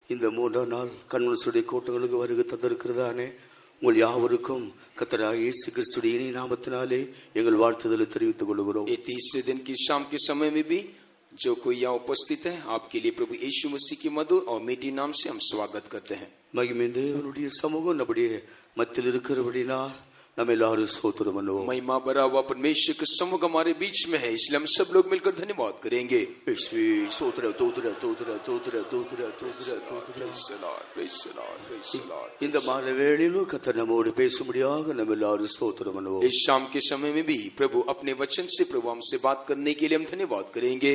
இந்த 3ஆம் நாள் கன்வென்ஷனுடைய கூட்டங்களுக்கு வருகை தந்திருக்கிறதானே உங்கள் யாவருக்கும் கர்த்தராகிய இயேசு கிறிஸ்துவின் இனிய நாமத்தினாலே எங்கள் வாழ்த்துதலை தெரிவித்துக் கொள்கிறோம். ये तीसरे दिन की शाम के समय में भी जो कोई यहाँ उपस्थित है, आपके लिए प्रभु यीशु मसीह के मधुर और मीठी नाम से हम स्वागत करते हैं. மகிமை தேவனுடைய சமூகம் நம்முடைய மத்தியில் இருக்கிறபடினால் நம்ம எல்லாரும் ஸ்தோத்திரம் பண்ணுவோம். महिमा भरा हुआ परमेश्वर का समूह हमारे बीच में है, इसलिए हम सब लोग मिलकर धन्यवाद करेंगे. இந்த மாத வேளையிலும் கர்த்தர் நம்மோடு பேசும்படியாக நம்ம எல்லாரும் ஸ்தோத்திரம் பண்ணுவோம். इस शाम के समय में भी प्रभु अपने वचन से प्रभु हमसे बात करने के लिए हम धन्यवाद करेंगे.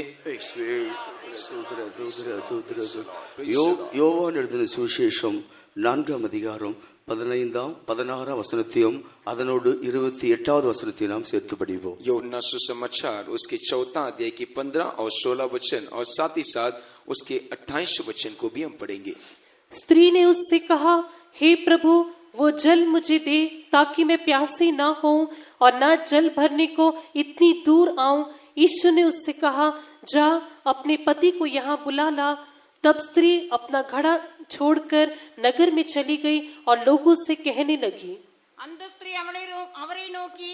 யோவான் எழுதின சுவிசேஷம் 4ஆம் அதிகாரம் 15ஆம் 16ஆம் வசனத்தையும் அதனோடு 28வது வசனத்தையும் நாம் சேர்த்து படிப்போம். यूहन्ना सुसमाचार उसके 4 अध्याय के 15 और 16 वचन और साथ ही साथ उसके 28 वचन को भी हम पढ़ेंगे. स्त्री ने उससे कहा, हे प्रभु, वो जल मुझे दे ताकि मैं प्यासी ना होऊं और ना जल भरने को इतनी दूर आऊं. यीशु ने उससे कहा, जा अपने पति को यहाँ बुला ला. तब स्त्री अपना घड़ा छोड़कर नगर में चली गई और लोगों से कहने लगी. அந்த ஸ்திரீ அவரை நோக்கி,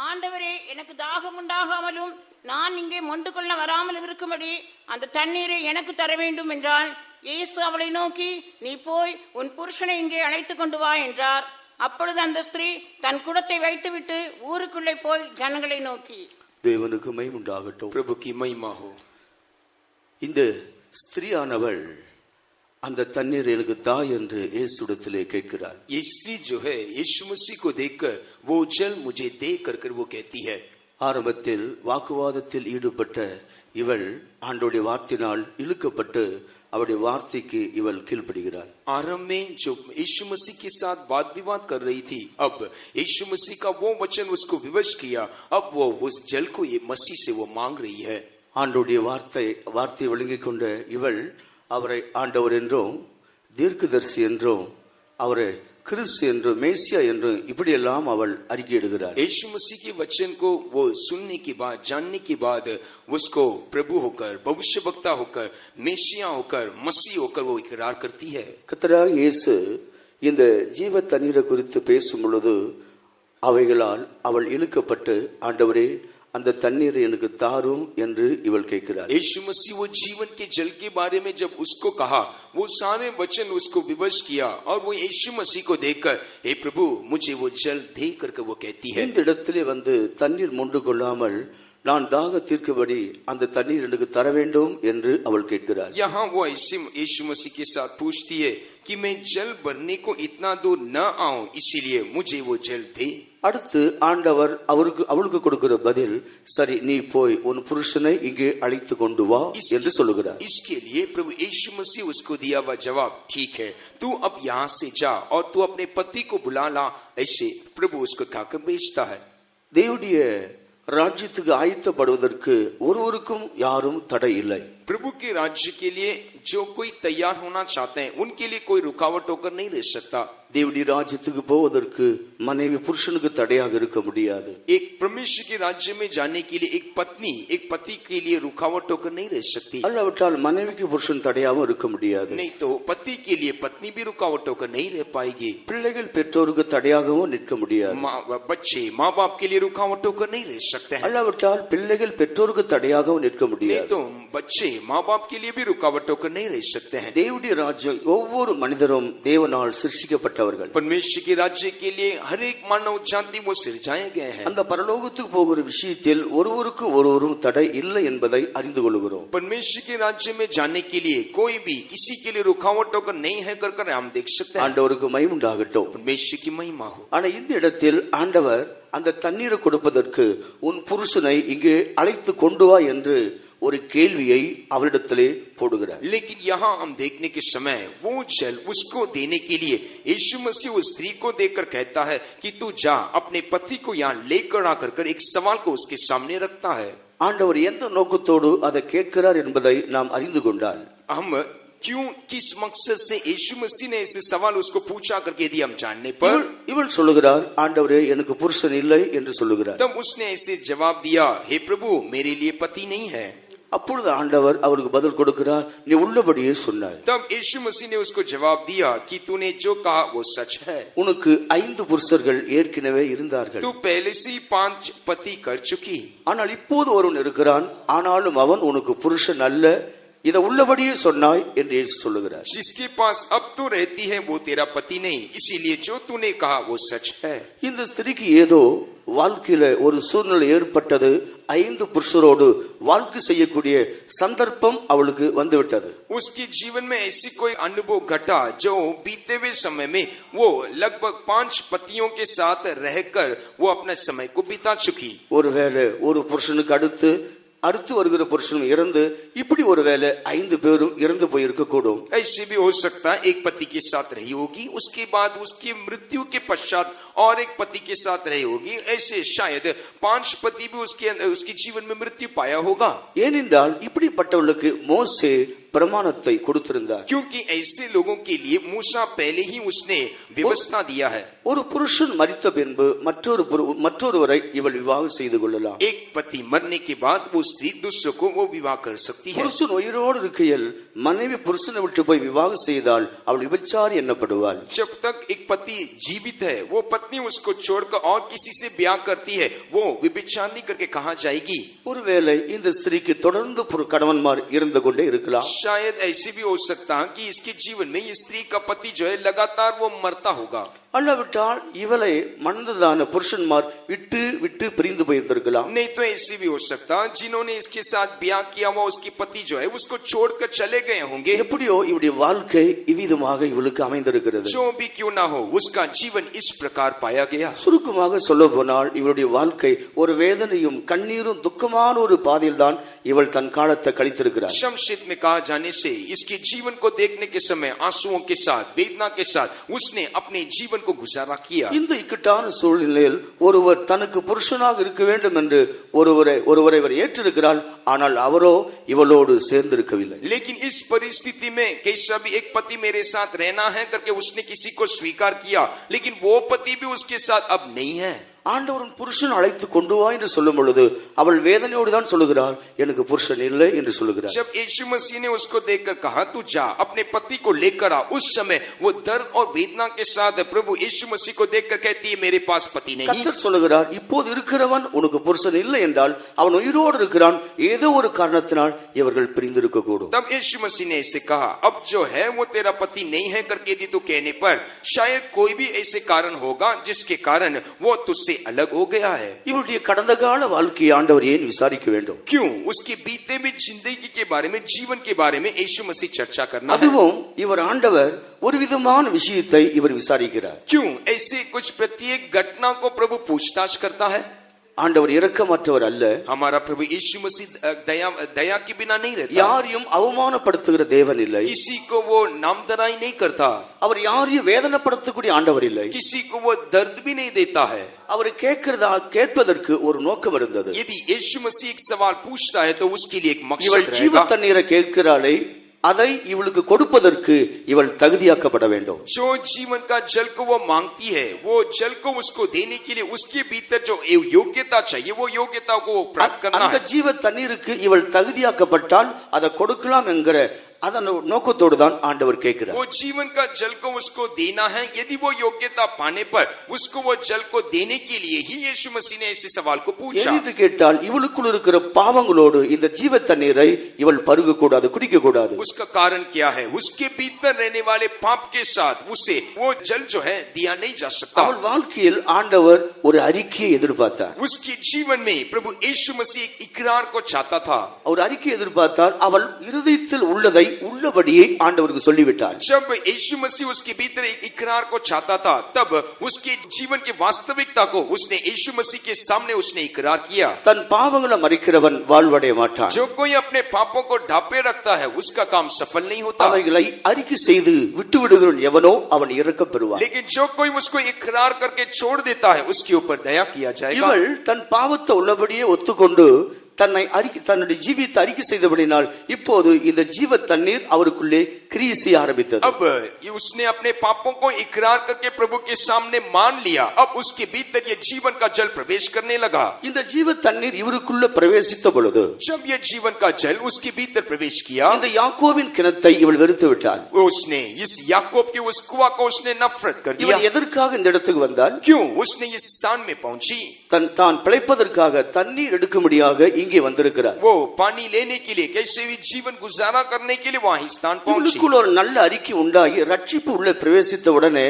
ஆண்டவரே, எனக்கு தாகம் உண்டாகாமலும் நான் இங்கே மொண்டு கொள்ள வராமல் இருக்கும்படி அந்த தண்ணீரை எனக்கு தர வேண்டும் என்றாள். இயேசு அவளை நோக்கி, நீ போய் உன் புருஷனை இங்கே அழைத்து கொண்டு வா என்றார். அப்பொழுது அந்த ஸ்திரீ தன் குடத்தை வைத்துவிட்டு ஊருக்குள்ளே போய் ஜனங்களை நோக்கி, தேவனுக்கு மகிமை உண்டாகட்டும். प्रभु की महिमा हो. இந்த ஸ்திரீயானவள் அந்த தண்ணீர் எனக்கு தா என்று இயேசுவிடத்திலே கேட்கிறாள். ये स्त्री जो है यीशु मसीह को देखकर वो जल मुझे दे कर वो कहती है. ஆரம்பத்தில் வாக்குவாதத்தில் ஈடுபட்ட இவள் ஆண்டவருடைய வார்த்தையினால் இழுக்கப்பட்டு அவருடைய வார்த்தைக்கு இவள் கீழ்ப்படுகிறாள். आरंभ में जो यीशु मसीह के साथ वाद विवाद कर रही थी, अब यीशु मसीह का वो वचन उसको विवश किया. अब वो उस जल को ये मसीह से वो मांग रही है. ஆண்டவருடைய வார்த்தை விளங்கிக் கொண்ட இவள் அவரை ஆண்டவர் என்றும் தீர்க்கதரிசி என்றும் அவரை கிறிஸ்து என்றும் மேசியா என்றும் இப்படியெல்லாம் அவள் அறிக்கையிடுகிறார். यीशु मसीह के वचन को वो सुनने के बाद, जानने के बाद उसको प्रभु होकर, भविष्यवक्ता होकर, मेसिया होकर, मसीह होकर वो इकरार करती है. கர்த்தராகிய இயேசு இந்த ஜீவ தண்ணீரை குறித்து பேசும் பொழுது அவைகளால் அவள் இழுக்கப்பட்டு, ஆண்டவரே அந்த தண்ணீரை எனக்கு தாரும் என்று இவள் கேட்கிறார். यीशु मसीह वो जीवन के जल के बारे में जब उसको कहा, वो सारे वचन उसको विवश किया और वो यीशु मसीह को देखकर, हे प्रभु, मुझे वो जल दे करके वो कहती है. இந்த இடத்திலே வந்து தண்ணீர் மொண்டு கொள்ளாமல் நான் தாக தீர்க்கபடி அந்த தண்ணீர் எனக்கு தர வேண்டும் என்று அவள் கேட்கிறார். यहाँ वो यीशु मसीह के साथ पूछती है कि मैं जल भरने को इतना दूर न आऊं, इसीलिए मुझे वो जल दे. அடுத்து ஆண்டவர் அவளுக்கு கொடுக்கிற பதில், சரி நீ போய் உன் புருஷனை இங்கே அழைத்து கொண்டு வா என்று சொல்லுகிறார். इसके लिए प्रभु यीशु मसीह उसको दिया हुआ जवाब, ठीक है, तू अब यहाँ से जा और तू अपने पति को बुला ला. ऐसे प्रभु उसको कहकर भेजता है. தேவனுடைய ராஜ்யத்துக்கு ஆயத்தப்படுவதற்கு ஒருவருக்கும் யாரும் தடை இல்லை. प्रभु के राज्य के लिए जो कोई तैयार होना चाहते हैं, उनके लिए कोई रुकावट होकर नहीं रह सकता. தேவனுடைய ராஜ்யத்துக்கு போவதற்கு மனைவி புருஷனுக்கு தடையாக இருக்க முடியாது. एक परमेश्वर के राज्य में जाने के लिए एक पत्नी एक पति के लिए रुकावट होकर नहीं रह सकती. அல்லாவிட்டால் மனைவிக்கு புருஷன் தடையாகவும் இருக்க முடியாது. नहीं तो पति के लिए पत्नी भी रुकावट होकर नहीं रह पाएगी. பிள்ளைகள் பெற்றோருக்கு தடையாகவும் நிற்க முடியாது. बच्चे माँ बाप के लिए रुकावट होकर नहीं रह सकते हैं. அல்லாவிட்டால் பிள்ளைகள் பெற்றோருக்கு தடையாகவும் நிற்க முடியாது. नहीं तो बच्चे माँ बाप के लिए भी रुकावट होकर नहीं रह सकते हैं. தேவனுடைய ராஜ்யம் ஒவ்வொரு மனிதரும் தேவனால் சிருஷ்டிக்கப்பட்டவர்கள். परमेश्वर के राज्य के लिए हर एक मानव जाति वो सिरजाए गए हैं. அந்த பரலோகத்துக்கு போகிற விஷயத்தில் ஒருவருக்கு ஒருவரும் தடை இல்லை என்பதை அறிந்து கொள்கிறோம். परमेश्वर के राज्य में जाने के लिए कोई भी किसी के लिए रुकावट होकर नहीं है कर हम देख सकते हैं. ஆண்டவருக்கு மகிமை உண்டாகட்டும். परमेश्वर की महिमा हो. ஆனா இந்த இடத்தில் ஆண்டவர் அந்த தண்ணீரை கொடுப்பதற்கு உன் புருஷனை இங்கே அழைத்து கொண்டு வா என்று ஒரு கேள்வியை அவரிடத்திலே போடுகிறார். लेकिन यहाँ हम देखने के समय वो जल उसको देने के लिए यीशु मसीह उस स्त्री को देखकर कहता है कि तू जा अपने पति को यहाँ लेकर आकर एक सवाल को उसके सामने रखता है. ஆண்டவர் எந்த நோக்கத்தோடு அதை கேட்கிறார் என்பதை நாம் அறிந்து கொண்டால் हम क्यों, किस मकसद से यीशु मसीह ने ऐसे सवाल उसको पूछा करके यदि हम जानने पर, இவள் சொல்லுகிறார், ஆண்டவரே எனக்கு புருஷன் இல்லை என்று சொல்லுகிறார். तब उसने ऐसे जवाब दिया, हे प्रभु मेरे लिए पति नहीं है. அப்பொழுது ஆண்டவர் அவருக்கு பதில் கொடுக்கிறார், நீ உள்ளபடியே சொன்னாய். तब यीशु मसीह ने उसको जवाब दिया कि तूने जो कहा वो सच है. உனக்கு 5 புருஷர்கள் ஏற்கனவே இருந்தார்கள். तू पहले से ही 5 पति कर चुकी. ஆனால் இப்போது ஒருவன் இருக்கிறான், ஆனாலும் அவன் உனக்கு புருஷன் அல்ல, இதை உள்ளபடியே சொன்னாய் என்று இயேசு சொல்லுகிறார். जिसके पास अब तो रहती है वो तेरा पति नहीं, इसीलिए जो तूने कहा वो सच है. இந்த ஸ்திரீக்கு ஏதோ வாழ்க்கையில ஒரு சூழ்நிலை ஏற்பட்டது, 5 புருஷரோடு வாழ்க்கை செய்யக்கூடிய சந்தர்ப்பம் அவளுக்கு வந்துவிட்டது. उसके जीवन में ऐसी कोई अनुभव घटा जो बीते हुए समय में वो लगभग 5 पतियों के साथ रहकर वो अपने समय को बिता चुकी. ஒருவேளை ஒரு புருஷனுக்கு அடுத்து வருகிற புருஷனும் இறந்து, இப்படி ஒருவேளை 5 பேரும் இறந்து போயிருக்க கூடும். ऐसे भी हो सकता है एक पति के साथ रही होगी, उसके बाद उसकी मृत्यु के पश्चात और एक पति के साथ रही होगी. ऐसे शायद 5 पति भी उसके जीवन में मृत्यु पाया होगा. ஏனென்றால் இப்படிப்பட்டவர்களுக்கு மோசே பிரமாணத்தை கொடுத்திருந்தார். क्योंकि ऐसे लोगों के लिए मूसा पहले ही उसने व्यवस्था दिया है. ஒரு புருஷன் மரித்த பின்பு மற்றொருவரை இவள் விவாகம் செய்து கொள்ளலாம். एक पति मरने के बाद वो स्त्री दूसरे को वो विवाह कर सकती है. புருஷன் உயிரோடு இருக்கையில் மனைவி புருஷனை விட்டு போய் விவாகம் செய்தால் அவள் விபச்சாரி எண்ணப்படுவாள். जब तक एक पति जीवित है वो पत्नी उसको छोड़कर और किसी से ब्याह करती है, वो विभिचारणी करके कहा जाएगी. ஒருவேளை இந்த ஸ்திரீக்கு தொடர்ந்து கணவன்மார் இருந்து கொண்டே இருக்கலாம். शायद ऐसे भी हो सकता है कि इसके जीवन में ये स्त्री का पति जो है लगातार वो मरता होगा. அல்லாவிட்டால் இவளை மனதான புருஷன்மார் விட்டு விட்டு பிரிந்து போயிருந்திருக்கலாம். नहीं तो ऐसे भी हो सकता जिन्होंने इसके साथ ब्याह किया हुआ उसके पति जो है उसको छोड़कर चले गए होंगे. எப்படியோ இவளுடைய வாழ்க்கை இவ்விதமாக இவளுக்கு அமைந்திருக்கிறது. जो भी क्यों ना हो उसका जीवन इस प्रकार पाया गया. சுருக்கமாக சொல்ல போனால் இவளுடைய வாழ்க்கை ஒரு வேதனையும் கண்ணீரும் துக்கமான ஒரு பாதையில் தான் இவள் தன் காலத்தை கழித்திருக்கிறார். संक्षिप्त में कहा जाने से इसके जीवन को देखने के समय आंसुओं के साथ, वेदना के साथ उसने अपने जीवन को गुजारा किया. இந்த இக்கட்டான சூழ்நிலையில் ஒருவர் தனக்கு புருஷனாக இருக்க வேண்டும் என்று ஒருவரை இவர் ஏற்றிருக்கிறாள், ஆனால் அவரோ இவளோடு சேர்ந்திருக்கவில்லை. लेकिन इस परिस्थिति में कैसा भी एक पति मेरे साथ रहना है करके उसने किसी को स्वीकार किया, लेकिन वो पति भी उसके साथ अब नहीं है. ஆண்டவரின் புருஷன் அழைத்து கொண்டு வா என்று சொல்லும் பொழுது அவள் வேதனையோடு தான் சொல்லுகிறாள், எனக்கு புருஷன் இல்லை என்று சொல்லுகிறாள். जब यीशु मसीह ने उसको देखकर कहा तू जा अपने पति को लेकर आ, उस समय वो दर्द और वेदना के साथ प्रभु यीशु मसीह को देखकर कहती है मेरे पास पति नहीं. கர்த்தர் சொல்லுகிறார், இப்போது இருக்கிறவன் உனக்கு புருஷன் இல்லை என்றால் அவன் உயிரோடு இருக்கிறான், ஏதோ ஒரு காரணத்தினால் இவர்கள் பிரிந்திருக்க கூடும். तब यीशु मसीह ने ऐसे कहा, अब जो है वो तेरा पति नहीं है करके यदि तू कहने पर शायद कोई भी ऐसे कारण होगा जिसके कारण वो तुझसे अलग हो गया है. இவருடைய கடந்த கால வாழ்க்கையை ஆண்டவர் ஏன் விசாரிக்க வேண்டும்? क्यों उसकी बीते हुए जिंदगी के बारे में, जीवन के बारे में यीशु मसीह चर्चा करना है. அதுவும் இவர் ஆண்டவர் ஒரு விதமான விஷயத்தை இவர் விசாரிக்கிறார். क्यों ऐसे कुछ प्रत्येक घटना को प्रभु पूछताछ करता है. ஆண்டவர் இரக்கமற்றவர் அல்ல. हमारा प्रभु यीशु मसीह दया के बिना नहीं रहता. யாரையும் அவமானப்படுத்துகிற தேவன் இல்லை. किसी को वो नामधराई नहीं करता. அவர் யாரையும் வேதனைப்படுத்தக்கூடிய ஆண்டவர் இல்லை. किसी को वो दर्द भी नहीं देता है. அவர் கேட்பதற்கு ஒரு நோக்கம் இருந்தது. यदि यीशु मसीह एक सवाल पूछता है तो उसके लिए एक मकसद இவள் ஜீவ रहेगा. தண்ணீரை கேட்கிறாளே, அதை இவளுக்கு கொடுப்பதற்கு இவள் தகுதியாக்கப்பட வேண்டும். जो जीवन का जल को वो मांगती है, वो जल को उसको देने के लिए उसके भीतर जो योग्यता चाहिए वो योग्यता को प्राप्त करना அந்த है. ஜீவ தண்ணீருக்கு இவள் தகுதியாக்கப்பட்டால் அதை கொடுக்கலாம் என்கிற அதன் நோக்கத்தோடு தான் ஆண்டவர் கேட்கிறார். वो जीवन का जल को उसको देना है. यदि वो योग्यता पाने पर उसको वो जल को देने के लिए ही यीशु मसीह ने ऐसे सवाल को पूछा. என்று கேட்டால் இவளுக்குள் இருக்கிற பாவங்களோடு இந்த ஜீவ தண்ணீரை இவள் பருக கூடாது, குடிக்க கூடாது. उसका कारण क्या है? उसके भीतर रहने वाले पाप के साथ उसे वो जल जो है दिया नहीं जा सकता. அவள் வாழ்க்கையில் ஆண்டவர் ஒரு அறிக்கையை எதிர்பார்த்தார். उसके जीवन में प्रभु यीशु मसीह एक इकरार को चाहता था. ஒரு அறிக்கையை எதிர்பார்த்தார். அவள் இருதயத்தில் உள்ளதை உள்ளபடியே ஆண்டவருக்கு சொல்லிவிட்டார். जब यीशु मसीह उसके भीतर एक इकरार को चाहता था, तब उसके जीवन की वास्तविकता को उसने यीशु मसीह के सामने उसने इकरार किया. தன் பாவங்களை மறைக்கிறவன் வாழ்வடைய மாட்டான். जो कोई अपने पापों को ढांपे रखता है उसका काम सफल नहीं होता. அவைகளை அறிக்கை செய்து விட்டு விடுகிறவன் எவனோ அவன் இரக்கம் பெறுவான். लेकिन जो कोई उसको इकरार करके छोड़ देता है उसके ऊपर दया किया जाएगा. இவள் தன் பாவத்தை உள்ளபடியே ஒத்துக்கொண்டு தன்னுடைய ஜீவியத்தை அறிக்கை செய்தபடினால் இப்போது இந்த ஜீவ தண்ணீர் அவருக்குள்ளே கிரியை செய்ய ஆரம்பித்தது. अब उसने अपने पापों को इकरार करके प्रभु के सामने मान लिया. अब उसके भीतर ये जीवन का जल प्रवेश करने लगा. இந்த ஜீவ தண்ணீர் இவருக்குள்ள பிரவேசித்த பொழுது जब ये जीवन का जल उसके भीतर प्रवेश किया, இந்த யாக்கோபின் கிணத்தை இவள் வெறுத்து விட்டாள். उसने इस याकूब के उस कुआं को उसने नफरत कर दिया. இவள் எதற்காக இந்த இடத்துக்கு வந்தாள்? क्यों उसने इस स्थान में पहुंची? தான் பிழைப்பதற்காக தண்ணீர் எடுக்கும்படியாக இங்கே வந்திருக்கிறார். वो पानी लेने के लिए, कैसे भी जीवन गुजारा करने के लिए वहीं स्थान पहुंची. இவளுக்குள்ள ஒரு நல்ல அறிக்கை உண்டாகி ரட்சிப்பு உள்ள பிரவேசித்த உடனே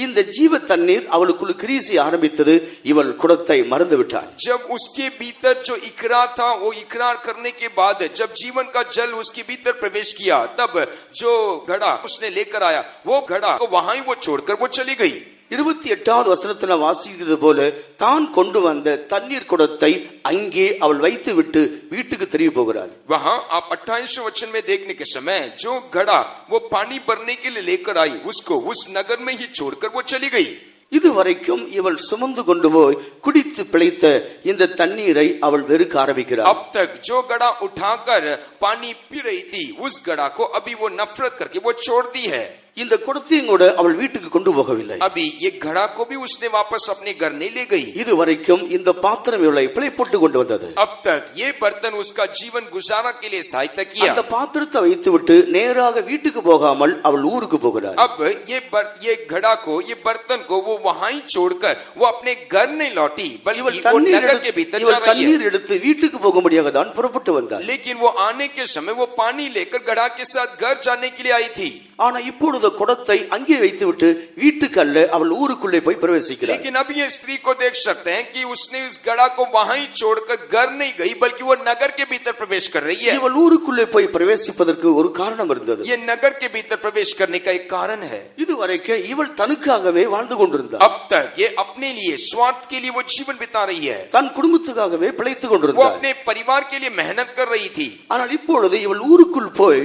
இந்த ஜீவ தண்ணீர் அவளுக்குள்ள கிரியை ஆரம்பித்தது. இவள் குடத்தை மறந்து விட்டாள். जब उसके भीतर जो इकरार था, वो इकरार करने के बाद जब जीवन का जल उसके भीतर प्रवेश किया, तब जो घड़ा उसने लेकर आया, वो घड़ा को वहां ही वो छोड़कर वो चली गई. 28வது வசனத்துல வாசிக்கிறது போல தான் கொண்டு வந்த தண்ணீர் குடத்தை அங்கே அவள் வைத்து விட்டு வீட்டுக்கு திரும்பி போகிறாள். वहां आप 28वें वचन में देखने के समय जो घड़ा वो पानी भरने के लिए लेकर आई, उसको उस नगर में ही छोड़कर वो चली गई. இதுவரைக்கும் இவள் சுமந்து கொண்டு போய் குடித்து பிழைத்த இந்த தண்ணீரை அவள் வெறுக்க ஆரம்பிக்கிறாள். अब तक जो घड़ा उठाकर पानी पी रही थी, उस घड़ा को अभी वो नफरत करके वो छोड़ दी है. இந்த குடத்தையும் கூட அவள் வீட்டுக்கு கொண்டு போகவில்லை. अभी ये घड़ा को भी उसने वापस अपने घर नहीं ले गई. இதுவரைக்கும் இந்த பாத்திரம் இவளை பிழைப்பட்டு கொண்டு வந்தது. अब तक ये बर्तन उसका जीवन गुजारा के लिए सहायता किया. அந்த பாத்திரத்தை வைத்துவிட்டு நேராக வீட்டுக்கு போகாமல் அவள் ஊருக்கு போகிறாள். अब ये घड़ा को, ये बर्तन को वो वहां ही छोड़कर वो अपने घर नहीं लौटी, बल्कि वो नगर के भीतर जा रही है. தண்ணீர் எடுத்து வீட்டுக்கு போகும்படியாக தான் புறப்பட்டு வந்தாள். लेकिन वो आने के समय वो पानी लेकर घड़ा के साथ घर जाने के लिए आई थी. ஆனா இப்பொழுது குடத்தை அங்கே வைத்துவிட்டு வீட்டுக்கு அல்ல அவள் ஊருக்குள்ளே போய் பிரவேசிக்கிறாள். लेकिन अब ये स्त्री को देख सकते हैं कि उसने इस घड़ा को वहां ही छोड़कर घर नहीं गई, बल्कि वो नगर के भीतर प्रवेश कर रही है. இவள் ஊருக்குள்ளே போய் பிரவேசிப்பதற்கு ஒரு காரணம் இருந்தது. ये नगर के भीतर प्रवेश करने का एक कारण है. இதுவரைக்கும் இவள் தனக்காகவே வாழ்ந்து கொண்டிருந்தாள். अब तक ये अपने लिए, स्वार्थ के लिए वो जीवन बिता रही है. தன் குடும்பத்துக்காகவே பிழைத்துக் वो கொண்டிருந்தாள். अपने परिवार के लिए मेहनत कर रही थी. ஆனால் இப்பொழுது இவள் ஊருக்குள் போய்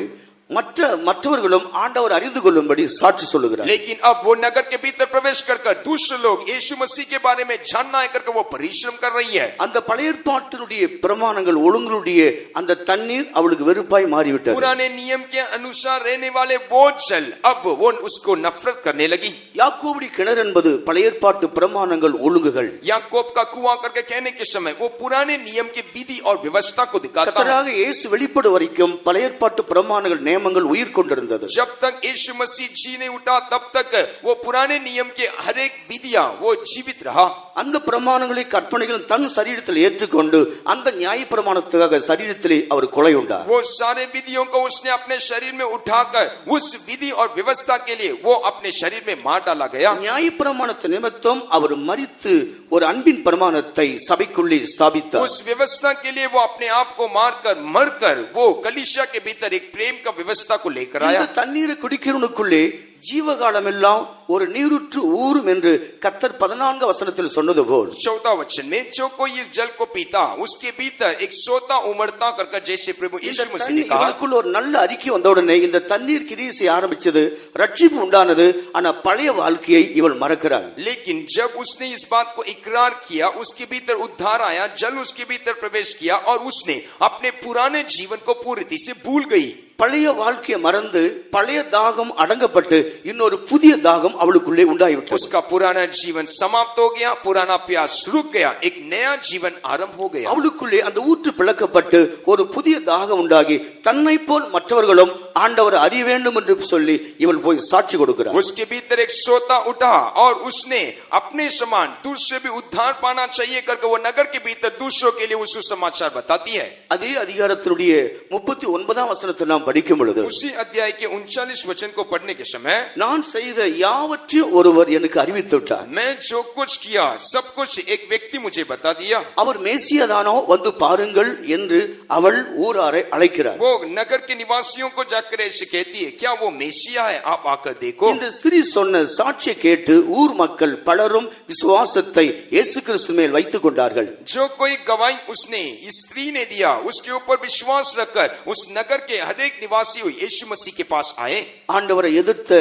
மற்றவர்களும் ஆண்டவர் அறிந்து கொள்ளும்படி சாட்சி சொல்லுகிறார். लेकिन अब वो नगर के भीतर प्रवेश कर दूसरे लोग यीशु मसीह के बारे में जानना है करके वो परिश्रम कर रही है. அந்த பழைய ஏற்பாட்டினுடைய பிரமாணங்கள் ஒழுங்குடைய அந்த தண்ணீர் அவளுக்கு வெறுப்பாய் மாறிவிட்டது. पुराने नियम के अनुसार रहने वाले वो जल अब वो उसको नफरत करने लगी. யாக்கோபுடைய கிணறு என்பது பழைய ஏற்பாட்டு பிரமாணங்கள் ஒழுங்குகள். याकूब का कुआं करके कहने के समय वो पुराने नियम की विधि और व्यवस्था को दिखाता है. கர்த்தராக இயேசு வெளிப்படும் வரைக்கும் பழைய ஏற்பாட்டு பிரமாணங்கள் நியமங்கள் உயிர் கொண்டிருந்தது. जब तक यीशु मसीह जी नहीं उठा तब तक वो पुराने नियम के हर एक विधियां वो जीवित रहा. அந்த பிரமாணங்களை கற்பனைகள் தன் சரீரத்தில் ஏற்றுக்கொண்டு அந்த நியாய பிரமாணத்துக்காக சரீரத்திலே அவர் கொலை உண்டார். वो सारे विधियों को उसने अपने शरीर में उठाकर उस विधि और व्यवस्था के लिए वो अपने शरीर में मार डाला गया. நியாய பிரமாணத்து நிமித்தம் அவர் மரித்து ஒரு அன்பின் பிரமாணத்தை சபைக்குள்ளே ஸ்தாபித்தார். उस व्यवस्था के लिए वो अपने आप को मारकर मरकर वो कलीसिया के भीतर एक प्रेम का व्यवस्था को लेकर आया. இந்த தண்ணீரை குடிக்கிறவனுக்குள்ளே ஜீவகாலம் எல்லாம் ஒரு நீருற்று ஊறும் என்று கர்த்தர் 14 வசனத்தில் சொன்னது போல் 14 वचन में जो कोई इस जल को पीता उसके भीतर एक सोता उमड़ता करके जैसे प्रभु यीशु मसीह ने कहा. இவளுக்குள்ள ஒரு நல்ல அறிக்கை வந்த உடனே இந்த தண்ணீர் கிரியை செய்ய ஆரம்பிச்சது, ரட்சிப்பு உண்டானது. ஆனா பழைய வாழ்க்கையை இவள் மறக்கிறாள். लेकिन जब उसने इस बात को इकरार किया, उसके भीतर उद्धार आया, जल उसके भीतर प्रवेश किया और उसने अपने पुराने जीवन को पूरी रीति से भूल गई. பழைய வாழ்க்கையை மறந்து பழைய தாகம் அடங்கப்பட்டு இன்னொரு புதிய தாகம் அவளுக்குள்ளே உண்டாயிவிட்டது. उसका पुराना जीवन समाप्त हो गया, पुराना प्यास रुक गया, एक नया जीवन आरंभ हो गया. அவளுக்குள்ளே அந்த ஊற்று பிளக்கப்பட்டு ஒரு புதிய தாகம் உண்டாகி தன்னை போல் மற்றவர்களும் ஆண்டவரை அறிய வேண்டும் என்று சொல்லி இவள் போய் சாட்சி கொடுக்கிறார். उसके भीतर एक सोता उठा और उसने अपने समान दूसरे भी उद्धार पाना चाहिए करके वो नगर के भीतर दूसरों के लिए उस समाचार बताती है. அதே அதிகாரத்தினுடைய 39ஆம் வசனத்தை நாம் படிக்கும் பொழுது उसी अध्याय के 39 वचन को पढ़ने के समय நான் செய்த யாவற்றையும் ஒருவர் எனக்கு அறிவித்து விட்டார். मैं जो कुछ किया सब कुछ एक व्यक्ति मुझे बता दिया. அவர் மேசியாதானோ வந்து பாருங்கள் என்று அவள் ஊராரை அழைக்கிறார். वो नगर के निवासियों को जाकर ऐसे कहती है, क्या वो मेसिया है, आप आकर देखो. இந்த ஸ்திரீ சொன்ன சாட்சியை கேட்டு ஊர் மக்கள் பலரும் விசுவாசத்தை இயேசு கிறிஸ்து மேல் வைத்துக் கொண்டார்கள். जो कोई गवाही उसने इस स्त्री ने दिया उसके ऊपर विश्वास रखकर उस नगर के हर एक निवासी यीशु मसीह के पास आए। ஆண்டவரை எதிர்த்த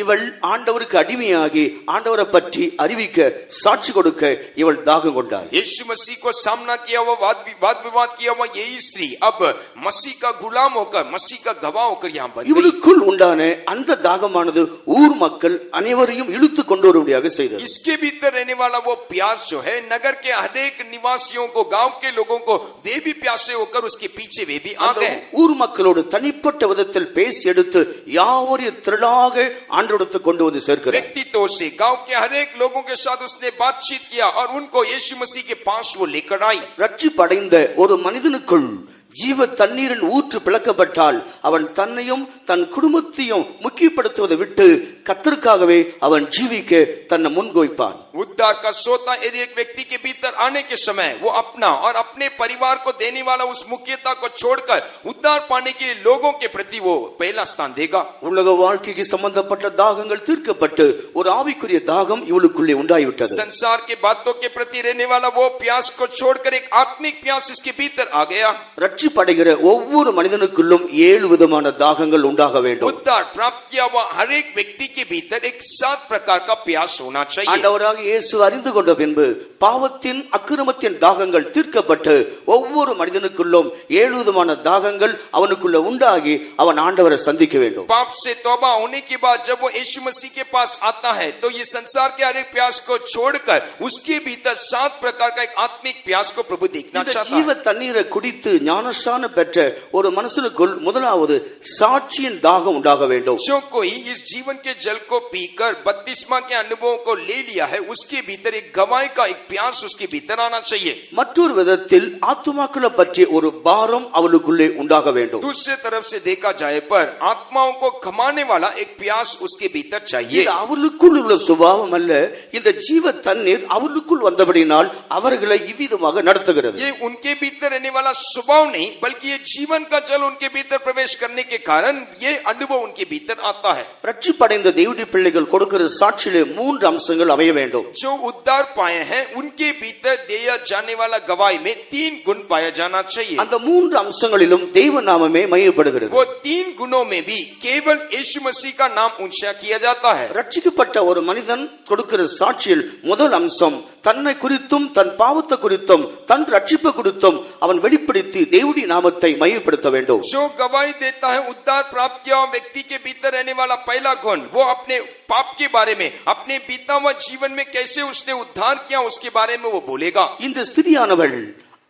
இவள் ஆண்டவருக்கு அடிமையாகி ஆண்டவரை பற்றி அறிவிக்க சாட்சி கொடுக்க இவள் தாகம் கொண்டாள். यीशु मसीह को सामना किया हुआ वाद विवाद किया हुआ यही स्त्री अब मसीह का गुलाम होकर मसीह का गवाह होकर यहाँ बन गई। இவளுக்குள் உண்டான அந்த தாகமானது ஊர் மக்கள் அனைவரையும் இழுத்து கொண்டு வரும்படியாக செய்தது. इसके भीतर रहने वाला वो प्यास जो है नगर के हरेक निवासियों को गांव के लोगों को वे भी प्यासे होकर उसके पीछे वे भी आ गए। ஊர் மக்களோடு தனிப்பட்ட விதத்தில் பேசி எடுத்து யாவரையும் திரளாக ஆண்டவரிடத்து கொண்டு வந்து சேர்க்கிறார். व्यक्तित्व से गांव के हरेक लोगों के साथ उसने बातचीत किया और उनको यीशु मसीह के पास वो लेकर आई। ரட்சிப்படைந்த ஒரு மனிதனுக்குள் ஜீவ தண்ணீரின் ஊற்று பிளக்கப்பட்டால் அவன் தன்னையும் தன் குடும்பத்தையும் முக்கியப்படுத்துவதை விட்டு கர்த்தருக்காகவே அவன் ஜீவிக்க தன்னை முன்வைப்பான். उद्धार का सोता यदि एक व्यक्ति के भीतर आने के समय वो अपना और अपने परिवार को देने वाला उस मुख्यता को छोड़कर उद्धार पाने के लिए लोगों के प्रति वो पहला स्थान देगा। உலக வாழ்க்கைக்கு சம்பந்தப்பட்ட தாகங்கள் தீர்க்கப்பட்டு ஒரு ஆவிக்குரிய தாகம் இவளுக்குள்ளே உண்டாகிவிட்டது. संसार के बातों के प्रति रहने वाला वो प्यास को छोड़कर एक आत्मिक प्यास इसके भीतर आ गया। ரட்சிப்படைகிற ஒவ்வொரு மனிதனுக்குள்ளும் 7 விதமான தாகங்கள் உண்டாக வேண்டும். उद्धार प्राप्त किया हुआ हर एक व्यक्ति के भीतर एक 7 प्रकार का प्यास होना चाहिए। ஆண்டவராக இயேசு அறிந்து கொண்ட பின்பு பாவத்தின் அக்கிரமத்தின் தாகங்கள் தீர்க்கப்பட்டு ஒவ்வொரு மனிதனுக்குள்ளும் 7 விதமான தாகங்கள் அவனுக்குள்ள உண்டாகி அவன் ஆண்டவரை சந்திக்க வேண்டும். पाप से तौबा होने के बाद जब वो यीशु मसीह के पास आता है तो ये संसार के हर एक प्यास को छोड़कर उसके भीतर 7 प्रकार का एक आत्मिक प्यास को प्रभु देखना चाहता है। ஜீவ தண்ணீரை குடித்து ஞானஸ்நானம் பெற்ற ஒரு மனுஷனுக்குள் முதலாவது சாட்சியின் தாகம் உண்டாக வேண்டும். जो कोई इस जीवन के जल को पीकर बपतिस्मा के अनुभवों को ले लिया है उसके भीतर एक गवाही का एक प्यास उसके भीतर आना चाहिए। மற்றொரு விதத்தில் ஆத்துமாக்களை பற்றி ஒரு பாரம் அவளுக்குள்ளே உண்டாக வேண்டும். दूसरे तरफ से देखा जाए पर आत्माओं को कमाने वाला एक प्यास उसके भीतर चाहिए। இது அவளுக்குள் உள்ள சுபாவம் அல்ல, இந்த ஜீவ தண்ணீர் அவளுக்குள் வந்தபடினால் அவர்களை இவ்விதமாக நடத்துகிறது. ये उनके भीतर रहने वाला स्वभाव नहीं बल्कि ये जीवन का जल उनके भीतर प्रवेश करने के कारण ये अनुभव उनके भीतर आता है। ரட்சிப்படைந்த தேவனுடைய பிள்ளைகள் கொடுக்கிற சாட்சியிலே 3 அம்சங்கள் அமைய வேண்டும். जो उद्धार पाए हैं उनके भीतर दिया जाने वाला गवाही में 3 गुण पाया जाना चाहिए। அந்த 3 அம்சங்களிலும் தேவ நாமமே மையப்படுகிறது. वो 3 गुणों में भी केवल यीशु मसीह का नाम ऊंचा किया जाता है। ரட்சிக்கப்பட்ட ஒரு மனிதன் கொடுக்கிற சாட்சியில் முதல் அம்சம் தன்னை குறித்தும் தன் பாவத்தை குறித்தும் தன் ரட்சிப்பு குறித்தும் அவன் வெளிப்படுத்தி தேவனுடைய நாமத்தை மையப்படுத்த வேண்டும். जो गवाही देता है उद्धार प्राप्त किया व्यक्ति के भीतर रहने वाला पहला गुण वो अपने पाप के बारे में अपने बीता हुआ जीवन में कैसे उसने उद्धार किया उसके बारे में वो बोलेगा। இந்த ஸ்திரியானவள்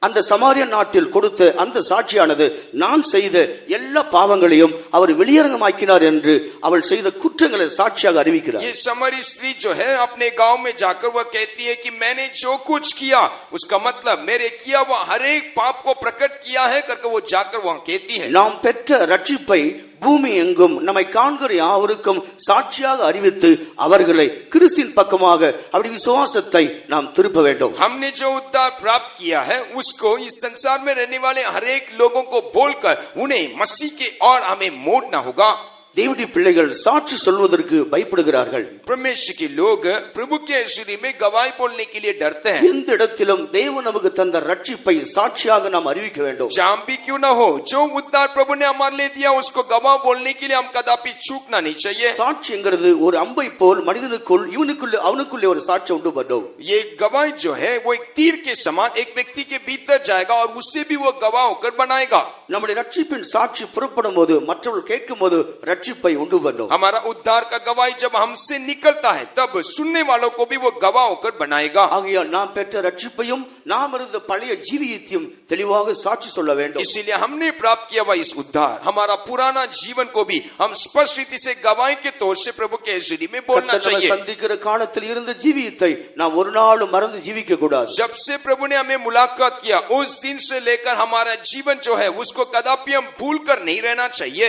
அந்த சமாரிய நாட்டில் கொடுத்த அந்த சாட்சியானது நான் செய்த எல்லா பாவங்களையும் அவர் வெளியரங்கமாக்கினார் என்று அவள் செய்த குற்றங்களை சாட்சியாக அறிவிக்கிறார். ये समरी स्त्री जो है अपने गांव में जाकर वह कहती है कि मैंने जो कुछ किया उसका मतलब मेरे किया हुआ हर एक पाप को प्रकट किया है करके वो जाकर वहां कहती है। நாம் பெற்ற ரட்சிப்பை பூமி எங்கும் நம்மை காண்கிற யாவருக்கும் சாட்சியாக அறிவித்து அவர்களை கிறிஸ்துவின் பக்கமாக அவருடைய விசுவாசத்தை நாம் திருப்ப வேண்டும். हमने जो उद्धार प्राप्त किया है उसको इस संसार में रहने वाले हर एक लोगों को बोलकर उन्हें मसीह के और हमें मोड़ना होगा। தேவனுடைய பிள்ளைகள் சாட்சி சொல்வதற்கு பயப்படுகிறார்கள். परमेश्वर के लोग प्रभु के आश्रय में गवाही बोलने के लिए डरते हैं। எந்த இடத்திலும் தேவன் நமக்கு தந்த ரட்சிப்பை சாட்சியாக நாம் அறிவிக்க வேண்டும். जहां भी क्यों ना हो जो उद्धार प्रभु ने हमारे लिए दिया उसको गवाह बोलने के लिए हम कदापि चूकना नहीं चाहिए। சாட்சிங்கிறது ஒரு அம்பை போல் மனிதனுக்குள் இவனுக்குள்ள அவனுக்குள்ளே ஒரு சாட்சி உண்டு பண்ணும். ये गवाही जो है वो एक तीर के समान एक व्यक्ति के भीतर जाएगा और उससे भी वो गवाह होकर बनाएगा। நம்முடைய ரட்சிப்பின் சாட்சி புறப்படும் போது மற்றவர்கள் கேட்கும் போது ரட்சிப்பை உண்டு பண்ணும். हमारा उद्धार का गवाही जब हमसे निकलता है तब सुनने वालों को भी वो गवाह होकर बनाएगा। ஆகையால் நாம் பெற்ற ரட்சிப்பையும் நாம் இருந்த பழைய ஜீவியத்தையும் தெளிவாக சாட்சி சொல்ல வேண்டும். इसीलिए हमने प्राप्त किया हुआ इस उद्धार हमारा पुराना जीवन को भी हम स्पष्ट रीति से गवाही के तौर से प्रभु के आश्रय में बोलना चाहिए। சந்திக்கிற காலத்தில் இருந்த ஜீவியத்தை நாம் ஒரு நாளும் மறந்து ஜீவிக்க கூடாது. जब से प्रभु ने हमें मुलाकात किया उस दिन से लेकर हमारा जीवन जो है उसको कदापि हम भूल कर नहीं रहना चाहिए।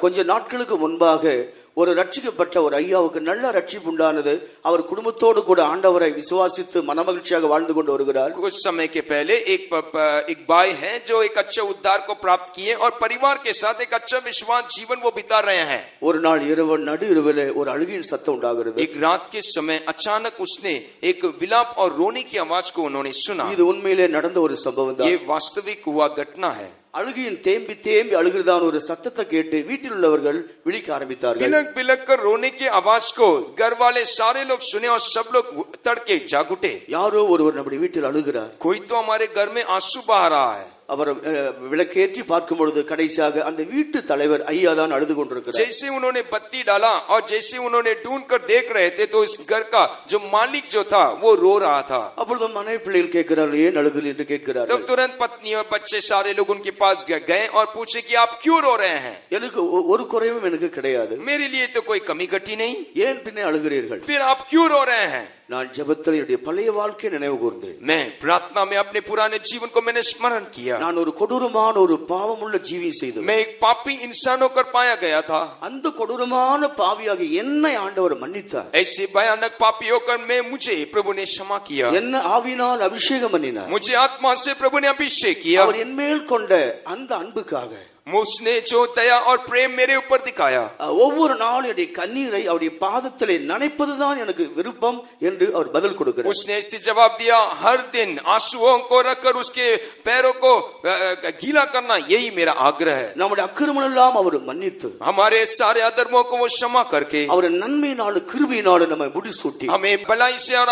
கொஞ்ச நாட்களுக்கு முன்பாக ஒரு ரட்சிக்கப்பட்ட ஒரு ஐயாவுக்கு நல்ல ரட்சிப்பு உண்டானது. அவர் குடும்பத்தோடு கூட ஆண்டவரை விசுவாசித்து மனமகிழ்ச்சியாக வாழ்ந்து கொண்டு வருகிறார். कुछ समय के पहले एक भाई है जो एक अच्छे उद्धार को प्राप्त किए और परिवार के साथ एक अच्छा विश्वास जीवन वो बिता रहे हैं। ஒரு நாள் இரவு நடு இரவிலே ஒரு அழுகையின் சத்தம் உண்டாகிறது. एक रात के समय अचानक उसने एक विलाप और रोने की आवाज को उन्होंने सुना। இது உண்மையிலே நடந்த ஒரு சம்பவம் தான். ये वास्तविक हुआ घटना है। அழுகையின் தேம்பி தேம்பி அழுகிறதான ஒரு சத்தத்தை கேட்டு வீட்டில் உள்ளவர்கள் விழிக்க ஆரம்பித்தார்கள். बिलक बिलक कर रोने की आवाज को घर वाले सारे लोग सुने और सब लोग तड़के जाग उठे. யாரோ ஒருவர் நம்முடைய வீட்டில் அழுகிறார். कोई तो हमारे घर में आंसू बहा रहा है. அவர் விளக்கேற்றி பார்க்கும் பொழுது கடைசியாக அந்த வீட்டு தலைவர் ஐயா தான் அழுது கொண்டிருக்கிறார். जैसे उन्होंने बत्ती डाला और जैसे उन्होंने ढूंढ कर देख रहे थे तो इस घर का जो मालिक जो था वो रो रहा था. அப்பொழுது மனைவி பிள்ளைகள் கேட்கிறார்கள், ஏன் அழுகிறீர்கள் என்று கேட்கிறார்கள். तब तुरंत पत्नी और बच्चे सारे लोग उनके पास गए और पूछे कि आप क्यों रो रहे हैं. எனக்கு ஒரு குறைவும் எனக்கு கிடையாது. मेरे लिए तो कोई कमी घटी नहीं. ஏன் பின்னே அழுகிறீர்கள்? फिर आप क्यों रो रहे हैं. நான் ஜெபத்தில் என்னுடைய பழைய வாழ்க்கையை நினைவு கூர்ந்தேன். मैं प्रार्थना में अपने पुराने जीवन को मैंने स्मरण किया. நான் ஒரு கொடூரமான ஒரு பாவமுள்ள ஜீவி செய்தேன். मैं एक पापी इंसान होकर पाया गया था. அந்த கொடூரமான பாவியாக என்னை ஆண்டவர் மன்னித்தார். ऐसे भयानक पापी होकर मुझे प्रभु ने क्षमा किया. என்ன ஆவியினால் அபிஷேகம் பண்ணினார். मुझे आत्मा से प्रभु ने अभिषेक किया. அவர் என் மேல் கொண்ட அந்த அன்புக்காக उसने जो दया और प्रेम मेरे ऊपर दिखाया. ஒவ்வொரு நாளும் என்னுடைய கண்ணீரை அவருடைய பாதத்திலே நனைப்பதுதான் எனக்கு விருப்பம் என்று அவர் பதில் கொடுக்கிறார். उसने ऐसे जवाब दिया, हर दिन आंसुओं को रखकर उसके पैरों को गीला करना यही मेरा आग्रह है. நம்முடைய அக்கிரமங்கள் எல்லாம் அவர் மன்னித்து हमारे सारे अधर्मों को वो क्षमा करके அவர் நன்மையினாலும் கிருபையினாலும் நம்மை முடிசூட்டி हमें भलाई से और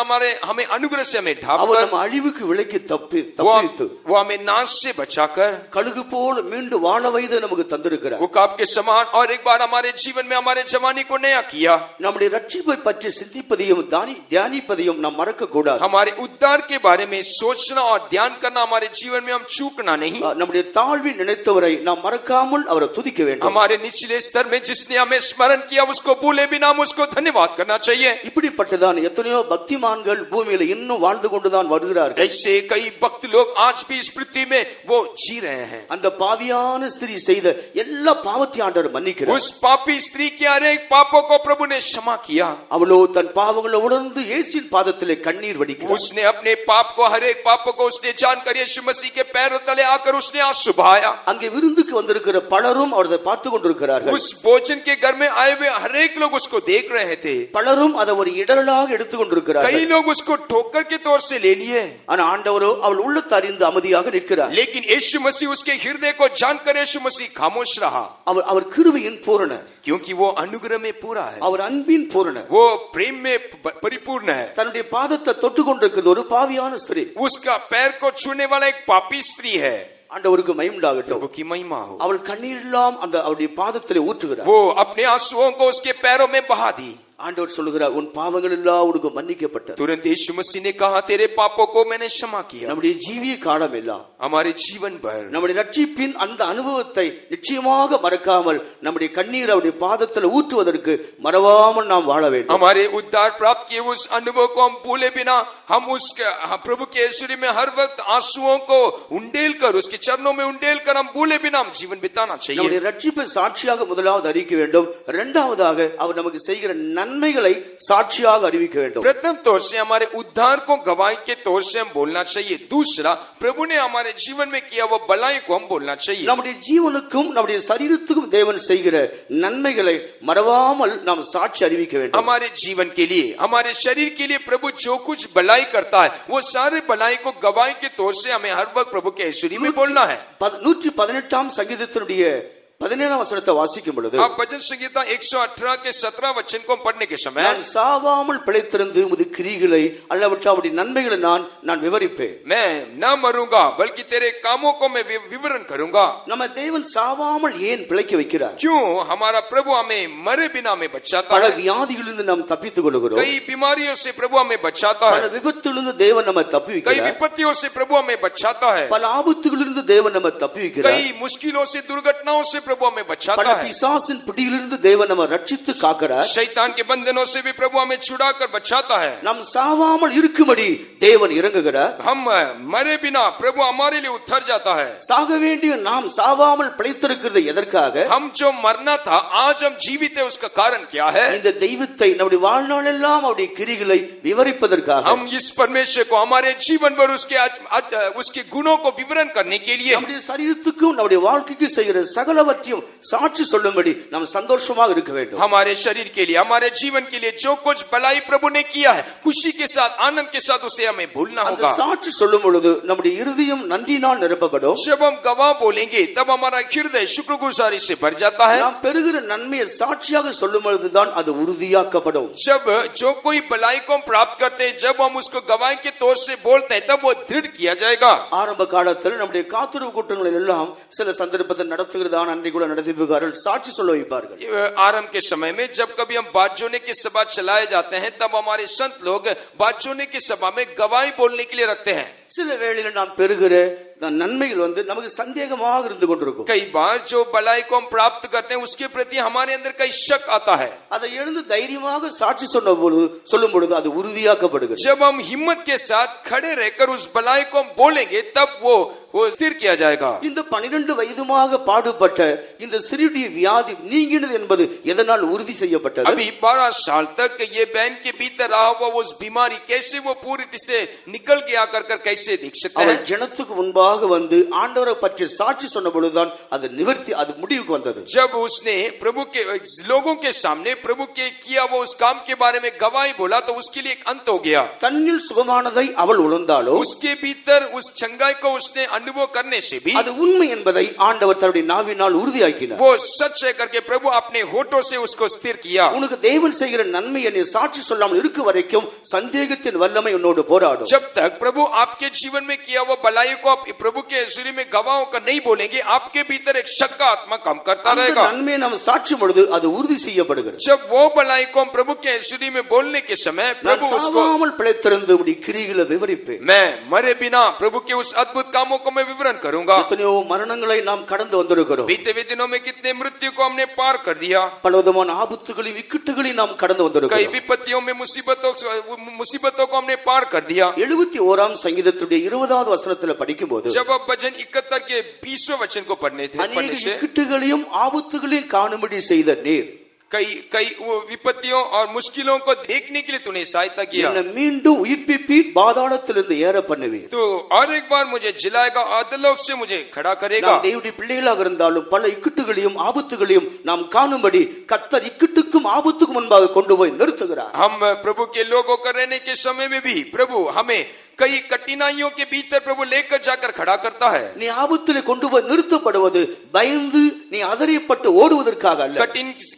हमें अनुग्रह से हमें ढांप அவர் कर நம்ம அழிவுக்கு விலக்கி தப்பித்து वो हमें नाश से बचाकर கழுகு போல் மீண்டும் வாழ வைத்து நமக்கு தந்திருக்கிறார். वो काप के समान और एक बार हमारे जीवन में हमारे जवानी को नया किया. நம்முடைய ரட்சிப்பை பற்றி சிந்திப்பதையும் தியானிப்பதையும் நாம் மறக்க கூடாது. हमारे उद्धार के बारे में सोचना और ध्यान करना हमारे जीवन में हम चूकना नहीं. நம்முடைய தாழ்வில் நினைத்தவரை நாம் மறக்காமல் அவரை துதிக்க வேண்டும். हमारे निचले स्तर में जिसने हमें स्मरण किया उसको भूले बिना हम उसको धन्यवाद करना चाहिए. இப்படிப்பட்டதான் எத்தனையோ பக்திமான்கள் பூமியில இன்னும் வாழ்ந்து கொண்டுதான் வருகிறார்கள். ऐसे कई भक्त लोग आज भी इस पृथ्वी में वो जी रहे हैं. அந்த பாவியான ஸ்திரீ செய்த எல்லா பாவத்தையும் ஆண்டவர் மன்னிக்கிறார். उस पापी स्त्री के हर एक पापों को प्रभु ने क्षमा किया. அவளோ தன் பாவங்களை உணர்ந்து இயேசுவின் பாதத்திலே கண்ணீர் வடிக்கிறார். उसने अपने पाप को हर एक पाप को उसने जानकर यीशु मसीह के पैरों तले आकर उसने आंसू बहाया. அங்கே விருந்துக்கு வந்திருக்கிற பலரும் அவரை பார்த்து கொண்டிருக்கிறார்கள். उस भोजन के घर में आए हुए हर एक लोग उसको देख रहे थे. பலரும் அதை ஒரு இடரலாக எடுத்துக் கொண்டிருக்கிறார்கள். कई लोग उसको ठोकर के तौर से ले लिए. ஆனா ஆண்டவரோ அவள் உள்ளத்தை அறிந்து அமைதியாக நிற்கிறார். लेकिन यीशु मसीह उसके हृदय को जानकर यीशु मसीह खामोश रहा. அவர் கிருபையின் பூரணர். क्योंकि वो अनुग्रह में पूरा है. அவர் அன்பின் பூரணர். वो प्रेम में परिपूर्ण है. தன்னுடைய பாதத்தை தொட்டு கொண்டிருக்கிறது ஒரு பாவியான ஸ்திரீ. उसका पैर को छूने वाला एक पापी स्त्री है. ஆண்டவருக்கு மகிமை உண்டாகட்டும். प्रभु की महिमा हो. அவள் கண்ணீர் எல்லாம் அந்த அவருடைய பாதத்திலே ஊற்றுகிறார். वो अपने आंसुओं को उसके पैरों में बहा दी. ஆண்டவர் சொல்லுகிறார், உன் பாவங்கள் எல்லாம் உனக்கு மன்னிக்கப்பட்டது. तुरंत यीशु मसीह ने कहा, तेरे पापों को मैंने क्षमा किया. நம்முடைய ஜீவிய காலம் எல்லாம் हमारे जीवन भर நம்முடைய ரட்சிப்பின் அந்த அனுபவத்தை நிச்சயமாக மறக்காமல் நம்முடைய கண்ணீர் அவருடைய பாதத்தில் ஊற்றுவதற்கு மறவாமல் நாம் வாழ வேண்டும். हमारे उद्धार प्राप्त किए उस अनुभव को हम भूले बिना हम उसके प्रभु के ऐश्वर्य में हर वक्त आंसुओं को उंडेल कर उसके चरणों में उंडेल कर हम भूले बिना हम जीवन बिताना चाहिए. நம்முடைய ரட்சிப்பை சாட்சியாக முதலாவது அறிவிக்க வேண்டும். இரண்டாவதாக அவர் நமக்கு செய்கிற நன்மைகளை சாட்சியாக அறிவிக்க வேண்டும். प्रथम तौर से हमारे उद्धार को गवाही के तौर से हम बोलना चाहिए. दूसरा, प्रभु ने हमारे जीवन में किया वो भलाई को हम बोलना चाहिए. நம்முடைய ஜீவனுக்கும் நம்முடைய சரீரத்துக்கும் தேவன் செய்கிற நன்மைகளை மறவாமல் நாம் சாட்சி அறிவிக்க வேண்டும். हमारे जीवन के लिए हमारे शरीर के लिए प्रभु जो कुछ भलाई करता है वो सारे भलाई को गवाही के तौर से हमें हर वक्त प्रभु के ऐश्वर्य में बोलना है. 118 சங்கீதத்தினுடைய 17 வசனத்தை வாசிக்கும் பொழுது आप भजन संहिता 118 के 17 वचन को पढ़ने के समय நான் சாவாமல் பிழைத்திருந்து உமது கிரிகளை அல்லவிட்டால் அவருடைய நன்மைகளை நான் விவரிப்பேன். मैं न मरूंगा बल्कि तेरे कामों को मैं विवरण करूंगा. நம்ம தேவன் சாவாமல் ஏன் பிழைக்க வைக்கிறார்? क्यों हमारा प्रभु हमें मरे बिना हमें बचाता பல है. வியாதிகளிலிருந்து நாம் தப்பித்துக் கொள்கிறோம். कई बीमारियों से प्रभु हमें बचाता பல है. விபத்துகளிலிருந்து தேவன் நம்மை தப்பி कई வைக்கிறார். विपत्तियों से प्रभु हमें बचाता है. பல ஆபத்துகளிலிருந்து தேவன் நம்மை தப்பி வைக்கிறார். कई मुश्किलों से दुर्घटनाओं से प्रभु हमें बचाता பல है. பிசாசின் பிடியிலிருந்து தேவன் நம்மை ரட்சித்து காக்கிறார். शैतान के बंधनों से भी प्रभु हमें छुड़ाकर बचाता है. நாம் சாவாமல் இருக்கும்படி தேவன் இறங்குகிறார். हम मरे बिना प्रभु हमारे लिए उतर जाता है. சாக வேண்டிய நாம் சாவாமல் பிழைத்திருக்கிறது எதற்காக? हम जो मरना था आज हम जीवित है उसका कारण क्या है? இந்த தெய்வத்தை நம்முடைய வாழ்நாள் எல்லாம் அவருடைய கிரிகளை விவரிப்பதற்காக. हम इस परमेश्वर को हमारे जीवन भर उसके गुणों को विवरण करने के लिए நம்முடைய சரீரத்துக்கும் நம்முடைய வாழ்க்கைக்கு செய்கிற சகலவற்றையும் பற்றியும் சாட்சி சொல்லும்படி நாம் சந்தோஷமாக இருக்க வேண்டும். हमारे शरीर के लिए, हमारे जीवन के लिए जो कुछ भलाई प्रभु ने किया है, खुशी के साथ, आनंद के साथ उसे हमें भूलना அந்த होगा. சாட்சி சொல்லும் பொழுது நம்முடைய இருதயம் நன்றினால் நிரப்பப்படும். जब हम गवाह बोलेंगे तब हमारा हृदय शुक्रगुजारी से भर जाता है. நாம் பெறுகிற நன்மையை சாட்சியாக சொல்லும் பொழுதுதான் அது உறுதியாக்கப்படும். जब जो कोई भलाई को हम प्राप्त करते हैं, जब हम उसको गवाही के तौर से बोलते हैं, तब वो दृढ़ किया जाएगा. ஆரம்ப காலத்தில் நம்முடைய காத்துறவு கூட்டங்களில் எல்லாம் சில சந்தர்ப்பத்தில் நடத்துகிறதான அன்றை கூட நடத்திப்புகாரர்கள் சாட்சி சொல்ல வைப்பார்கள். आरंभ के समय में जब कभी हम बात जोने की सभा चलाए जाते हैं, तब हमारे संत लोग बात जोने की सभा में गवाही बोलने के लिए रखते हैं. சில வேளையில நாம் பெறுகிற நன்மைகள் நமக்கு சந்தேகமாக இருந்து கொண்டிருக்கும். कई बार जो भलाई को हम प्राप्त करते हैं, उसके प्रति हमारे अंदर कई शक आता है. அதை எழுந்து தைரியமாக சாட்சி சொல்லும் பொழுது அது உறுதியாக்கப்படுகிறது. जब हम हिम्मत के साथ खड़े रहकर उस भलाई को हम बोलेंगे, तब वो स्थिर किया जाएगा. இந்த 12 வயதுமாக பாடுபட்ட இந்த சிறுடைய வியாதி நீங்கினது என்பது எதனால் உறுதி செய்யப்பட்டது? अभी 12 साल तक ये बहन के भीतर रहा हुआ उस बीमारी कैसे वो पूरी तरह से निकल गया कर कैसे देख सकते हैं? அவள் ஜனத்துக்கு முன்பாக வந்து ஆண்டவரை பற்றி சாட்சி சொன்ன பொழுதுதான் அது நிவர்த்தி, அது முடிவுக்கு வந்தது. जब उसने प्रभु के लोगों के सामने प्रभु के किया वो उस काम के बारे में गवाही बोला, तो उसके लिए एक अंत हो गया. தன்னில் சுகமானதை அவள் உணர்ந்தாலோ, उसके भीतर उस चंगाई को उसने अनुभव करने से भी அது உண்மை என்பதை ஆண்டவர் தன்னுடைய நாவினால் உறுதியாக்கினார். वो सच है करके प्रभु अपने होठों से उसको स्थिर किया. உனக்கு தேவன் செய்கிற நன்மையை நீ சாட்சி சொல்லாமல் இருக்க வரைக்கும் சந்தேகத்தின் வல்லமை உன்னோடு போராடும். जब तक प्रभु आपके जीवन में किया हुआ भलाई को आप प्रभु के हज़ूरी में गवाहों का नहीं बोलेंगे, आपके भीतर एक शक का आत्मा काम करता அந்த रहेगा. நன்மையை நாம் சாட்சி பொழுது அது உறுதி செய்யப்படுகிறது. जब वो भलाई को हम प्रभु के हज़ूरी में बोलने के समय प्रभु उसको சாவாமல் பிழைத்திருந்து உம்முடைய கிரியைகளை விவரிப்பேன். मैं मरे बिना प्रभु के उस अद्भुत कामों को मैं विवरण करूंगा. எத்தனையோ மரணங்களை நாம் கடந்து வந்திருக்கிறோம். बीते हुए दिनों में कितने मृत्यु को हमने पार कर दिया. பலவிதமான ஆபத்துகளையும் இக்கட்டுகளையும் நாம் கடந்து कई வந்திருக்கிறோம். विपत्तियों में मुसीबतों को हमने पार कर दिया. 71ஆம் சங்கீதத்துடைய 20வது வசனத்துல படிக்கும்போது जब आप भजन 71 के 20वें वचन को पढ़ने அநேக से இக்கட்டுகளையும் ஆபத்துகளையும் காணும்படி செய்த நீர் कई वो विपत्तियों और मुश्किलों को देखने के लिए तूने सहायता किया. என்னை மீண்டும் உயிர்ப்பிப்பீர், பாதாளத்திலிருந்து ஏற பண்ணுவீர். तो और एक बार मुझे जिलाएगा, अधोलोक से मुझे खड़ा करेगा. நாம் தேவனுடைய பிள்ளைகளாக இருந்தாலும் பல இக்கட்டுகளையும் ஆபத்துகளையும் நாம் காணும்படி கர்த்தர் இக்கட்டுக்கும் ஆபத்துக்கும் முன்பாக கொண்டு போய் நிறுத்துகிறார். हम प्रभु के लोग होकर रहने के समय में भी प्रभु हमें कई कठिनाइयों के भीतर प्रभु लेकर जाकर खड़ा करता है. நீ ஆபத்திலே கொண்டு போய் நிறுத்தப்படுவது பயந்து நீ அதறியப்பட்டு ஓடுவதற்காக அல்ல.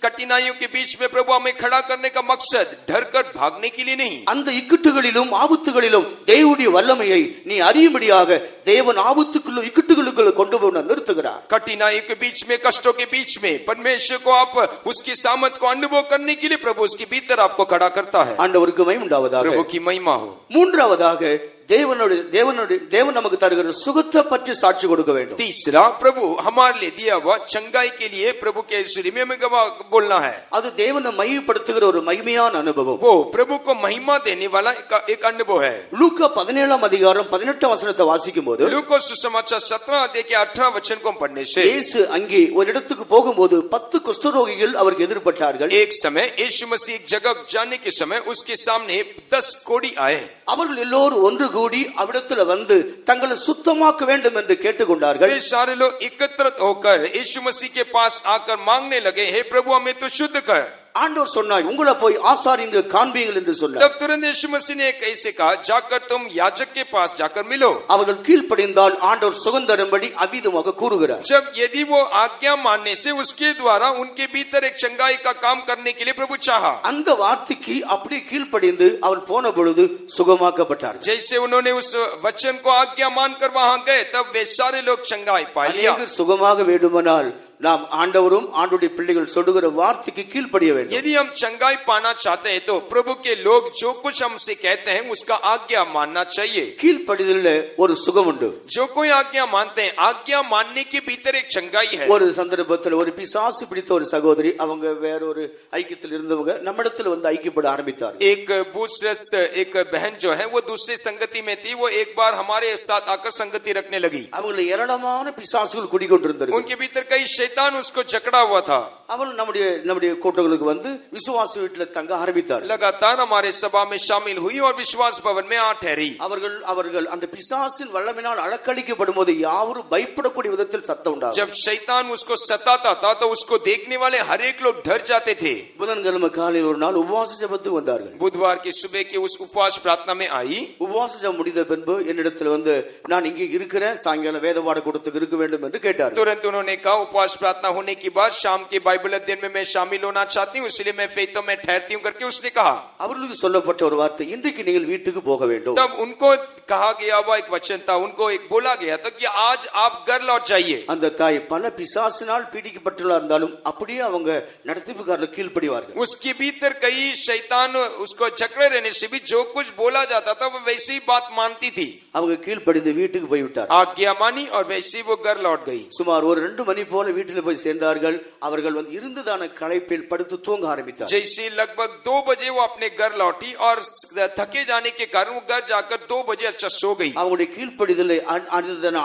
कठिनाइयों के बीच में प्रभु हमें खड़ा करने का मकसद डर कर भागने के लिए नहीं. அந்த இக்கட்டுகளிலும் ஆபத்துகளிலும் தேவனுடைய வல்லமையை நீ அறியும்படியாக தேவன் ஆபத்துக்குள்ளும் இக்கட்டுகளுக்குள்ள கொண்டு போய் நிறுத்துகிறார். कठिनाइयों के बीच में, कष्टों के बीच में परमेश्वर को आप उसकी सामर्थ को अनुभव करने के लिए प्रभु उसके भीतर आपको खड़ा करता है. ஆண்டவருக்கு மகிமை உண்டாவதாக. प्रभु की महिमा हो. மூன்றாவதாக தேவன் நமக்கு தருகிற சுகத்தை பற்றி சாட்சி கொடுக்க வேண்டும். तीसरा, प्रभु हमारे लिए दिया हुआ चंगाई के लिए प्रभु के हज़ूरी में हमें गवाह बोलना है. அது தேவனை மகிமைப்படுத்துகிற ஒரு மகிமையான அனுபவம். वो प्रभु को महिमा देने वाला एक अनुभव है. லூக்கா 17ஆம் அதிகாரம் 18ஆம் வசனத்தை வாசிக்கும்போது लूका सुसमाचार 17 अध्याय के 18 वचन को पढ़ने से இயேசு அங்கே ஒரு இடத்துக்கு போகும்போது 10 குஷ்டரோகிகள் அவருக்கு எதிர்பட்டார்கள். एक समय यीशु मसीह एक जगह जाने के समय उसके सामने 10 कोढ़ी आए. அவர்கள் எல்லோரும் ஒன்று கூடி அவிடத்தில் வந்து தங்களை சுத்தமாக்க வேண்டும் என்று கேட்டுக்கொண்டார்கள். वे सारे लोग एकत्रित होकर यीशु मसीह के पास आकर मांगने लगे, हे प्रभु हमें तो शुद्ध कर. ஆண்டவர் சொன்னார், உங்களை போய் ஆசாரியனுக்கு காண்பீங்கள் என்று சொன்னார். तब तुरंत यीशु मसीह ने कैसे कहा, जाकर तुम याजक के पास जाकर मिलो. அவர்கள் கீழ்ப்படிந்தால் ஆண்டவர் சுகந்தரும்படி அவிதமாக கூறுகிறார். जब यदि वो आज्ञा मानने से उसके द्वारा उनके भीतर एक चंगाई का काम करने के लिए प्रभु चाहा. அந்த வார்த்தைக்கு அப்படியே கீழ்ப்படிந்து அவள் போன பொழுது சுகமாக்கப்பட்டார்கள். जैसे उन्होंने उस वचन को आज्ञा मानकर वहां गए, तब वे सारे लोग चंगाई पा लिया. அநேகர் சுகமாக வேண்டுமானால் நாம் ஆண்டவரும் ஆண்டுடைய பிள்ளைகள் சொல்லுகிற வார்த்தைக்கு கீழ்ப்படிய வேண்டும். यदि हम चंगाई पाना चाहते हैं तो प्रभु के लोग जो कुछ हमसे कहते हैं उसका आज्ञा मानना चाहिए. கீழ்ப்படிதல்ல ஒரு சுகம் உண்டு. जो कोई आज्ञा मानते हैं, आज्ञा मानने के भीतर एक चंगाई है. ஒரு சந்தர்ப்பத்தில் ஒரு பிசாசு பிடித்த ஒரு சகோதரி, அவங்க வேற ஒரு ஐக்கியத்தில் இருந்தவங்க நம்மிடத்தில் வந்து ஐக்கியப்பட ஆரம்பித்தார். एक भूतग्रस्त एक बहन जो है वो दूसरी संगति में थी, वो एक बार हमारे साथ आकर संगति रखने लगी. அவங்களை ஏராளமான பிசாசுகள் குடிக்கொண்டிருந்தார்கள். उनके भीतर कई शैतान उसको जकड़ा हुआ था। அவள் நம்முடைய கூட்டங்களுக்கு வந்து விசுவாச வீட்டில் தங்க ஆரம்பித்தார். लगातार हमारे सभा में शामिल हुई और विश्वास भवन में आ ठहरी। அவர்கள் அந்த பிசாசின் வல்லமையினால் அலக்களிக்கப்படும் போது யாவரும் பயப்படக்கூடிய விதத்தில் சத்தம் உண்டாகும். जब शैतान उसको सताता था तो उसको देखने वाले हर एक लोग डर जाते थे। புதன்கிழமை காலையில் ஒரு நாள் உபவாச ஜெபத்துக்கு வந்தார்கள். बुधवार की सुबह के उस उपवास प्रार्थना में आई। உபவாச ஜெபம் முடிந்த பின்பு என்னிடத்தில் வந்து நான் இங்கே இருக்கிறேன், சாயங்காலம் வேத பாட கூட்டத்துக்கு இருக்க வேண்டும் என்று கேட்டார். तुरंत उन्होंने कहा उपवास प्रार्थना होने के बाद शाम के बाइबल अध्ययन में मैं शामिल होना चाहती हूँ, इसलिए मैं फेतों में ठहरती हूँ करके उसने कहा। அவர்களுக்கு சொல்லப்பட்ட ஒரு வார்த்தை, இன்றைக்கு நீங்கள் வீட்டுக்கு போக வேண்டும். तब उनको कहा गया हुआ एक वचन था, उनको एक बोला गया था कि आज आप घर लौट जाइए। அந்த தாய் பல பிசாசினால் பீடிக்கப்பட்டுள்ளா இருந்தாலும் அப்படியே அவங்க நடத்திப்புக்காரர்ல கீழ்ப்படிவார்கள். उसके भीतर कई शैतान उसको जकड़े रहने से भी जो कुछ बोला जाता था वो वैसी ही बात मानती थी। அவங்க கீழ்ப்படிந்து வீட்டுக்கு போய்விட்டார். आज्ञा मानी और वैसे ही वो घर लौट गई। சுமார் ஒரு 2 மணி போல வீட்டில் போய் சேர்ந்தார்கள். அவர்கள் வந்து இருந்ததான களைப்பில் படுத்து தூங்க ஆரம்பித்தார். जैसे लगभग 2 बजे वो अपने घर लौटी और थके जाने के कारण वो घर जाकर 2 बजे अच्छा सो गई। அவங்களுடைய கீழ்ப்படிதலை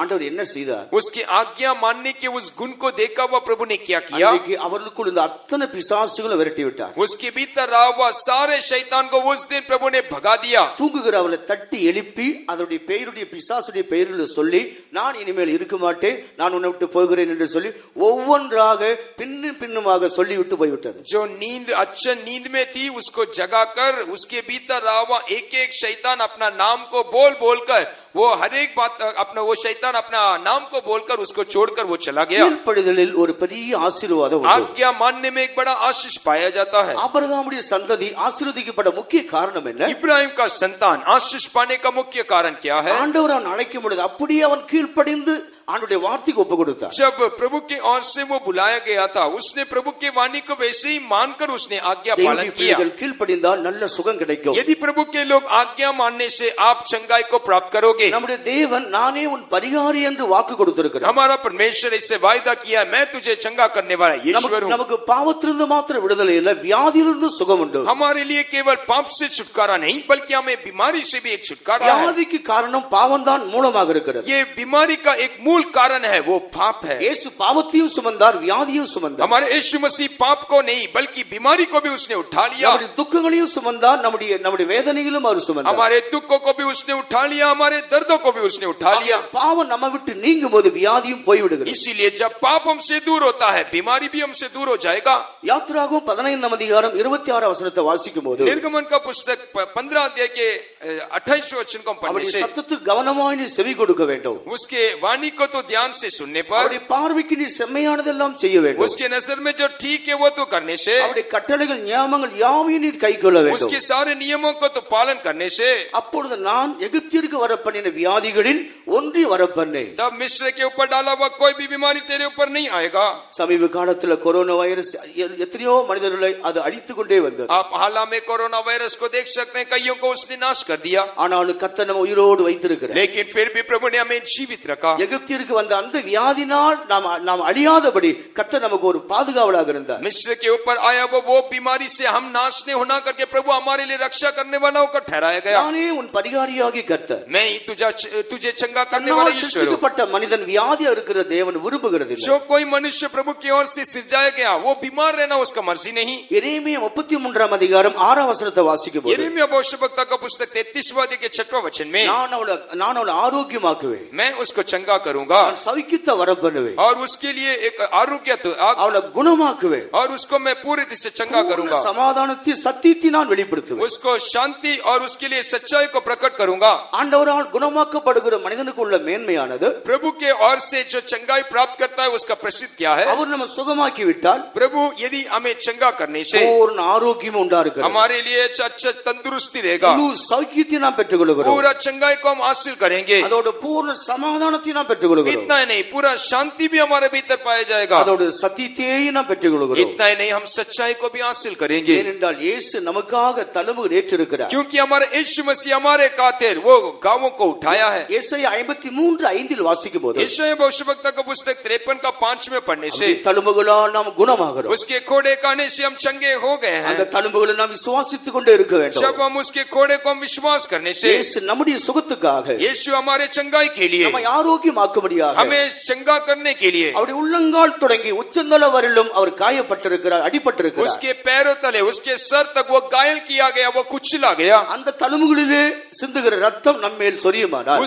ஆண்டவர் என்ன செய்தார்? उसकी आज्ञा मानने के उस गुण को देखा हुआ प्रभु ने क्या किया? அவர்களுக்குள் இந்த அத்தனை பிசாசுகளை விரட்டி விட்டார். उसके भीतर रहा हुआ सारे शैतान को उस दिन प्रभु ने भगा दिया। தூங்குகிறவளை தட்டி எழுப்பி அதனுடைய பெயருடைய பிசாசுடைய பெயர்களை சொல்லி நான் இனிமேல் இருக்க மாட்டேன், நான் உன்னை விட்டு போகிறேன் என்று சொல்லி ஒவ்வொன்றாக பின்னுமாக சொல்லிவிட்டு போய்விட்டது. जो नींद अच्छा नींद में थी उसको जगाकर उसके भीतर रहा हुआ एक एक शैतान अपना नाम को बोल बोलकर वो हर एक बात अपना वो शैतान अपना नाम को बोलकर उसको छोड़कर वो चला गया। கீழ்ப்படிதலில் ஒரு பெரிய ஆசீர்வாதம் உண்டு. आज्ञा मानने में एक बड़ा आशीष पाया जाता है। ஆபிரகாமுடைய சந்ததி ஆசீர்வதிக்கப்பட்ட முக்கிய காரணம் என்ன? इब्राहिम का संतान आशीष पाने का मुख्य कारण क्या है? ஆண்டவர் அவன் அழைக்கும் பொழுது அப்படியே அவன் கீழ்ப்படிந்து ஆண்டவருடைய வார்த்தைக்கு ஒப்பு கொடுத்தார். जब प्रभु के ओर से वो बुलाया गया था उसने प्रभु के वाणी को वैसे ही मानकर उसने आज्ञा पालन किया। கீழ்ப்படிந்தால் நல்ல சுகம் கிடைக்கும். यदि प्रभु के लोग आज्ञा मानने से आप चंगाई को प्राप्त करोगे। நம்முடைய தேவன் நானே உன் பரிகாரி என்று வாக்கு கொடுத்திருக்கிறார். हमारा परमेश्वर इससे वायदा किया मैं तुझे चंगा करने वाला ईश्वर हूँ। நமக்கு பாவத்திலிருந்து மாத்திரம் விடுதலை இல்ல, வியாதியிலிருந்து சுகம் உண்டு. हमारे लिए केवल पाप से छुटकारा नहीं बल्कि हमें बीमारी से भी एक छुटकारा है। வியாதிக்கு காரணம் பாவம்தான் மூலமாக இருக்கிறது. ये बीमारी का एक मूल कारण है वो पाप है। இயேசு பாவத்தையும் சுமந்தார், வியாதியையும் சுமந்தார். हमारे यीशु मसीह पाप को नहीं बल्कि बीमारी को भी उसने उठा लिया। நம்முடைய துக்கங்களையும் சுமந்தார், நம்முடைய வேதனைகளும் அவர் சுமந்தார். हमारे दुखों को भी उसने उठा लिया, हमारे दर्दों को भी उसने उठा लिया। பாவம் நம்ம விட்டு நீங்கும் போது வியாதியும் போய்விடுகிறது. इसीलिए जब पाप हमसे दूर होता है बीमारी भी हमसे दूर हो जाएगा। யாத்திராகமம் 15 அதிகாரம் 26 வசனத்தை வாசிக்கும் போது निर्गमन का पुस्तक 15 अध्याय के 28 वचन को पढ़ने அவருடைய से சத்தத்துக்கு கவனமாய் நீ செவி கொடுக்க வேண்டும். उसके वाणी को तो ध्यान से सुनने पर அவருடைய பார்வைக்கு நீ செம்மையானதெல்லாம் செய்ய வேண்டும். उसके नजर में जो ठीक है वो तो करने से அவருடைய கட்டளைகள் நியமங்கள் யாவையும் நீ கைக்கொள்ள வேண்டும். उसके सारे नियमों को तो पालन करने से அப்பொழுது நான் எகிப்திற்கு வரப்பண்ணின வியாதிகளில் ஒன்றி வரப்பண்ணேன். तब मिस्र के ऊपर डाला हुआ कोई भी बीमारी तेरे ऊपर नहीं आएगा। சமீப காலத்துல கொரோனா வைரஸ் எத்தனையோ மனிதர்களை அது அழித்துக் கொண்டே வந்தது. आप हाल में कोरोना वायरस को देख सकते हैं, कईयों को उसने नाश कर दिया। ஆனாலும் கர்த்தர் நம்ம உயிரோடு வைத்திருக்கிறார். लेकिन फिर भी प्रभु ने हमें जीवित रखा। எகிப்திற்கு வந்த அந்த வியாதினால் நாம் அழியாதபடி கர்த்தர் நமக்கு ஒரு பாதுகாவலாக இருந்தார். मिस्र के ऊपर आया वो बीमारी से हम नाश नहीं होना करके प्रभु हमारे लिए रक्षा करने वाला होकर ठहराया गया। நானே உன் பரிகாரியாகிய கர்த்தர். मैं ही तुझे चंगा करने वाला ईश्वर हूँ। சிருஷ்டிக்கப்பட்ட மனிதன் வியாதியா இருக்கிற தேவன் விரும்புகிறதில்லை. जो कोई मनुष्य प्रभु की ओर से सिरजाया गया वो बीमार रहना उसका मर्जी नहीं। எரேமியா 33 அதிகாரம் 6 வசனத்தை வாசிக்கும்போது यिर्मयाह भविष्यवक्ता का पुस्तक 33वां अध्याय के 6वां वचन में நான் அவளை ஆரோக்கியமாக்குவேன், मैं उसको चंगा करूंगा நான் சௌக்கியத்தை வர பண்ணுவேன், और उसके लिए एक आरोग्य அவளை குணமாக்குவேன், और उसको मैं पूरी तरह से चंगा करूंगा, சமாதானத்தை சத்தியத்தை நான் வெளிப்படுத்துவேன், उसको शांति और उसके लिए सच्चाई को प्रकट करूंगा। ஆண்டவரால் குணமாக்கப்படுகிற மனிதனுக்கு உள்ள மேன்மையானது प्रभु के ओर से जो चंगाई प्राप्त करता है उसका प्रसिद्ध क्या है? அவர் நம்ம சுகமாக்கி விட்டால் प्रभु यदि हमें चंगा करने से பூர்ண ஆரோக்கியம் உண்டாகிறது. हमारे लिए अच्छा तंदुरुस्ती रहेगा, முழு சௌக்கியத்தை நாம் பெற்றுக்கொள்கிறோம். पूरा चंगाई को हम हासिल करेंगे। அதோட பூர்ண சமாதானத்தை நாம் பெற்றுக்கொள்கிறோம். इतना ही नहीं पूरा शांति भी हमारे भीतर पाया जाएगा। அதோட சத்தியத்தை நாம் பெற்றுக்கொள்கிறோம். इतना ही नहीं हम सच्चाई को भी हासिल करेंगे, ஏனென்றால் இயேசு நமக்காக தழும்பு ஏற்றிருக்கிறார். क्योंकि हमारे यीशु मसीह हमारे खातिर वो गांवों को उठाया है। ஏசாயா 53:5 வாசிக்கும் போது यशायाह भविष्यवक्ता का पुस्तक 53 का 5 में पढ़ने से தழும்புகளால் நாம் குணமாகிறோம். उसके कोड़े खाने से हम चंगे हो गए हैं। அந்த தழும்புகளை நாம் விசுவாசித்துக் கொண்டே இருக்க வேண்டும். जब हम उसके कोड़े को हम विश्वास करने से இயேசு நம்முடைய சுகத்துக்காக यीशु हमारे चंगाई के लिए நம்மை ஆரோக்கியமாக்க குணமாக்கும்படியாக हमें चंगा करने के लिए அவருடைய உள்ளங்கால் தொடங்கி உச்சந்தல வரையிலும் அவர் காயப்பட்டிருக்கிறார், அடிபட்டிருக்கிறார். उसके पैरों तले उसके सर तक वो घायल किया गया, वो कुचला गया. அந்த தழும்புகளிலே சிந்துகிற ரத்தம் நம்மேல் சொரியுமானால்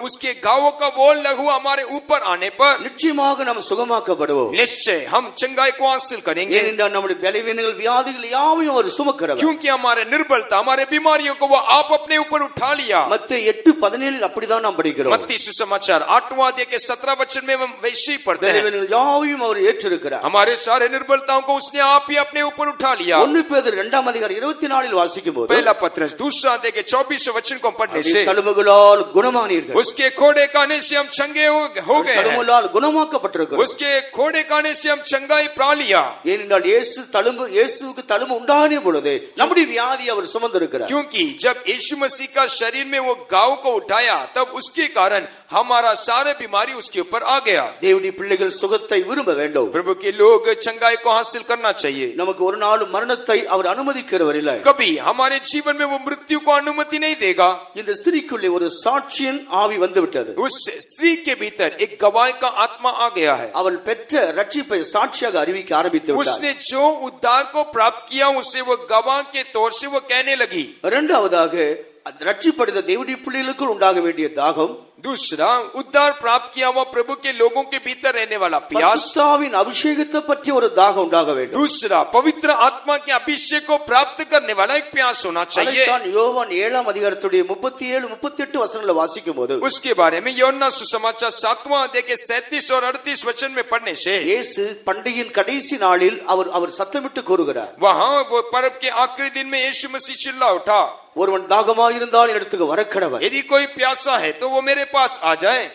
उसके घावों का वो लहू हमारे ऊपर आने पर நிச்சயமாக நாம் சுகமாக்கப்படுவோம். निश्चय हम चंगाई को हासिल करेंगे. ஏனென்றால் நம்முடைய பலவீனங்கள் வியாதிகள் யாவையும் அவர் சுமக்கிறவர். क्योंकि हमारे निर्बलता हमारे बीमारियों को वो आप अपने ऊपर उठा लिया. மத்தேயு 8:17 அப்படிதான் நாம் படிக்கிறோம். मत्ती सुसमाचार 8वां अध्याय के 17 वचन में हम वैसे ही पढ़ते हैं. பலவீனங்கள் யாவையும் அவர் ஏற்றிருக்கிறார். हमारे सारे निर्बलताओं को उसने आप ही अपने ऊपर उठा लिया. 1 பேதுரு 2 அதிகாரம் 24 வாசிக்கும்போது पहला पत्रस 2 अध्याय के 24 वचन को पढ़ने से தழும்புகளால் குணமானீர்கள். उसके खोड़े खाने से हम चंगे हो गए हैं. தழும்புகளால் குணமாக்கப்பட்டிருக்கிறோம். उसके खोड़े खाने से हम चंगाई पा लिया. ஏனென்றால் இயேசுவுக்கு தழும்பு உண்டான பொழுது நம்முடைய வியாதி அவர் சுமந்திருக்கிறார். क्योंकि जब यीशु मसीह का शरीर में वो घाव को उठाया तब उसके कारण हमारा सारे बीमारी उसके ऊपर आ गया. தேவனுடைய பிள்ளைகள் சுகத்தை விரும்ப வேண்டும். प्रभु के लोग चंगाई को हासिल करना चाहिए. நமக்கு ஒரு நாள் மரணத்தை அவர் அனுமதிக்கிறவர் இல்லை. कभी हमारे जीवन में वो मृत्यु को अनुमति नहीं देगा. இந்த ஸ்திரீக்குள்ளே ஒரு சாட்சியின் ஆவி வந்து விட்டது. उस स्त्री के भीतर एक गवाह का आत्मा आ गया है. அவள் பெற்ற ரட்சிப்பை சாட்சியாக அறிவிக்க ஆரம்பித்து விட்டார். उसने जो उद्धार को प्राप्त किया उसे वो गवाह के तौर से वो कहने लगी. இரண்டாவதாக ரட்சிப்படைந்த தேவனுடைய பிள்ளைகளுக்குள் உண்டாக வேண்டிய தாகம். दूसरा उद्धार प्राप्त किया हुआ प्रभु के लोगों के भीतर रहने वाला प्यास. பரிசுத்தாவின் அபிஷேகத்தை பற்றி ஒரு தாகம் உண்டாக வேண்டும். दूसरा पवित्र आत्मा के अभिषेक को प्राप्त करने वाला एक प्यास होना चाहिए. யோவான் 7 அதிகாரத்துடைய 37-38 வசனங்களை வாசிக்கும்போது उसके बारे में यूहन्ना सुसमाचार 7वां अध्याय के 37 और 38 वचन में पढ़ने से இயேசு பண்டிகையின் கடைசி நாளில் அவர் சத்தமிட்டு கூறுகிறார். वहां वो पर्व के आखिरी दिन में यीशु मसीह चिल्ला उठा, ஒருவன் தாகமாயிருந்தால் இடத்துக்கு வரக்கடவன். यदि कोई प्यासा है तो वो मेरे पास आ जाए.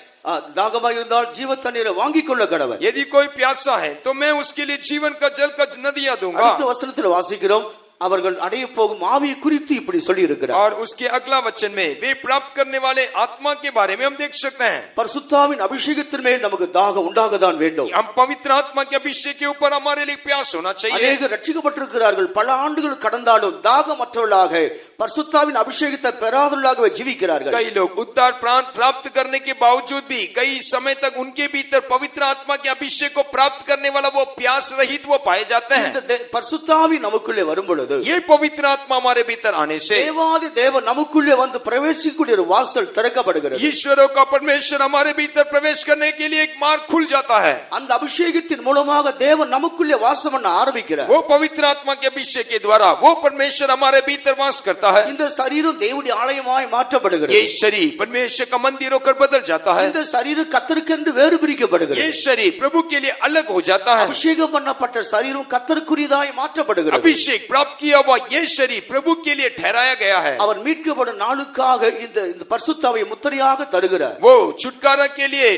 தாகமாயிருந்தால் ஜீவ தண்ணீரை வாங்கிக் கொள்ள கடவன். यदि कोई प्यासा है तो मैं उसके लिए जीवन का जल का नदियां दूंगा. அடுத்த வசனத்தில் வாசிக்கிறோம், அவர்கள் அடைய போகும் ஆவியை குறித்து இப்படி சொல்லி இருக்கிறார். और उसके अगला वचन में वे प्राप्त करने वाले आत्मा के बारे में हम देख सकते हैं. பரிசுத்தாவின் அபிஷேகத்தின் மேல் நமக்கு தாகம் உண்டாகதான் வேண்டும். हम पवित्र आत्मा के अभिषेक के ऊपर हमारे लिए प्यास होना चाहिए. अनेक ரட்சிக்கப்பட்டிருக்கிறார்கள், பல ஆண்டுகள் கடந்தாலும் தாகமற்றவர்களாக பரிசுத்தாவின் அபிஷேகத்தை பெறாதவர்களாகவே ஜீவிக்கிறார்கள். कई लोग उद्धार प्राप्त करने के बावजूद भी कई समय तक उनके भीतर पवित्र आत्मा के अभिषेक को प्राप्त करने वाला वो प्यास रहित वो पाए जाते हैं. பரிசுத்தாவி நமக்குள்ளே வரும்பொழுது ये पवित्र आत्मा हमारे भीतर आने से தேவாதி தேவன் நமக்குள்ளே வந்து பிரவேசிக்கக்கூடிய ஒரு வாசல் திறக்கப்படுகிறது. ईश्वरों का परमेश्वर हमारे भीतर प्रवेश करने के लिए एक मार्ग खुल जाता है. அந்த அபிஷேகத்தின் மூலமாக தேவன் நமக்குள்ளே வாசம் பண்ண ஆரம்பிக்கிறார். वो पवित्र आत्मा के अभिषेक के द्वारा वो परमेश्वर हमारे भीतर वास करता है. இந்த சரீரம் தேவனுடைய ஆலயமாய் மாற்றப்படுகிறது. ये शरीर परमेश्वर का मंदिर होकर बदल जाता है. இந்த சரீரம் கர்த்தருக்கென்று வேறு பிரிக்கப்படுகிறது. ये शरीर प्रभु के लिए अलग हो जाता है. அபிஷேகம் பண்ணப்பட்ட சரீரம் கர்த்தருக்குரியதாய் மாற்றப்படுகிறது. अभिषेक प्राप्त किया हुआ ये शरीर प्रभु के लिए ठहराया गया है. அவர் மீட்கப்படும் நாளுக்காக இந்த பரிசுத்தாவை முத்திரையாக தருகிறார். वो छुटकारा के लिए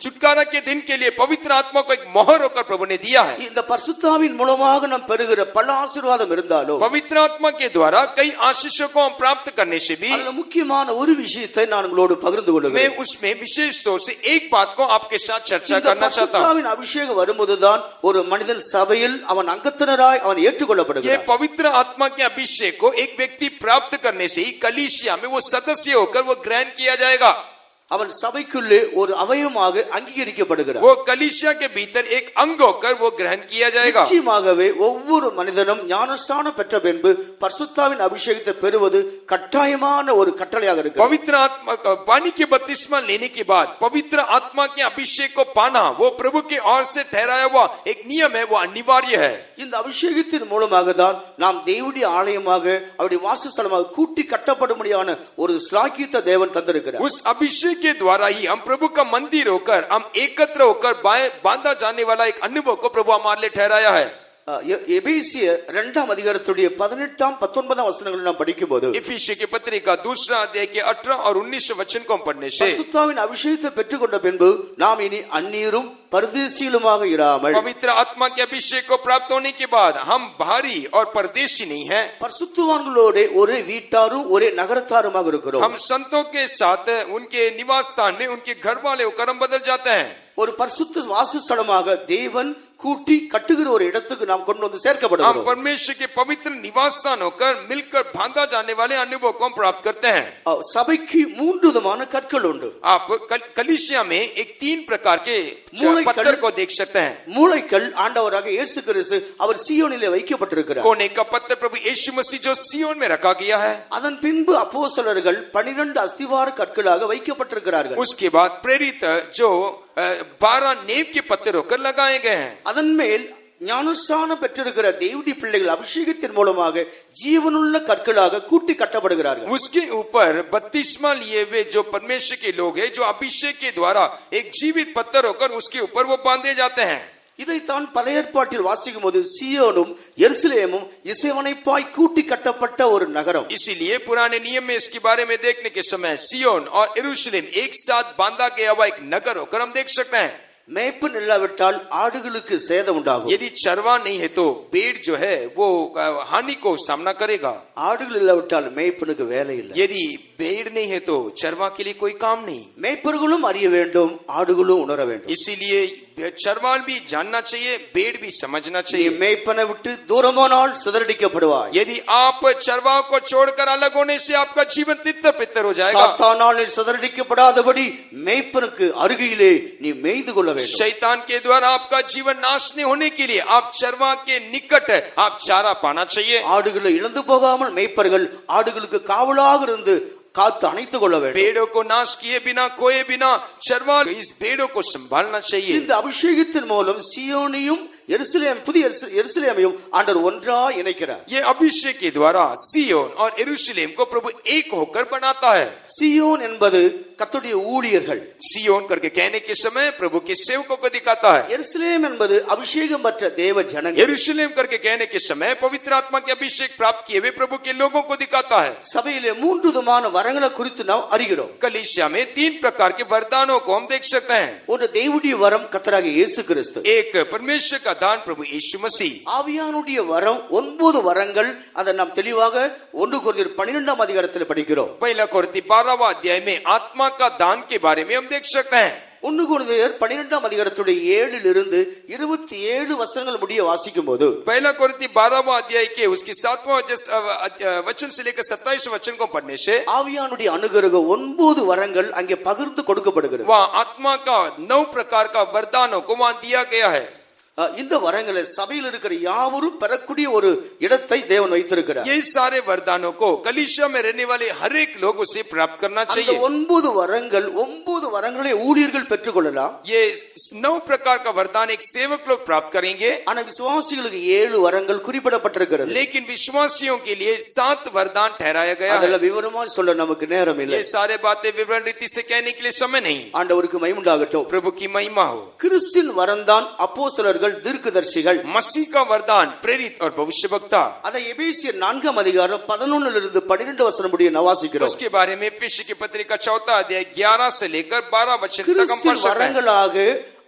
छुटकारा के दिन के लिए पवित्र आत्मा को एक मोहर होकर प्रभु ने दिया है. இந்த பரிசுத்தாவின் மூலமாக நாம் பெறுகிற பல ஆசீர்வாதம் இருந்தாலும் पवित्र आत्मा के द्वारा कई आशीषों को हम प्राप्त करने से भी அதுல முக்கியமான ஒரு விஷயத்தை நான் உங்களோடு பகிர்ந்து मैं கொள்கிறேன். उसमें विशेष तौर से एक बात को आपके साथ चर्चा இந்த करना चाहता हूँ. பரிசுத்தாவின் அபிஷேகம் வரும்போதுதான் ஒரு மனிதன் சபையில் அவன் அங்கத்தினராய் அவன் ये ஏற்றுக்கொள்ளப்படுகிறான். पवित्र आत्मा के अभिषेक को एक व्यक्ति प्राप्त करने से ही कलीसिया में वो सदस्य होकर वो ग्रहण किया जाएगा. அவன் சபைக்குள்ளே ஒரு அவயவமாக அங்கீகரிக்கப்படுகிறான். वो कलीसिया के भीतर एक अंग होकर वो ग्रहण किया जाएगा. நிச்சயமாகவே ஒவ்வொரு மனிதனும் ஞானஸ்நானம் பெற்ற பின்பு பரிசுத்தாவின் அபிஷேகத்தை பெறுவது கட்டாயமான ஒரு கட்டளையாக இருக்கிறது. पवित्र आत्मा पानी के बपतिस्मा लेने के बाद पवित्र आत्मा के अभिषेक को पाना वो प्रभु के ओर से ठहराया हुआ एक नियम है, वो अनिवार्य है. இந்த அபிஷேகத்தின் மூலமாக தான் நாம் தேவனுடைய ஆலயமாக அவருடைய வாசஸ்தலமாக கூட்டி கட்டப்படும்படியான ஒரு ஸ்லாக்கியத்தை தேவன் தந்திருக்கிறார். उस अभिषेक के द्वारा ही हम प्रभु का मंदिर होकर हम एकत्र होकर बांधा जाने वाला एक अनुभव को प्रभु हमारे लिए ठहराया है. எபேசியர் 2 அதிகாரத்துடைய 18-19 வசனங்களை நாம் படிக்கும்போது इफिसियों की पत्रिका 2 अध्याय के 18 और 19 वचन को पढ़ने से பரிசுத்தாவின் அபிஷேகத்தை பெற்றுக்கொண்ட பின்பு நாம் இனி அந்நியரும் பரதேசிகளுமாக இராமல் पवित्र आत्मा के अभिषेक को प्राप्त होने के बाद हम बाहरी और परदेशी नहीं हैं। பரிசுத்தவான்களோட ஒரே வீட்டாரும் ஒரே நகரத்தாருமாக இருக்கிறோம். हम संतों के साथ उनके निवास स्थान में उनके घर वाले होकर हम बदल जाते हैं। ஒரு பரிசுத்த வாசஸ்தலமாக தேவன் கூட்டி கட்டுகிற ஒரு இடத்துக்கு நாம் கொண்டு வந்து हम சேர்க்கப்படுகிறோம். परमेश्वर के पवित्र निवास स्थान होकर मिलकर बांधा जाने वाले अनुभव को हम प्राप्त करते हैं। சபைக்கு 3 விதமான கற்கள் உண்டு. आप कलीसिया में एक 3 प्रकार के मूलकल- पत्थर को देख सकते हैं। மூலைக்கல் ஆண்டவராக இயேசு கிறிஸ்து அவர் சீயோனிலே வைக்கப்பட்டிருக்கிறார். कोने का पत्थर प्रभु यीशु मसीह जो सियोन में रखा गया है। அதன் பின்பு அப்போஸ்தலர்கள் 12 அஸ்திவார கற்களாக வைக்கப்பட்டிருக்கிறார்கள். उसके बाद प्रेरित जो 12 नींव के पत्थर होकर लगाए गए हैं। அதன் மேல் ஞானஸ்நானம் பெற்றிருக்கிற தேவனுடைய பிள்ளைகள் அபிஷேகத்தின் மூலமாக ஜீவனுள்ள கற்களாக கூட்டி கட்டப்படுகிறார்கள். उसके ऊपर बपतिस्मा लिए हुए जो परमेश्वर के लोग हैं, जो अभिषेक के द्वारा एक जीवित पत्थर होकर उसके ऊपर वो बांधे जाते हैं। இதைத்தான் பழைய ஏற்பாட்டில் வாசிக்கும் போது சியோனும் எருசலேமும் இசைவனைப்பாய் கூட்டி கட்டப்பட்ட ஒரு நகரம். इसीलिए पुराने नियम में इसके बारे में देखने के समय सियोन और यरूशलेम एक साथ बांधा गया हुआ एक नगर होकर हम देख सकते हैं। மேய்ப்பன் இல்லாவிட்டால் ஆடுகளுக்கு சேதம் உண்டாகும். यदि चरवा नहीं है तो भेड़ जो है वो हानि को सामना करेगा। ஆடுகள் இல்லாவிட்டால் மேய்ப்பனுக்கு வேலை இல்லை. यदि भेड़ नहीं है तो चरवा के लिए कोई काम नहीं। மேய்ப்பர்களும் அறிய வேண்டும், ஆடுகளும் உணர வேண்டும். इसीलिए चरवाल भी जानना चाहिए, भेड़ भी समझना நீ चाहिए। மேய்ப்பனை விட்டு தூரமானால் சிதறடிக்கப்படுவாய். यदि आप चरवाओं को छोड़कर अलग होने से आपका जीवन तितर पितर हो जाएगा। சாத்தானால் நீ சிதறடிக்கப்படாதபடி மேய்ப்பனுக்கு அருகிலே நீ மேய்ந்து கொள்ள வேண்டும். शैतान के द्वारा आपका जीवन नाश नहीं होने के लिए आप चरवा के निकट आप चारा पाना चाहिए। ஆடுகளை இழந்து போகாமல் மேய்ப்பர்கள் ஆடுகளுக்கு காவலாக இருந்து காத்து அணைத்துக் கொள்ள வேண்டும். भेड़ों को नाश किए बिना खोए बिना चरवाल इस भेड़ों को संभालना चाहिए। இந்த அபிஷேகத்தின் மூலம் சியோனையும் புதிய எருசலேமையும் ஆண்டவர் ஒன்றாய் இணைக்கிறார். ये अभिषेक के द्वारा सियोन और यरूशलेम को प्रभु एक होकर बनाता है। சியோன் என்பது கர்த்தருடைய ஊழியர்கள். सियोन करके कहने के समय प्रभु के सेवकों को दिखाता है। எருசலேம் என்பது அபிஷேகம் பெற்ற தேவ ஜனங்கள். यरूशलेम करके कहने के समय पवित्र आत्मा के अभिषेक प्राप्त किए हुए प्रभु के लोगों को दिखाता है। சபையிலே 3 விதமான வரங்களை குறித்து நாம் அறிகிறோம். कलीसिया में 3 प्रकार के वरदानों को हम देख सकते हैं। ஒரு தேவனுடைய வரம் கர்த்தராகிய இயேசு கிறிஸ்து. एक परमेश्वर का दान प्रभु यीशु मसीह। ஆவியானுடைய வரம் 9 வரங்கள். அதை நாம் தெளிவாக 1 கொரிந்தியர் 12ஆம் அதிகாரத்தில் படிக்கிறோம். पहला कोरिन्थी 12वां अध्याय में आत्मा का दान के बारे में हम देख सकते हैं। 1 கொரிந்தியர் 12ஆம் அதிகாரத்துடைய 7 இருந்து 27 வசனங்கள் முடிய வாசிக்கும் போது पहला कोरिन्थी 12वां अध्याय के उसके 7वां वचन से लेकर 27वां वचन को पढ़ने से ஆவியானுடைய அனுகிரகம் 9 வரங்கள் அங்கே பகிர்ந்து கொடுக்கப்படுகிறது. वहाँ आत्मा का 9 प्रकार का वरदानों को वहाँ दिया गया है। இந்த வரங்களை சபையில் இருக்கிற யாவரும் பெறக்கூடிய ஒரு இடத்தை தேவன் வைத்திருக்கிறார். ये सारे वरदानों को कलीसिया में रहने वाले हर एक लोग उसे प्राप्त करना அந்த चाहिए। 9 வரங்கள் 9 வரங்களை ஊழியர்கள் பெற்றுக்கொள்ளலாம். ये 9 प्रकार का वरदान एक सेवक लोग प्राप्त करेंगे। ஆனா விசுவாசிகளுக்கு 7 வரங்கள் குறிப்பிடப்பட்டிருக்கிறது. लेकिन विश्वासियों के लिए 7 वरदान ठहराया गया है। அதெல்லாம் விவரமா சொல்ல நமக்கு நேரம் இல்லை. ये सारे बातें विवरण रीति से कहने के लिए समय नहीं। ஆண்டவருக்கு மகிமை உண்டாகட்டும். प्रभु की महिमा हो। கிறிஸ்துவின் வரம்தான் அப்போஸ்தலர்கள் தீர்க்கதரிசிகள். मसीह का वरदान प्रेरित और भविष्यवक्ता। அதை எபேசியர் 4ஆம் அதிகாரம் 11 இருந்து 12 வசனம் முடிய வாசிக்கிறோம். उसके बारे में एफेसी की पत्री का 4वां अध्याय 11 से लेकर 12 वचन तक हम पढ़ கிறிஸ்துவின் सकते हैं। வரங்களாக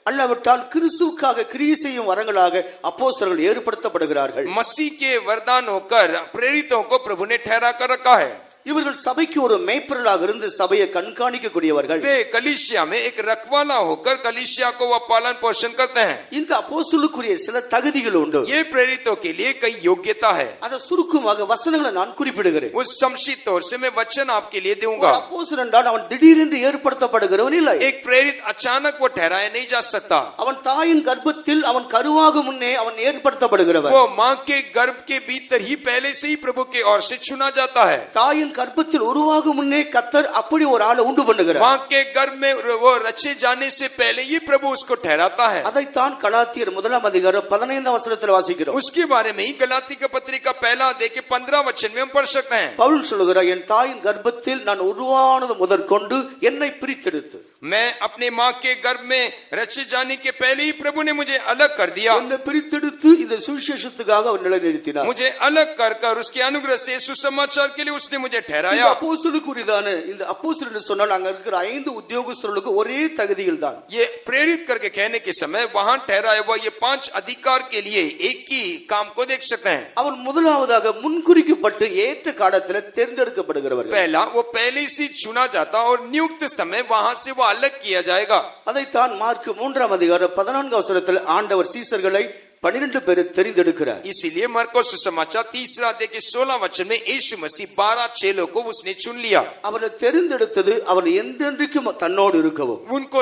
அல்லாவிட்டால் கிறிஸ்துவுக்காக கிரியை செய்யும் வரங்களாக அப்போஸ்தலர்கள் ஏற்படுத்தப்படுகிறார்கள். मसीह के वरदान होकर प्रेरितों को प्रभु ने ठहरा कर रखा है। இவர்கள் சபைக்கு ஒரு மேய்ப்பர்களாக இருந்து சபையை கண்காணிக்கக்கூடியவர்கள். वे कलीसिया में एक रखवाला होकर कलीसिया को वह पालन पोषण करते हैं। இந்த அப்போஸ்தலருக்குரிய சில தகுதிகள் உண்டு. ये प्रेरितों के लिए कई योग्यता है। அத சுருக்கமாக வசனங்களை நான் குறிப்பிடுகிறேன். उस संक्षिप्त तौर से मैं वचन आपके लिए ஒரு दूंगा। அப்போஸ்தலன் என்றால் அவன் திடீரென்று ஏற்படுத்தப்படுகிறவன் இல்லை. एक प्रेरित अचानक वो ठहराया नहीं जा सकता। அவன் தாயின் கர்ப்பத்தில் அவன் கருவாக முன்னே அவன் ஏற்படுத்தப்படுகிறவன். वो माँ के गर्भ के भीतर ही पहले से ही प्रभु के ओर से चुना जाता है। தாயின் கர்ப்பத்தில் உருவாக முன்னே கர்த்தர் அப்படி ஒரு ஆளை உண்டு பண்ணுகிறார். माँ के गर्भ में वो रचे जाने से पहले ही प्रभु उसको ठहराता है। அதைத்தான் கலாத்தியர் 1ஆம் அதிகாரம் 15ஆம் வசனத்தில் வாசிக்கிறோம். उसके बारे में ही गलाती की पत्री का पहला अध्याय के 15 वचन में हम पढ़ सकते हैं। பவுல் சொல்கிறார், என் தாயின் கர்ப்பத்தில் நான் உருவானது முதற்கொண்டு என்னை பிரித்தெடுத்து. मैं अपने माँ के गर्भ में रचे जाने के पहले ही प्रभु ने मुझे अलग कर दिया, என்னை பிரித்தெடுத்து இந்த சுவிசேஷத்துக்காக அவர் நிலைநிறுத்தினார். मुझे अलग कर कर उसके अनुग्रह से सुसमाचार के लिए उसने मुझे இந்த ठहराया। அப்போஸ்தலருக்குரியதான இந்த அப்போஸ்தலர் என்று சொன்னால் அங்க இருக்கிற 5 உத்தியோகஸ்தர்களுக்கு ஒரே தகுதிகள் தான். ये प्रेरित करके कहने के समय वहां ठहराया हुआ ये 5 अधिकार के लिए एक ही काम को देख सकते हैं। அவன் முதலாவதாக முன்குறிக்கப்பட்டு ஏற்ற காலத்தில் தேர்ந்தெடுக்கப்படுகிறவர்கள். पहला वो पहले से चुना जाता और नियुक्त समय वहां से वो अलग किया जाएगा। அதைத்தான் மார்க் 3 அதிகாரம் 14 வசனத்தில் ஆண்டவர் சீசர்களை 12 பேரை தெரிந்தெடுக்கிறார். इसीलिए मरकुस सुसमाचार 3 अध्याय के 16 वचन में यीशु मसीह 12 चेलों को उसने चुन लिया। அவரை தெரிந்தெடுத்தது அவர் என்றென்றைக்கும் தன்னோடு இருக்கவும். उनको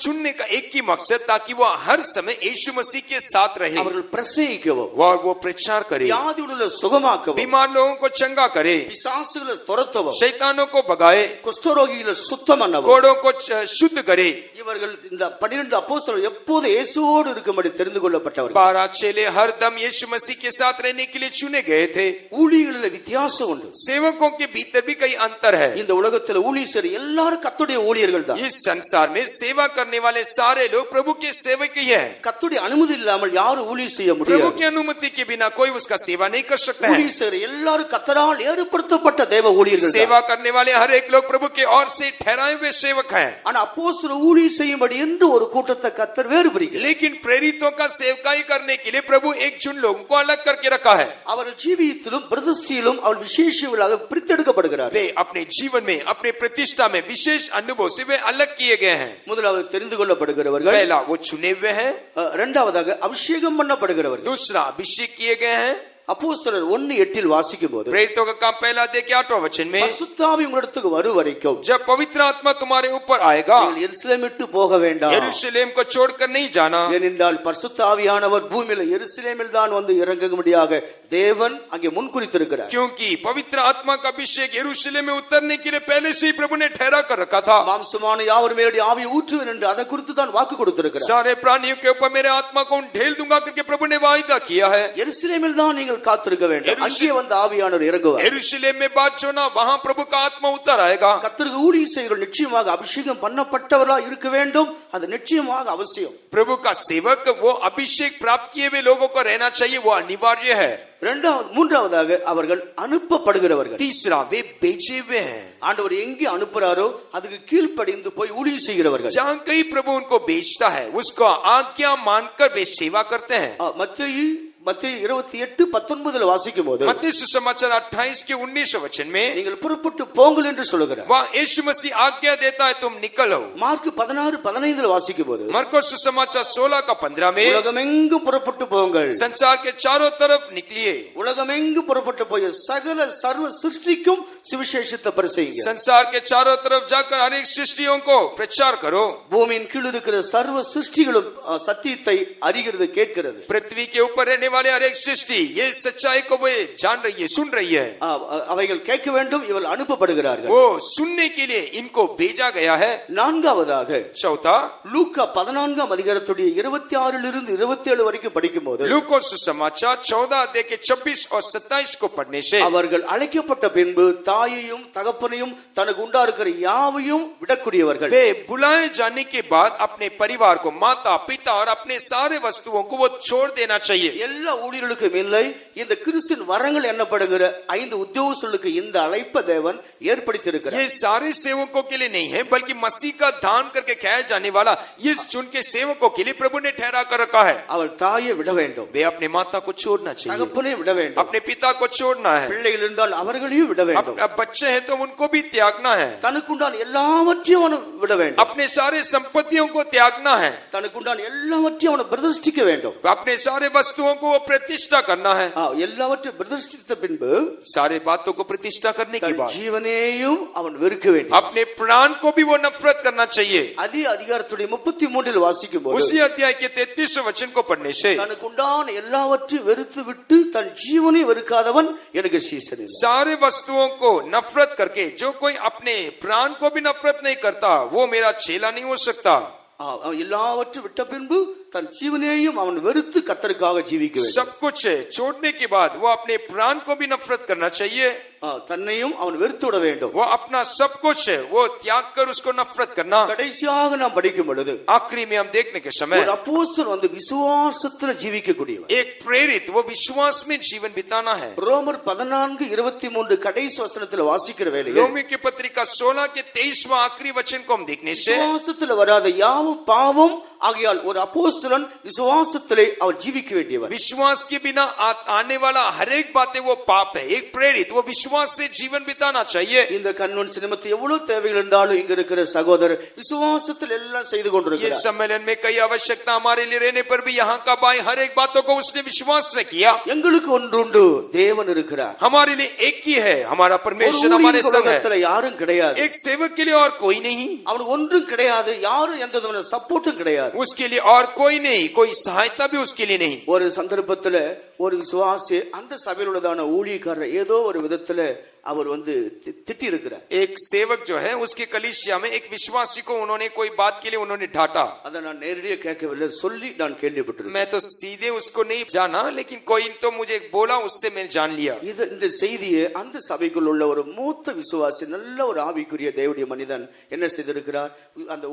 चुनने का एक ही मकसद ताकि वो हर समय यीशु मसीह के साथ रहे அவர்கள் பிரசங்கிக்கவும், और वो प्रचार करे, வியாதியுள்ள சுகமாக்கவும், बीमार लोगों को चंगा करे, பிசாசுகளை துரத்தவும், शैतानों को भगाए, குஷ்டரோகிகளை சுத்தம் பண்ணவும். कोड़ों को शुद्ध करे। இவர்கள் இந்த 12 அப்போஸ்தலர்கள் எப்போது இயேசுவோடு இருக்கும்படி தெரிந்து கொள்ளப்பட்டவர்கள். 12 चेले हर दम यीशु मसीह के साथ रहने के लिए चुने गए थे। ஊழியர்களில் வித்தியாசம் உண்டு. सेवकों के भीतर भी कई अंतर है। இந்த உலகத்தில் ஊழியர் எல்லாரும் கர்த்தருடைய ஊழியர்கள் தான். इस संसार में सेवा करने वाले सारे लोग प्रभु के सेवक ही हैं। கர்த்தருடைய அனுமதி இல்லாமல் யாரும் ஊழியம் செய்ய प्रभु முடியாது. की अनुमति के बिना कोई उसका सेवा नहीं कर सकता है। ஊழியர் எல்லாரும் கர்த்தரால் ஏற்படுத்தப்பட்ட தேவ ஊழியர்கள் தான். सेवा करने वाले हर एक लोग प्रभु के ओर से ठहराए हुए सेवक हैं। ஆனா அப்போஸ்தலர் ஊழியம் செய்யும்படி என்று ஒரு கூட்டத்தை கர்த்தர் வேறு பிரிக்கிறார். लेकिन प्रेरितों का सेवकाई करने के लिए प्रभु एक चुन लोगों को अलग करके रखा है। அவர்கள் ஜீவியத்திலும் பிரதிஷ்டையிலும் அவர் விசேஷங்களாக பிரித்தெடுக்கப்படுகிறார். वे अपने जीवन में अपने प्रतिष्ठा में विशेष अनुभव से वे अलग किए गए हैं। முதலாவது தெரிந்து கொள்ளப்படுகிறவர்கள், पहला वो चुने हुए हैं, இரண்டாவதாக அபிஷேகம் பண்ணப்படுகிறவர்கள். दूसरा अभिषेक किए गए हैं। அப்போஸ்தலர் 1:8 வாசிக்கும் போது प्रेरितों का काम पहला अध्याय के 8वां वचन में, பரிசுத்த ஆவி உங்களிடத்துக்கு வரும் வரைக்கும் जब पवित्र आत्मा तुम्हारे ऊपर आएगा நீங்கள் எருசலேம் விட்டு போக வேண்டாம். यरूशलेम को छोड़कर नहीं जाना, ஏனென்றால் பரிசுத்த ஆவியானவர் பூமியில எருசலேமில் தான் வந்து இறங்கும்படியாக தேவன் அங்கே முன்குறித்திருக்கிறார். क्योंकि पवित्र आत्मा का अभिषेक यरूशलेम में उतरने के लिए पहले से ही प्रभु ने ठहरा कर रखा था। மாம்சமான யாவர் மேலுடைய ஆவியை ஊற்றுவேன் என்று அதை குறித்து தான் வாக்கு கொடுத்திருக்கிறார். सारे प्राणियों के ऊपर मेरे आत्मा को ढेल दूंगा करके प्रभु ने वायदा किया है। எருசலேமில் தான் நீங்கள் காத்திருக்க வேண்டும். அங்கே வந்து ஆவியானவர் இறங்குவார். यरूशलेम में बात जो ना वहां प्रभु का आत्मा उतर आएगा। கர்த்தருக்கு ஊழியம் செய்கிறவர்கள் நிச்சயமாக அபிஷேகம் பண்ணப்பட்டவர்களா இருக்க வேண்டும். அது நிச்சயமாக அவசியம். प्रभु का सेवक वो अभिषेक प्राप्त किए हुए लोगों को रहना चाहिए, वो अनिवार्य है। மூன்றாவதாக அவர்கள் அனுப்பப்படுகிறவர்கள். तीसरा वे भेजे हुए हैं। ஆண்டவர் எங்கே அனுப்புறாரோ அதுக்கு கீழ்ப்படிந்து போய் ஊழியம் செய்கிறவர்கள். जहां कहीं प्रभु उनको भेजता है उसको आज्ञा मानकर वे सेवा करते हैं। மத்தேயு 28:19 வாசிக்கும் போது मत्ती सुसमाचार 28 के 19 वचन में நீங்கள் புறப்பட்டு போங்கள் என்று சொல்லுகிறார். वहाँ यीशु मसीह आज्ञा देता है तुम निकलो। மார்க் 16:15 வாசிக்கும் போது मरकुस सुसमाचार 16 का 15 में உலகமெங்கும் புறப்பட்டு போங்கள், संसार के चारों तरफ निकलिए, உலகமெங்கும் புறப்பட்டு போய் சகல சர்வ சிருஷ்டிக்கும் சுவிசேஷத்தை பிரசங்கிங்க. संसार के चारों तरफ जाकर अनेक सृष्टियों को प्रचार करो। பூமியின் கீழ் இருக்கிற சர்வ சிருஷ்டிகளும் சத்தியத்தை அறிகிறது கேட்கிறது. पृथ्वी के ऊपर रहने वाले हर एक सृष्टि ये सच्चाई को वे जान रही है, सुन रही है। அவைகள் கேட்க வேண்டும். இவர்கள் அனுப்பப்படுகிறார்கள். वो सुनने के लिए इनको भेजा गया है। நான்காவதாக चौथा, லூக்கா 14 அதிகாரத்துடைய 26 27 வரைக்கும் படிக்கும் போது लूका सुसमाचार 14 अध्याय के 26 और 27 को पढ़ने से அவர்கள் அழைக்கப்பட்ட பின்பு தாயையும் தகப்பனையும் தனக்கு உண்டா இருக்கிற யாவையும் விடக்கூடியவர்கள். वे बुलाए जाने के बाद अपने परिवार को, माता पिता और अपने सारे वस्तुओं को वो छोड़ देना चाहिए। எல்லா ஊழியர்களுக்கும் இல்லை, இந்த கிறிஸ்துவின் வரங்கள் எண்ணப்படுகிற 5 உத்தியோகஸ்தர்களுக்கு இந்த அழைப்பை தேவன் ஏற்படுத்தியிருக்கிறார். ये सारे सेवकों के लिए नहीं है, बल्कि मसीह का दान करके खाया जाने वाला इस चुन के सेवकों के लिए प्रभु ने ठहरा कर रखा है। அவள் தாயை விட வேண்டும், वे अपने माता को छोड़ना चाहिए, தகப்பனை விட வேண்டும், अपने पिता को छोड़ना है, பிள்ளைகள் இருந்தால் அவர்களையும் விட வேண்டும், अब बच्चे हैं तो उनको भी त्यागना है, தனக்குண்டான எல்லாவற்றையும் அவன் விட வேண்டும், अपने सारे संपत्तियों को त्यागना है, தனக்குண்டான எல்லாவற்றையும் அவன் பிரதிஷ்டிக்க வேண்டும், अपने सारे वस्तुओं को वो प्रतिष्ठा करना है। எல்லாவற்றையும் பிரதிஷ்டித்த பின்பு सारे बातों को प्रतिष्ठा करने के தன் बाद ஜீவனையும் அவன் வெறுக்க வேண்டும். अपने प्राण को भी वो नफरत करना चाहिए। அதே அதிகாரத்துடைய 33 வாசிக்கும் போது उसी अध्याय के 33 वचन को पढ़ने से தனக்குண்டான எல்லாவற்றையும் வெறுத்து விட்டு தன் ஜீவனை வெறுக்காதவன் எனக்கு சீசன் இல்லை. सारे वस्तुओं को नफरत करके जो कोई अपने प्राण को भी नफरत नहीं करता वो मेरा चेला नहीं हो सकता। எல்லாவற்றையும் விட்ட பின்பு தன் ஜீவனையும் அவன் வெறுத்து கர்த்தருக்காக ஜீவிக்க வேண்டும். सब कुछ छोड़ने के बाद वो अपने प्राण को भी नफरत करना चाहिए. தன்னையும் அவன் வெறுத்து விட வேண்டும். वो अपना सब कुछ वो त्याग कर उसको नफरत करना. கடைசியாக நாம் படிக்கும் பொழுது आखिरी में हम देखने के समय ஒரு அப்போஸ்தலன் வந்து விசுவாசத்துல ஜீவிக்க கூடியவர். एक प्रेरित वो विश्वास में जीवन बिताना है. ரோமர் 14:23 கடைசி வசனத்துல வாசிக்கிற வேளையில் रोमी की पत्रिका 16 के 23वां आखिरी वचन को हम देखने से விசுவாசத்துல வராத யாவும் பாவம் ஆகையால் ஒரு அப்போஸ்தலன் விசுவாசத்திலே அவர் ஜீவிக்க வேண்டியவர். विश्वास के बिना आने वाला हर एक बातें वो पाप है. एक प्रेरित वो विश्वास से जीवन बिताना चाहिए. இந்த கன்வென்ஷன் நிமித்தம் எவ்வளவு தேவைகள் இருந்தாலும் இங்க இருக்கிற சகோதரர் விசுவாசத்தில் எல்லாம் செய்து ये கொண்டிருக்கிறார். सम्मेलन में कई आवश्यकता हमारे लिए रहने पर भी यहाँ का भाई हर एक बातों को उसने विश्वास से किया. எங்களுக்கு ஒன்றுண்டு, தேவன் இருக்கிறார். हमारे लिए एक ही है, हमारा परमेश्वर हमारे संग है. யாரும் கிடையாது. एक सेवक के लिए और कोई नहीं, அவனுக்கு ஒன்றும் கிடையாது. யாரும் எந்த விதமான சப்போர்ட்டும் கிடையாது. उसके लिए और कोई नहीं, कोई सहायता भी उसके लिए नहीं. ஒரு சந்தர்ப்பத்துல ஒரு விசுவாசி அந்த சபையில் உள்ளதான ஊழியக்காரர் ஏதோ ஒரு விதத்துல அவர் வந்து திட்டி இருக்கிறார். एक सेवक जो है उसके कलीसिया में एक विश्वासी को उन्होंने कोई बात के लिए उन्होंने डांटा. அதை நான் நேரடியாக கேட்கவில்லை, சொல்லி நான் கேள்விப்பட்டிருக்கேன். मैं तो सीधे उसको नहीं जाना, लेकिन कोई तो मुझे बोला, उससे मैंने जान लिया. இந்த செய்தியை அந்த சபைக்குள் உள்ள ஒரு மூத்த விசுவாசி, நல்ல ஒரு ஆவிக்குரிய தேவனுடைய மனிதன் என்ன செய்திருக்கிறார், அந்த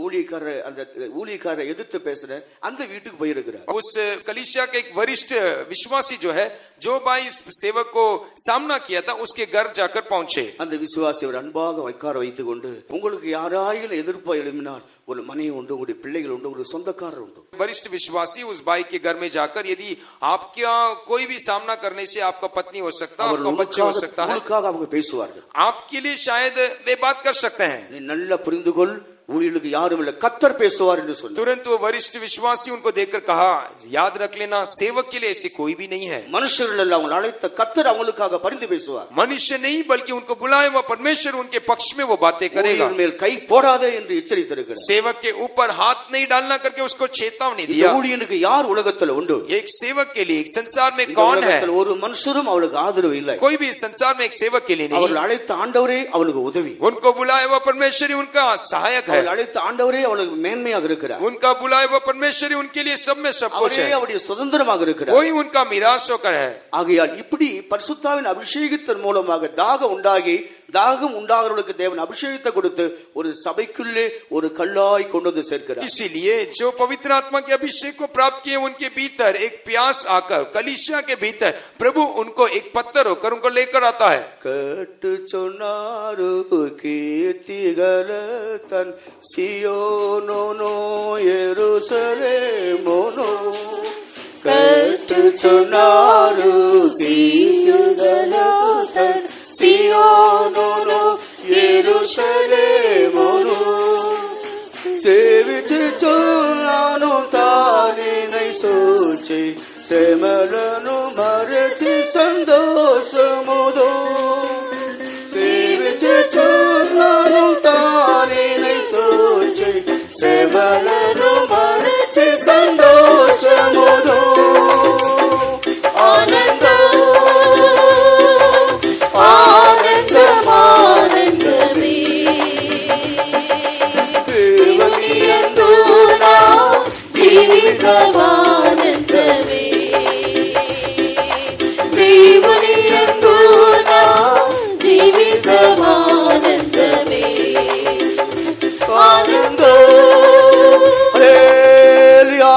ஊழியக்காரரை எதிர்த்து பேசுற அந்த வீட்டுக்கு போயிருக்கிறார். उस कलीसिया के एक वरिष्ठ विश्वासी जो है, जो भाई इस सेवक को सामना किया था, उसके घर जाकर पहुंचे. அந்த விசுவாசி ஒரு அன்பாக வைக்கார வைத்துக் கொண்டு, உங்களுக்கு யாராயிலும் எதிர்ப்பா எழுப்பினால் ஒரு மனைவி உண்டு, உங்களுடைய பிள்ளைகள் உண்டு, ஒரு சொந்தக்காரர் உண்டு. वरिष्ठ विश्वासी उस भाई के घर में जाकर, यदि आपका कोई भी सामना करने से आपका पत्नी हो सकता है, आपका बच्चा हो सकता है, அவங்க பேசுவார்கள். आपके लिए शायद वे बात कर सकते हैं. நீ நல்லா புரிந்து கொள், ஊழியர்களுக்கு யாரும் இல்லை, கர்த்தர் பேசுவார் என்று சொன்னார். तुरंत वो वरिष्ठ विश्वासी उनको देखकर कहा, याद रख लेना, सेवक के लिए ऐसे कोई भी नहीं है. மனுஷர்கள் எல்லாம் அவங்க அழைத்த கர்த்தர் அவங்களுக்காக பரிந்து பேசுவார். मनुष्य नहीं, बल्कि उनको बुलाए हुआ परमेश्वर उनके पक्ष में वो बातें करेगा. ஊழியர் மேல் கை போடாதே என்று எச்சரித்திருக்கிறார். सेवक के ऊपर हाथ नहीं डालना करके उसको चेतावनी இந்த दिया. ஊழியனுக்கு யார் உலகத்துல உண்டு? एक सेवक के लिए एक संसार में இந்த कौन है? உலகத்தில் ஒரு மனுஷரும் அவளுக்கு ஆதரவு இல்லை. कोई भी संसार में एक सेवक के लिए नहीं. அவர்கள் அழைத்த ஆண்டவரே அவளுக்கு உதவி. उनको बुलाए हुआ परमेश्वर ही उनका सहायक है. அவர்கள் அழைத்த ஆண்டவரே அவளுக்கு மேன்மையாக இருக்கிறார். उनका बुलाए हुआ परमेश्वर ही उनके लिए सब में सब कुछ அவரே है. அவருடைய சுதந்திரமாக இருக்கிறார். वही उनका मिरास होकर है. ஆகையால் இப்படி பரிசுத்தாவின் அபிஷேகத்தின் மூலமாக தாகம் உண்டாகிறவர்களுக்கு தேவன் அபிஷேகத்தை கொடுத்து ஒரு சபைக்குள்ளே ஒரு கல்லாய் கொண்டு வந்து சேர்க்கிறார். इसीलिए जो पवित्र आत्मा के अभिषेक को प्राप्त किए, उनके भीतर एक प्यास आकर, कलीसिया के भीतर प्रभु उनको एक पत्थर होकर उनको लेकर आता है. கேட்டு சொன்னாரு கீர்த்திகள தன் சியோனோ எருசலேமோனோ, கேட்டு சொன்னாரு கீர்த்திகள தன் சியோனோ எருசலேமோனோ, சேவிச்சு சொன்னானோ தானினை சூழ்ச்சி செமலனு மறைச்சி சந்தோஷமுதோ, சேவிச்சு சொன்னானோ தானினை சூழ்ச்சி செமலனு மறைச்சி சந்தோஷமுதோ, ஆனந்தோ ஆனந்தமானந்தமே தேவனியந்தோ நாம் ஜீவிதமானந்தமே, தேவனியந்தோ நாம் ஜீவிதமானந்தமே, ஆனந்தோ ஹல்லேலூயா.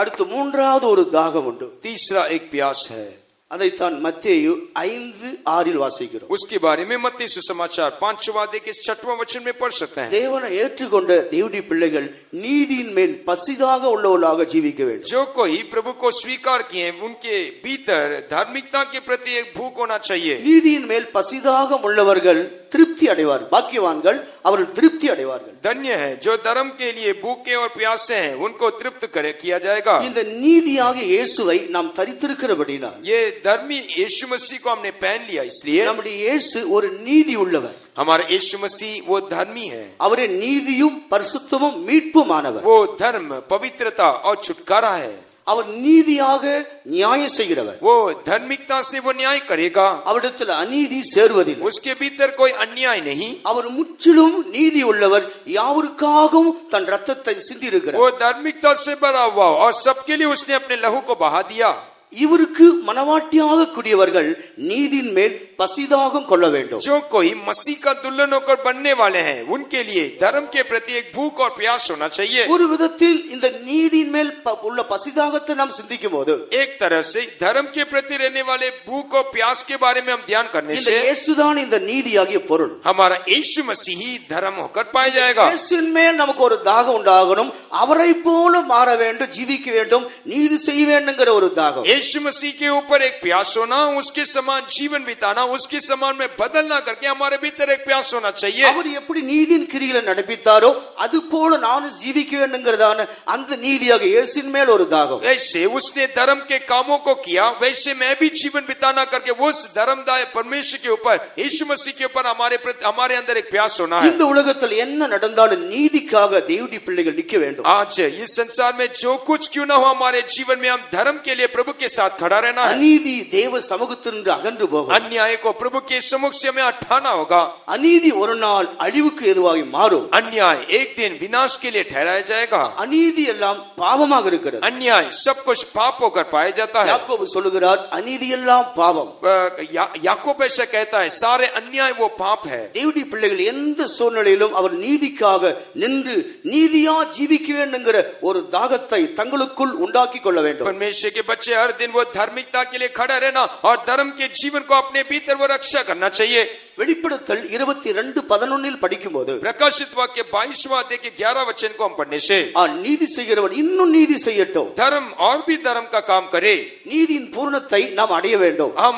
அடுத்து மூன்றாவது ஒரு தாகம் உண்டு. तीसरा एक प्यास है. அதைத்தான் மத்தேயு 5:6 வாசிக்கிறோம். उसके बारे में मत्ती सुसमाचार 5वां अध्याय के 6वां वचन में पढ़ सकते हैं. தேவனை ஏற்றுக்கொண்ட தேவனுடைய பிள்ளைகள் நீதியின் மேல் பசிதாக உள்ளவர்களாக ஜீவிக்க வேண்டும். जो कोई प्रभु को स्वीकार किए, उनके भीतर धार्मिकता के प्रति एक भूख होना चाहिए. நீதியின் மேல் பசிதாக உள்ளவர்கள் திருப்தி அடைவார்கள். பாக்கியவான்கள், அவர்கள் திருப்தி அடைவார்கள். धन्य है जो धर्म के लिए भूखे और प्यासे हैं, उनको तृप्त किया जाएगा. இந்த நீதியாக இயேசுவை நாம் தரித்திருக்கிறபடினால், ये धर्मी यीशु मसीह को हमने पहन लिया, इसलिए நம்முடைய இயேசு ஒரு நீதி உள்ளவர். हमारा यीशु मसीह वो धर्मी है. அவரே நீதியும் பரிசுத்தமும் மீட்புமானவர். वो धर्म, पवित्रता और छुटकारा है. அவர் நீதியாக நியாயம் செய்கிறவர். वो धार्मिकता से वो न्याय करेगा, அவரிடத்தில் அநீதி சேருவதில்லை. उसके भीतर कोई अन्याय नहीं. அவர் முற்றிலும் நீதி உள்ளவர், யாவருக்காகவும் தன் ரத்தத்தை சிந்தியிருக்கிறார். वो धार्मिकता से भरा हुआ और सबके लिए उसने अपने लहू को बहा दिया. இவருக்கு மனவாட்டியாக கூடியவர்கள் நீதியின் மேல் பசிதாகம் கொள்ள வேண்டும். जो कोई मसीह का दुल्हन होकर बनने वाले हैं, उनके लिए धर्म के प्रति एक भूख और प्यास होना चाहिए. ஒரு விதத்தில் இந்த நீதியின் மேல் உள்ள பசிதாகத்தை நாம் சிந்திக்கும் போது, एक तरह से धर्म के प्रति रहने वाले भूख और प्यास के बारे में हम ध्यान करने இந்த से இயேசுதான் இந்த நீதியாகிய பொருள். हमारा यीशु मसीह ही धर्म होकर पाया जाएगा. இயேசுவின் மேல் நமக்கு ஒரு தாகம் உண்டாகணும், அவரை போல மாற வேண்டும், ஜீவிக்க வேண்டும், நீதி செய்ய வேண்டும்ங்கிற ஒரு தாகம். यीशु मसीह के ऊपर एक प्यास होना, उसके समान जीवन बिताना, उसके समान में बदलना करके हमारे भीतर एक प्यास होना चाहिए. அவர் எப்படி நீதியின் கிரிகளை நடப்பித்தாரோ அது போல நானும் ஜீவிக்க வேண்டும்ங்கிறதான அந்த நீதியாக இயேசுவின் மேல் ஒரு தாகம். ऐसे उसने धर्म के कामों को किया, वैसे मैं भी जीवन बिताना करके उस धर्मदाय परमेश्वर के ऊपर, यीशु मसीह के ऊपर हमारे अंदर एक प्यास होना है. இந்த உலகத்தில் என்ன நடந்தாலும் நீதிக்காக தேவனுடைய பிள்ளைகள் நிற்க வேண்டும். आज इस संसार में जो कुछ क्यों ना हो, हमारे जीवन में हम धर्म के लिए प्रभु के साथ खड़ा रहना है. அநீதி தேவ சமூகத்திலிருந்து அகன்று போகும். अन्याय को प्रभु के सम्मुख से हमें हटाना होगा. அநீதி ஒரு நாள் அழிவுக்கு எதுவாகி மாறும். अन्याय एक दिन विनाश के लिए ठहराया जाएगा. அநீதி எல்லாம் பாவமாக இருக்கிறது. अन्याय सब कुछ पाप होकर पाया जाता है. யாக்கோபு சொல்லுகிறார், அநீதி எல்லாம் பாவம். याकूब ऐसा कहता है, सारे अन्याय वो पाप है. தேவனுடைய பிள்ளைகள் எந்த சூழ்நிலையிலும் அவர் நீதிக்காக நின்று நீதியா ஜீவிக்க வேண்டுங்கிற ஒரு தாகத்தை தங்களுக்குள் உண்டாக்கி கொள்ள வேண்டும். परमेश्वर के बच्चे हर दिन वो धार्मिकता के लिए खड़ा रहना और धर्म के जीवन को अपने भीतर वो रक्षा करना चाहिए. வெளிப்படுத்தல் 22:11 படிக்கும்போது, प्रकाशित वाक्य 22वां अध्याय के 11 वचन को हम पढ़ने से, நீதி செய்கிறவன் இன்னும் நீதி செய்யட்டும், धर्म और भी धर्म का काम करे. நீதியின் பூர்ணத்தை நாம் அடைய வேண்டும். हम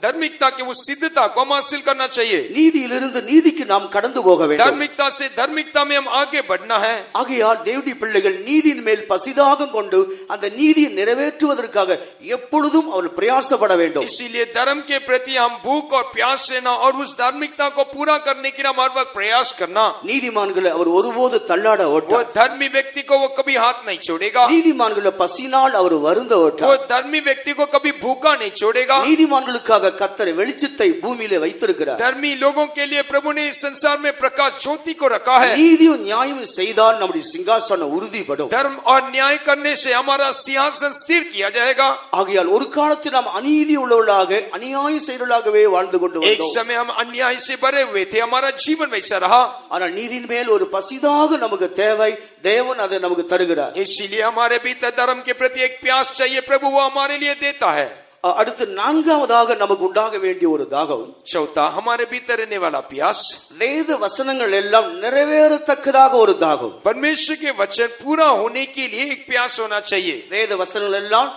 धार्मिकता की उस सिद्धता को हम हासिल करना चाहिए. நீதியிலிருந்து நீதிக்கு நாம் கடந்து போக வேண்டும். धार्मिकता से धार्मिकता में हम आगे बढ़ना है. ஆகையால் தேவனுடைய பிள்ளைகள் நீதியின் மேல் பசிதாகம் கொண்டு அந்த நீதியை நிறைவேற்றுவதற்காக எப்பொழுதும் அவர் பிரயாசப்பட வேண்டும். इसीलिए धर्म के प्रति हम भूख और प्यास लेना और उस धार्मिकता को पूरा करने के लिए हर वक्त प्रयास करना. நீதிமான்களை அவர் ஒருபோது தள்ளாட वो ஓட்டார். धर्मी व्यक्ति को वो कभी हाथ नहीं छोड़ेगा. நீதிமான்களை பசினால் அவர் வருந்த वो ஓட்டார். धर्मी व्यक्ति को कभी भूखा नहीं छोड़ेगा. நீதிமான்களுக்காக கர்த்தர் வெளிச்சத்தை பூமியிலே வைத்திருக்கிறார். धर्मी लोगों के लिए प्रभु ने इस संसार में प्रकाश ज्योति को रखा है. நீதியும் நியாயம் செய்தால் நம்முடைய சிங்காசனம் உறுதிப்படும். धर्म और न्याय करने से हमारा सिंहासन स्थिर किया जाएगा. ஆகையால் ஒரு காலத்தில் நாம் அநீதி உள்ளவர்களாக அநியாயம் செய்தவர்களாகவே வாழ்ந்து கொண்டு एक வந்தோம். समय हम अन्याय से भरे हुए थे, हमारा जीवन वैसा रहा. ஆனால் நீதியின் மேல் ஒரு பசிதாக நமக்கு தேவை, தேவன் அதை நமக்கு தருகிறார். इसीलिए हमारे भीतर धर्म के प्रति एक प्यास चाहिए, प्रभु वो हमारे लिए देता है. அடுத்து நான்காவதாக நமக்கு உண்டாக வேண்டிய ஒரு தாகம், चौथा हमारे भीतर रहने वाला प्यास, வேத வசனங்கள் எல்லாம் நிறைவேறத்தக்கதாக ஒரு தாகம். परमेश्वर के वचन पूरा होने के लिए एक प्यास होना चाहिए. வேத வசனங்கள் எல்லாம்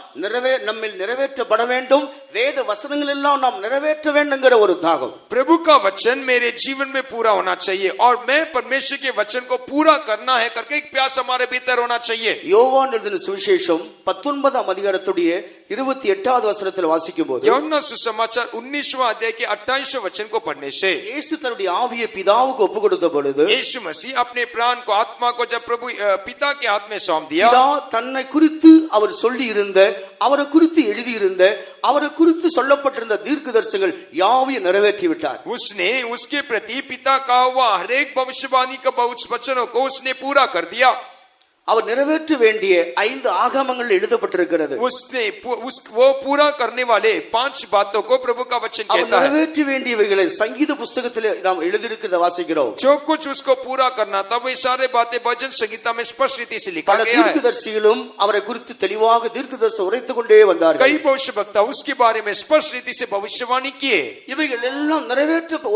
நம்மில் நிறைவேற்றப்பட வேண்டும், வேத வசனங்கள் எல்லாம் நாம் நிறைவேற்ற வேண்டும்ங்கிற ஒரு தாகம். प्रभु का वचन मेरे जीवन में पूरा होना चाहिए और मैं परमेश्वर के वचन को पूरा करना है करके एक प्यास हमारे भीतर होना चाहिए. யோவான் எழுதின சுவிசேஷம் 19ஆம் அதிகாரத்துடைய 28வது வசனத்தில் வாசிக்கும் போது, யோहन्ना सुसमाचार 19वां अध्याय के 28वें वचन को पढ़ने से, இயேசு தன்னுடைய ஆவியை பிதாவுக்கு ஒப்பு கொடுத்த பொழுது, यीशु मसीह अपने प्राण को, आत्मा को जब प्रभु पिता के हाथ में सौंप दिया, பிதா தன்னை குறித்து அவர் சொல்லி இருந்த, அவரை குறித்து எழுதியிருந்த, அவரை குறித்து சொல்லப்பட்டிருந்த தீர்க்கதரிசனங்கள் யாவையும் நிறைவேற்றி விட்டார். उसने उसके प्रति पिता का हुआ हर एक भविष्यवाणी का वचनों को उसने पूरा कर दिया. அவர் நிறைவேற்ற வேண்டிய 5 ஆகமங்கள் எழுதப்பட்டிருக்கிறது. उसने वो पूरा करने वाले 5 बातों को प्रभु का वचन அவர் कहता है. நிறைவேற்ற வேண்டியவைகளை சங்கீத புஸ்தகத்திலே நாம் எழுதியிருக்கிறத வாசிக்கிறோம். जो कुछ उसको पूरा करना था वे सारे बातें भजन संगीता में स्पष्ट रीति से लिखा பல गया है. தீர்க்கதரிசிகளும் அவரை குறித்து தெளிவாக தீர்க்கதரிசனம் உரைத்துக் கொண்டே வந்தார்கள். कई भविष्यवक्ता उसके बारे में स्पष्ट रीति से भविष्यवाणी किए. இவைகள் எல்லாம்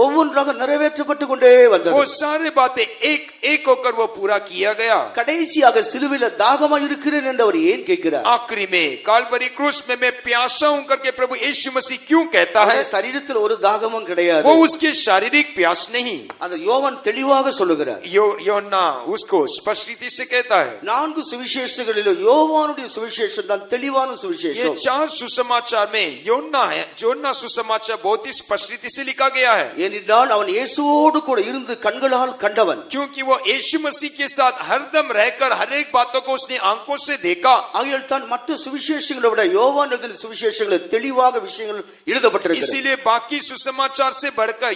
ஒவ்வொன்றாக நிறைவேற்றப்பட்டு கொண்டே வந்தது. वो सारे बातें एक एक होकर वो पूरा किया गया. கடைசியாக சிலுவையில தாகமா இருக்கிறேன் என்று அவர் ஏன் கேட்கிறார்? आखिरी में कालवरी क्रूस में मैं प्यासा हूं करके प्रभु यीशु मसीह क्यों कहता है? சரீரத்தில் ஒரு தாகமும் கிடையாது. वो उसके शारीरिक प्यास नहीं. அந்த யோவான் தெளிவாக சொல்லுகிறார். யோहन्ना उसको स्पष्ट रीति से कहता है. 4 சுவிசேஷங்களிலும் யோவானுடைய சுவிசேஷம் தான் தெளிவான ये சுவிசேஷம். 4 सुसमाचार में யோहन्ना सुसमाचार बहुत ही स्पष्ट रीति से लिखा गया है. ஏனென்றால் அவன் இயேசுவோடு கூட இருந்து கண்களால் கண்டவன். क्योंकि वो यीशु मसीह के साथ हरदम रहकर हर हर एक बातों को उसने आंखों से देखा। ஆகையால் தான் மற்ற சுவிசேஷங்களை விட யோவான் எழுதின சுவிசேஷங்களில் தெளிவாக விஷயங்கள் எழுதப்பட்டிருக்கிறது. इसीलिए बाकी सुसमाचार से बढ़कर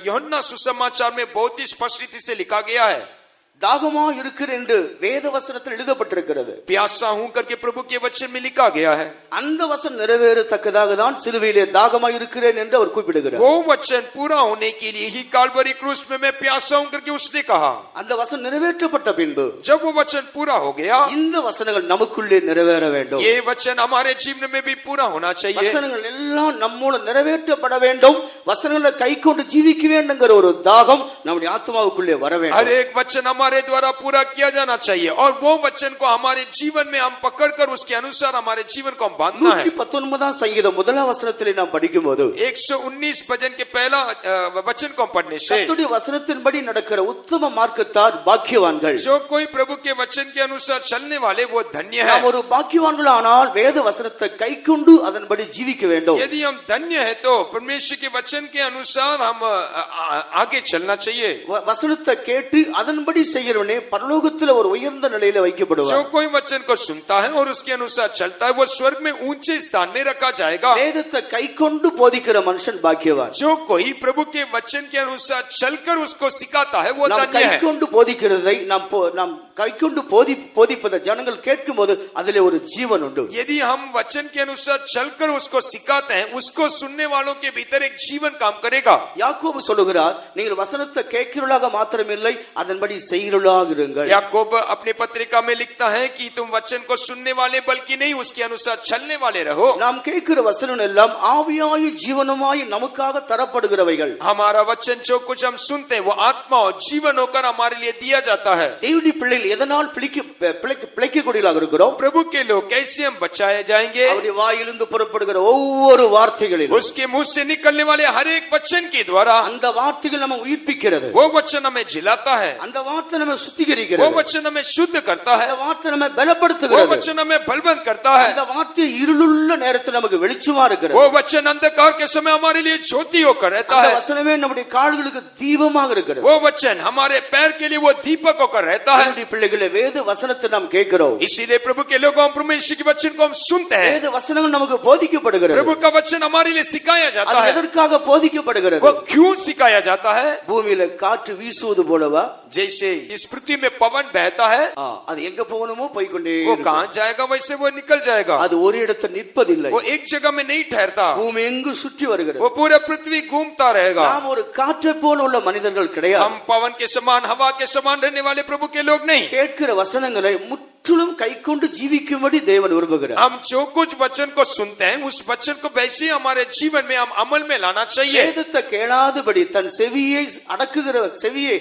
यूहन्ना सुसमाचार में बहुत ही स्पष्ट रीति से लिखा गया है। தாகமா இருக்கிற என்று வேத வசனத்தில் எழுதப்பட்டிருக்கிறது. प्यासा हूं करके प्रभु के वचन में लिखा गया है। அந்த வசனம் நிறைவேறத்தக்கதாக தான் சிலுவையிலே தாகமா இருக்கிறேன் என்று அவர் குறிப்பிடுகிறார். वो वचन पूरा होने के लिए ही काल्वरी क्रूस में मैं प्यासा हूं करके उसने कहा। அந்த வசனம் நிறைவேற்றப்பட்ட பின்பு जब वो वचन पूरा हो गया, இந்த வசனங்கள் நமக்குள்ளே நிறைவேற வேண்டும். ये वचन हमारे जीवन में भी पूरा होना चाहिए। வசனங்கள் எல்லாம் நம்மோடு நிறைவேற்றப்பட வேண்டும். வசனங்களை கைக்கொண்டு ஜீவிக்க வேண்டும்ங்கிற ஒரு தாகம் நம்முடைய ஆத்மாவுக்குள்ளே வர வேண்டும். हर एक वचन हमारे द्वारा पूरा किया जाना चाहिए और वो वचन को हमारे जीवन में हम पकड़कर उसके अनुसार हमारे जीवन को हम बांधना है। 119 சங்கீதம் முதலாம் வசனத்திலே நாம் படிக்கும்போது 119 भजन के पहला वचन को पढ़ने से கர்த்தருடைய வசனத்தின்படி நடக்கிற உத்தம மார்க்கத்தார் பாக்கியவான்கள். जो कोई प्रभु के वचन के अनुसार चलने वाले वो धन्य है। நாம் ஒரு பாக்கியவான்கள் ஆனால் வேத வசனத்தை கைக்கொண்டு அதன்படி ஜீவிக்க வேண்டும். यदि हम धन्य है तो परमेश्वर के वचन के अनुसार हम आगे चलना चाहिए। வசனத்தை கேட்டு அதன்படி செய்கிறவனே பரலோகத்தில் ஒரு உயர்ந்த நிலையில வைக்கப்படுவார். जो कोई वचन को सुनता है और उसके अनुसार चलता है वो स्वर्ग में ऊंचे स्थान में रखा जाएगा। வேதத்தை கைக்கொண்டு போதிக்கிற மனுஷன் பாக்கியவான். जो कोई प्रभु के वचन के अनुसार चलकर उसको सिखाता है वो நாம் धन्य है। கைக்கொண்டு போதிக்கிறதை நாம் கைக்கொண்டு போதிப்பதை ஜனங்கள் கேட்கும்போது அதிலே ஒரு ஜீவன் உண்டு. यदि हम वचन के अनुसार चलकर उसको सिखाते हैं उसको सुनने वालों के भीतर एक जीवन काम करेगा। யாக்கோபு சொல்லுகிறார், நீங்கள் வசனத்தை கேட்கிறவர்களாக மாத்திரமில்லை அதன்படி செய்கிறவர்களாக இருங்கள். याकूब अपनी पत्रिका में लिखता है कि तुम वचन को सुनने वाले बल्कि नहीं उसके अनुसार चलने वाले रहो। நாம் கேட்கிற வசனம் எல்லாம் ஆவியாய் ஜீவனமாய் நமக்காக தரப்படுகிறவைகள். हमारा वचन जो कुछ हम सुनते हैं वो आत्मा और जीवन होकर हमारे लिए दिया जाता है। தேவனுடைய பிள்ளைகள் எதனால் பிழைக்கக்கூடியவர்களாக இருக்கிறோம்? प्रभु के लोग कैसे हम बचाए जाएंगे? அவருடைய வாயிலிருந்து புறப்படுகிற ஒவ்வொரு வார்த்தைகளிலும் उसके मुंह से निकलने वाले हर एक वचन के द्वारा அந்த வார்த்தைகள் நம்ம உயிர்ப்பிக்கிறது. वो वचन हमें जिलाता है, அந்த வார்த்தை நம்ம वो சுத்திகரிக்கிறது. वचन हमें शुद्ध करता है, அந்த வார்த்தை நம்ம वो பலப்படுத்துகிறது. वचन हमें बलवंत करता है, அந்த வார்த்தை இருளுள்ள நேரத்தில் நமக்கு வெளிச்சமா இருக்கிறது. वो वचन अंधकार के समय हमारे लिए ज्योति होकर रहता அந்த है, வசனமே நம்முடைய கால்களுக்கு தீபமாக இருக்கிறது. वो वचन हमारे पैर के लिए वो दीपक होकर रहता है। நம்முடைய பிள்ளைகளே வேத வசனத்தை நாம் கேட்கிறோம். इसीलिए प्रभु के लोगों हम परमेश्वर के वचन को हम सुनते हैं। வேத वचनங்கள் நமக்கு போதிக்கப்படுகிறது. प्रभु का वचन हमारे लिए सिखाया जाता அது है। எதற்காக போதிக்கப்படுகிறது? वो क्यों सिखाया जाता है? பூமியில காற்று வீசுவது போலவா? जैसे इस पृथ्वी में पवन बहता है, அது எங்க போகணுமோ போய்க்கொண்டே वो இருக்கும். कहां जाएगा वैसे वो निकल जाएगा, அது ஒரு இடத்தில் நிற்பதில்லை. वो एक जगह में नहीं ठहरता, பூமி எங்கு சுற்றி வருகிறது. वो पूरा पृथ्वी घूमता रहेगा। நாம் ஒரு காற்றை போல உள்ள மனிதர்கள் கிடையாது. हम पवन के समान हवा के समान रहने वाले प्रभु के लोग नहीं। கேட்கிற வசனங்களை முற்றிலும் கைக்கொண்டு ஜீவிக்கும்படி தேவன் விரும்புகிறார். हम जो कुछ वचन को सुनते हैं उस वचन को वैसे ही हमारे जीवन में हम अमल में लाना चाहिए। வேதத்தை கேளாதபடி தன் செவியை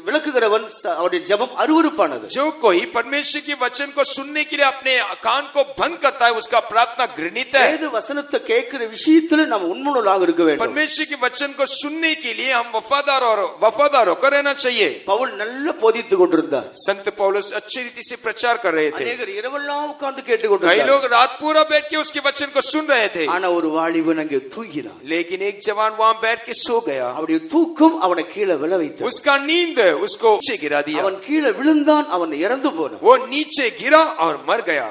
விளக்குகிறவன் அவருடைய ஜெபம் அருவருப்பானது. जो कोई परमेश्वर के वचन को सुनने के लिए अपने कान को बंद करता है उसका प्रार्थना घृणित है। வேத வசனத்தை கேட்கிற விஷயத்துல நம்ம உண்மையுள்ளவர்களாக இருக்க வேண்டும். परमेश्वर के वचन को सुनने के लिए हम वफादार होकर रहना चाहिए। பவுல் நல்லா போதித்துக் கொண்டிருந்தார். संत पौलुस अच्छी रीति से प्रचार कर रहे थे। அநேகர் இரவெல்லாம் உட்கார்ந்து कई கேட்டுக்கொண்டிருந்தார். लोग रात पूरा बैठ के उसके वचन को सुन रहे थे, ஆனா ஒரு வாலிபன் அங்கே தூங்கினான். लेकिन एक जवान वहां बैठ के सो गया। அவருடைய தூக்கம் அவனை கீழே விழ வைத்தது. उसका नींद उसको नीचे गिरा दिया, அவன் கீழே விழுந்தான், அவன் இறந்து போனான். वो नीचे गिरा और मर गया।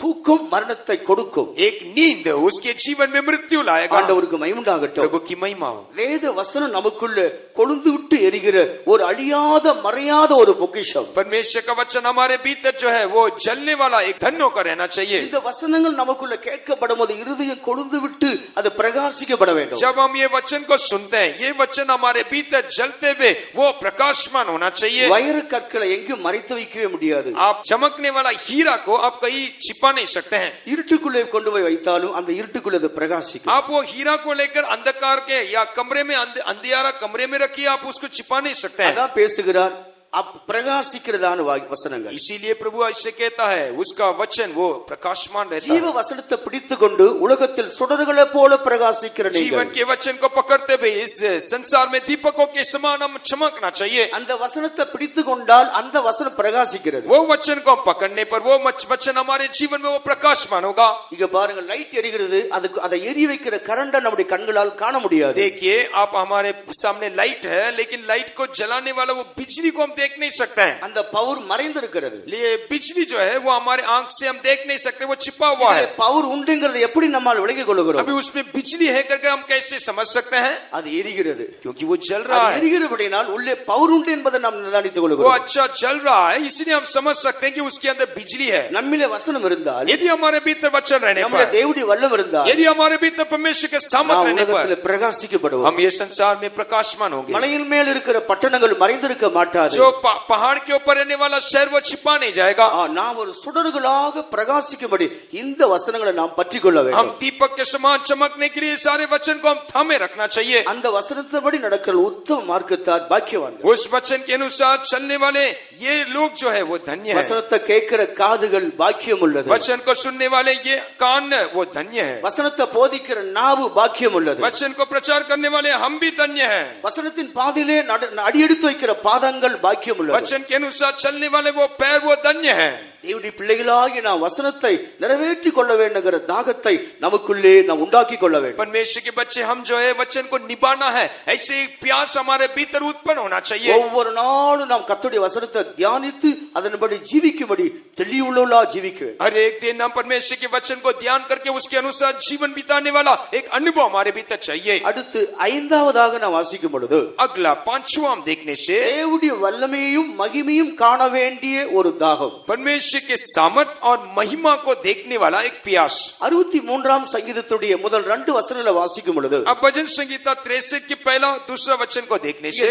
தூக்கம் மரணத்தை கொடுக்கும். एक नींद उसके जीवन में मृत्यु लाएगा। ஆண்டவருக்கு மகிமை உண்டாகட்டும். प्रभु की महिमा हो। வேத வசனம் நமக்குள்ள கொழுந்து விட்டு எரிகிற ஒரு அழியாத மறையாத ஒரு பொக்கிஷம். परमेश्वर का वचन हमारे भीतर जो है वो जलने वाला एक धन होकर रहना चाहिए। இந்த வசனங்கள் நமக்குள்ள கேட்கப்படும் போது இருதயம் கொழுந்து விட்டு அது பிரகாசிக்கப்பட வேண்டும். जब हम ये वचन को सुनते हैं ये वचन हमारे भीतर जलते हुए वो प्रकाशमान होना चाहिए। வைர கற்களை எங்கேயும் மறைத்து வைக்கவே முடியாது. आप चमकने वाला हीरा को आप कहीं छिपा नहीं सकते हैं। இருட்டுக்குள்ளே கொண்டு போய் வைத்தாலும் அந்த இருட்டுக்குள்ளே அது பிரகாசிக்கும். आप वो हीरा को लेकर अंधकार के या कमरे में अंधियारा कमरे में रखिए, आप उसको छिपा नहीं सकते हैं। அதான் பேசுகிறார் பிரகாசிக்கிறதான வசனங்கள். इसीलिए प्रभु ऐसे कहता है उसका वचन वो प्रकाशमान रहता ஜீவ है। வசனத்தை பிடித்துக்கொண்டு உலகத்தில் சுடர்களை போல பிரகாசிக்கிற जीवन के वचन को पकड़ते हुए इस संसार में दीपकों के समान हम चमकना चाहिए। அந்த வசனத்தை பிடித்துக்கொண்டால் அந்த வசனம் பிரகாசிக்கிறது. वो वचन को हम पकड़ने पर वो वचन हमारे जीवन में वो प्रकाशमान होगा। இங்க பாருங்க, லைட் எரிகிறது, அதுக்கு அதை எரி வைக்கிற கரண்டை நம்முடைய கண்களால் காண முடியாது. देखिए आप हमारे सामने लाइट है लेकिन लाइट को जलाने वाला वो बिजली को हम देख देख नहीं सकते हैं। அந்த பவர் மறைந்திருக்கிறது. लिए बिजली जो है वो हमारे आंख से हम देख नहीं सकते, वो छिपा हुआ है। பவர் உண்டுங்கிறது எப்படி நம்மால் விளங்கிக் கொள்கிறோம்? अभी उसमें बिजली है करके हम कैसे समझ सकते हैं? அது எரிகிறது. क्योंकि वो जल रहा है। எரிகிறபடியால் உள்ளே பவர் உண்டு என்பதை நாம் நிதானித்துக் वो கொள்கிறோம். अच्छा जल रहा है, इसलिए हम समझ सकते हैं कि उसके अंदर बिजली है। நம்மிலே வசனம் இருந்தால், यदि हमारे भीतर वचन रहने நம்முடைய पर, தேவனுடைய வல்லமை இருந்தால், यदि हमारे भीतर परमेश्वर के सामर्थ रहने पर, உலகத்தில் பிரகாசிக்கப்படுவோம். हम ये संसार में प्रकाशमान होंगे। மலையின் மேல் இருக்கிற பட்டணங்கள் மறைந்திருக்க மாட்டாது. जो पहाड़ के ऊपर रहने वाला शहर वो छिपा नहीं जाएगा। நாம் ஒரு சுடர்களாக பிரகாசிக்கும்படி இந்த வசனங்களை நாம் பற்றிக் கொள்ள வேண்டும். हम दीपक के समान चमकने के लिए सारे वचन को हम थामे रखना चाहिए। அந்த வசனத்தின்படி நடக்கிற உத்தம மார்க்கத்தார் பாக்கியவான்கள். उस वचन के अनुसार चलने वाले ये लोग जो है वो धन्य है। வசனத்தை கேட்கிற காதுகள் பாக்கியம் உள்ளது. वचन को सुनने वाले ये कान वो धन्य है। வசனத்தை போதிக்கிற நாவு பாக்கியம் உள்ளது. वचन को प्रचार करने वाले हम भी धन्य है। வசனத்தின் பாதையிலே அடியெடுத்து வைக்கிற பாதங்கள் பாக்கியம் உள்ளது. वचन के अनुसार चलने वाले वो पैर वो धन्य है। தேவனுடைய பிள்ளைகளாகி நாம் வசனத்தை நிறைவேற்றிக் கொள்ள வேண்டுங்கிற தாகத்தை நமக்குள்ளே நாம் உண்டாக்கி கொள்ள வேண்டும். परमेश्वर के बच्चे हम जो है वचन को निभाना है, ऐसे एक प्यास हमारे भीतर उत्पन्न होना चाहिए। ஒவ்வொரு நாளும் நாம் கர்த்தருடைய வசனத்தை தியானித்து அதன்படி ஜீவிக்கும்படி தெளிவுள்ளவர்களா ஜீவிக்க வேண்டும். हर एक दिन हम परमेश्वर के वचन को ध्यान करके उसके अनुसार जीवन बिताने वाला एक अनुभव हमारे भीतर चाहिए। அடுத்து ஐந்தாவதாக நாம் வாசிக்கும் பொழுது, अगला पांचवा हम देखने से தேவனுடைய வல்லமையையும் மகிமையும் காண வேண்டிய ஒரு தாகம். परमेश्वर के सामर्थ और महिमा को देखने वाला एक प्यास। 63ஆம் சங்கீதத்துடைய முதல் 2 வசனங்களை வாசிக்கும் பொழுது, अब भजन संगीता 63 के पहला दूसरा वचन को देखने से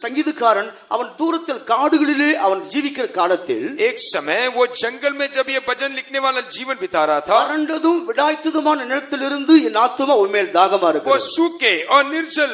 சங்கீதக்காரன் அவன் தூரத்தில் காடுகளிலே அவன் ஜீவிக்கிற காலத்தில், एक समय वो जंगल में जब ये भजन लिखने वाला जीवन बिता रहा था, வறண்டதும் விடாய்த்ததுமான நிலத்திலிருந்து என் ஆத்துமா உன்மேல் தாகமா वो இருக்கிறது. सूखे और निर्जल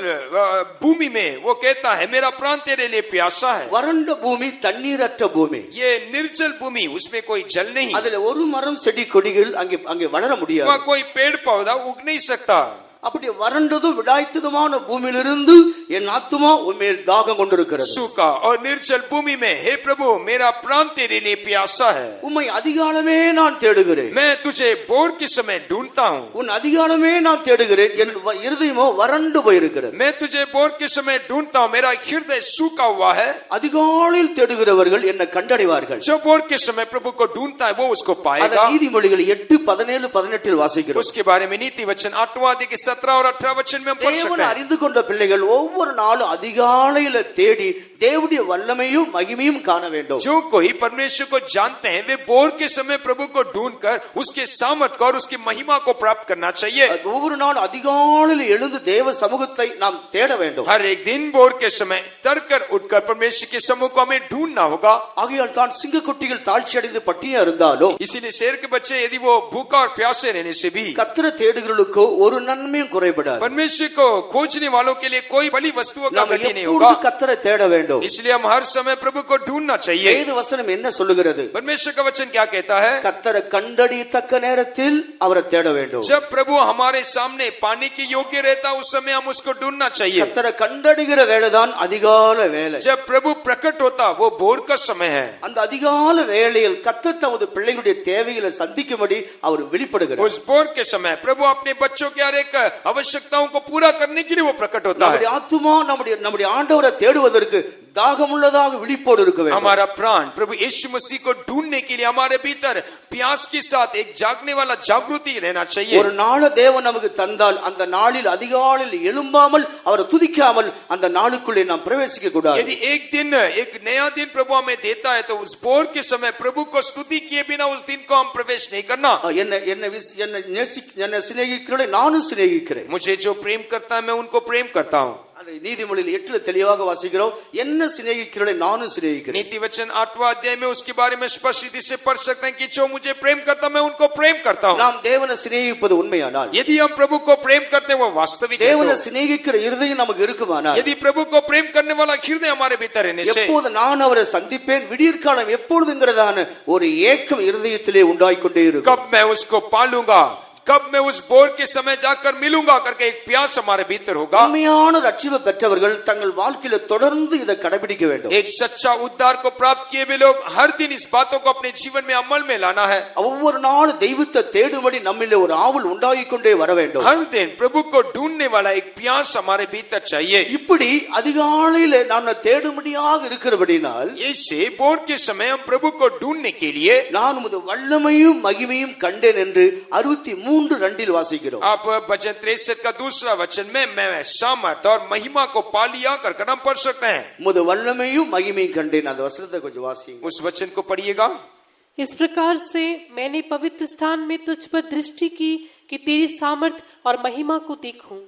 भूमि में वो कहता है मेरा प्राण तेरे लिए प्यासा है। வறண்ட பூமி, தண்ணீரற்ற பூமி, ये निर्जल भूमि, उसमें कोई जल नहीं, அதுல ஒரு மரம் செடி கொடிகள் அங்கே வளர முடியாது. वहाँ कोई पेड़ पौधा उग नहीं सकता। அப்படி வறண்டதும் விடாய்த்ததுமான பூமியிலிருந்து என் ஆத்துமா உன்மேல் தாகம் கொண்டிருக்கிறது. सूखा और निर्जल भूमि में हे प्रभु मेरा प्राण तेरे लिए प्यासा है। உம்மை அதிகாலமே நான் தேடுகிறேன். मैं तुझे भोर के समय ढूंढता हूँ। உன் அதிகாலமே நான் தேடுகிறேன். என் இருதயமோ வறண்டு போயிருக்கிறது. मैं तुझे भोर के समय ढूंढता हूँ, मेरा हृदय सूखा हुआ है। அதிகாலையில் தேடுகிறவர்கள் என்னை கண்டடைவார்கள். जो भोर के समय प्रभु को ढूंढता है वो उसको அத पाएगा। நீதிமொழிகள் 8, 17, 18 வாசிக்கிறோம். उसके बारे में नीति वचन 8वां अध्याय के 17 और 18 वचन में हम पढ़ सकते தேவனை हैं। அறிந்து கொண்ட பிள்ளைகள் ஒவ்வொரு நாளும் அதிகாலையில தேடி தேவனுடைய வல்லமையும் மகிமையும் காண வேண்டும். जो कोई परमेश्वर को जानते हैं वे भोर के समय प्रभु को ढूंढकर उसके सामर्थ को और उसकी महिमा को प्राप्त करना चाहिए। ஒவ்வொரு நாள் அதிகாலையில் எழுந்து தேவ சமூகத்தை நாம் தேட வேண்டும். हर एक दिन भोर के समय तरकर उठकर परमेश्वर के समूह को हमें ढूंढना होगा। ஆகையால் தான் சிங்கக்குட்டிகள் தாழ்ச்சி அடைந்து பட்டினியா இருந்தாலும், इसीलिए शेर के बच्चे यदि वो भूखा और प्यासे रहने से भी கர்த்தரை தேடுகிறவர்களுக்கோ ஒரு நன்மையும் குறைபடாது. परमेश्वर को खोजने वालों के लिए कोई बड़ी वस्तुओं का நாம் घटी नहीं எப்பொழுது होगा। கர்த்தரை தேட வேண்டும். इसलिए हम हर समय प्रभु को ढूंढना चाहिए। வேத வசனம் என்ன சொல்லுகிறது? परमेश्वर का वचन क्या कहता है? கர்த்தரை கண்டறியத்தக்க நேரத்தில் அவரை தேட வேண்டும். जब प्रभु हमारे सामने पाने के योग्य रहता उस समय हम उसको ढूंढना चाहिए। கர்த்தரை கண்டறிகிற வேளைதான் அதிகால வேளை. जब प्रभु प्रकट होता वो भोर का समय है। அந்த அதிகால வேளையில் கர்த்தர் தமது பிள்ளைகளுடைய தேவைகளை சந்திக்கும்படி அவர் வெளிப்படுகிறார். उस भोर के समय प्रभु अपने बच्चों के हर एक आवश्यकताओं को पूरा करने के लिए वो प्रकट होता है। நம்முடைய ஆத்துமா நம்முடைய ஆண்டவரை தேடுவதற்கு தாகமுள்ளதாக விழிப்போடு இருக்க வேண்டும். हमारा प्राण प्रभु यीशु मसीह को ढूंढने के लिए हमारे भीतर प्यास के साथ एक जागने वाला जागृति रहना चाहिए। ஒரு நாள தேவன் நமக்கு தந்தால் அந்த நாளில் அதிகாலையில் எழும்பாமல் அவரை துதிக்காமல் அந்த நாளுக்குள்ளே நாம் பிரவேசிக்க கூடாது. यदि एक दिन एक नया दिन प्रभु हमें देता है तो उस भोर के समय प्रभु को स्तुति किए बिना उस दिन को हम प्रवेश नहीं करना। என்னை சிநேகிக்கிறவளை நானும் சிநேகிக்கிறேன். मुझे जो प्रेम करता है मैं उनको प्रेम करता हूँ। நீதிமொழியில் 8 தெளிவாக வாசிக்கிறோம். என்ன சிநேகிக்கிறவளை நானும் சிநேகிக்கிறேன். नीति वचन 8वां अध्याय में उसके बारे में स्पष्ट रीति से पढ़ सकते हैं कि जो मुझे प्रेम करता मैं उनको प्रेम करता हूँ। நாம் தேவனை சிநேகிப்பது உண்மையானால், यदि हम प्रभु को प्रेम करते हैं वो वास्तविक है, தேவனை சிநேகிக்கிற இருதயம் நமக்கு இருக்குமானால், यदि प्रभु को प्रेम करने वाला हृदय हमारे भीतर रहने से எப்போது நான் அவரை சந்திப்பேன் விடியற்காலம் எப்பொழுதுங்கிறதான ஒரு ஏக்கம் இருதயத்திலே உண்டாகிக் கொண்டே இருக்கும். कब मैं उसको पालूंगा, कब मैं उस बोर के समय जाकर मिलूंगा करके एक प्यास हमारे भीतर होगा। உண்மையான ரட்சிப்பை பெற்றவர்கள் தங்கள் வாழ்க்கையில தொடர்ந்து இதை கடைபிடிக்க வேண்டும். एक सच्चा उद्धार को प्राप्त किए हुए लोग हर दिन इस बातों को अपने जीवन में अमल में लाना है। ஒவ்வொரு நாள் தெய்வத்தை தேடும்படி நம்மிலே ஒரு ஆவல் உண்டாகிக் கொண்டே வர வேண்டும். हर दिन प्रभु को ढूंढने वाला एक प्यास हमारे भीतर चाहिए। இப்படி அதிகாலையில நாம் தேடும்படியாக இருக்கிறபடினால் ऐसे बोर के समय हम प्रभु को ढूंढने के लिए நான் உமது வல்லமையும் மகிமையும் கண்டேன் என்று 63:2 வாசிக்கிறோம். आप वचन 63 का दूसरा वचन में मैं सामर्थ और महिमा को पा लिया कर हम पढ़ सकते हैं। உமது வல்லமையும் மகிமையும் கண்டேன். அந்த வசனத்தை கொஞ்சம் வாசிங்க. उस वचन को पढ़िएगा। इस प्रकार से मैंने पवित्र स्थान में तुझ पर दृष्टि की कि तेरी सामर्थ और महिमा को देखूं।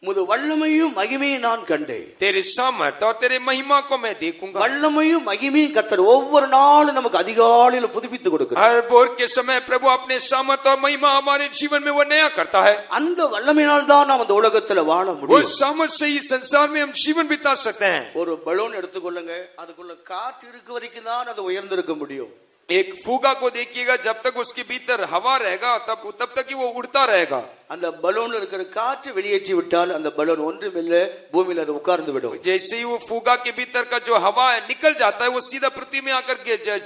உமது வல்லமையும் மகிமையும் நான் கண்டேன். तेरे सामर्थ और तेरे महिमा को मैं देखूंगा। வல்லமையும் மகிமையும் கர்த்தர் ஒவ்வொரு நாளும் நமக்கு அதிகாலையில புதுப்பித்து கொடுக்கிறார். हर बोर के समय प्रभु अपने सामर्थ और महिमा हमारे जीवन में वो नया करता है। அந்த வல்லமையினால் தான் நாம் இந்த உலகத்துல வாழ முடியும். उस सामर्थ से ही संसार में हम जीवन बिता सकते हैं। ஒரு பலூன் எடுத்துக்கொள்ளுங்க, அதுக்குள்ள காற்று இருக்க வரைக்கும் தான் அது உயர்ந்திருக்க முடியும். एक फुगा को देखिएगा, जब तक उसके भीतर हवा रहेगा तब तक ही वो उड़ता रहेगा। அந்த பலூன்ல இருக்கிற காற்று வெளியேற்றி விட்டால் அந்த பலூன் ஒன்றுமில்ல, பூமியில அது உட்கார்ந்து விடும். जैसे ही वो फुगा के भीतर का जो हवा है निकल जाता है, वो सीधा पृथ्वी में आकर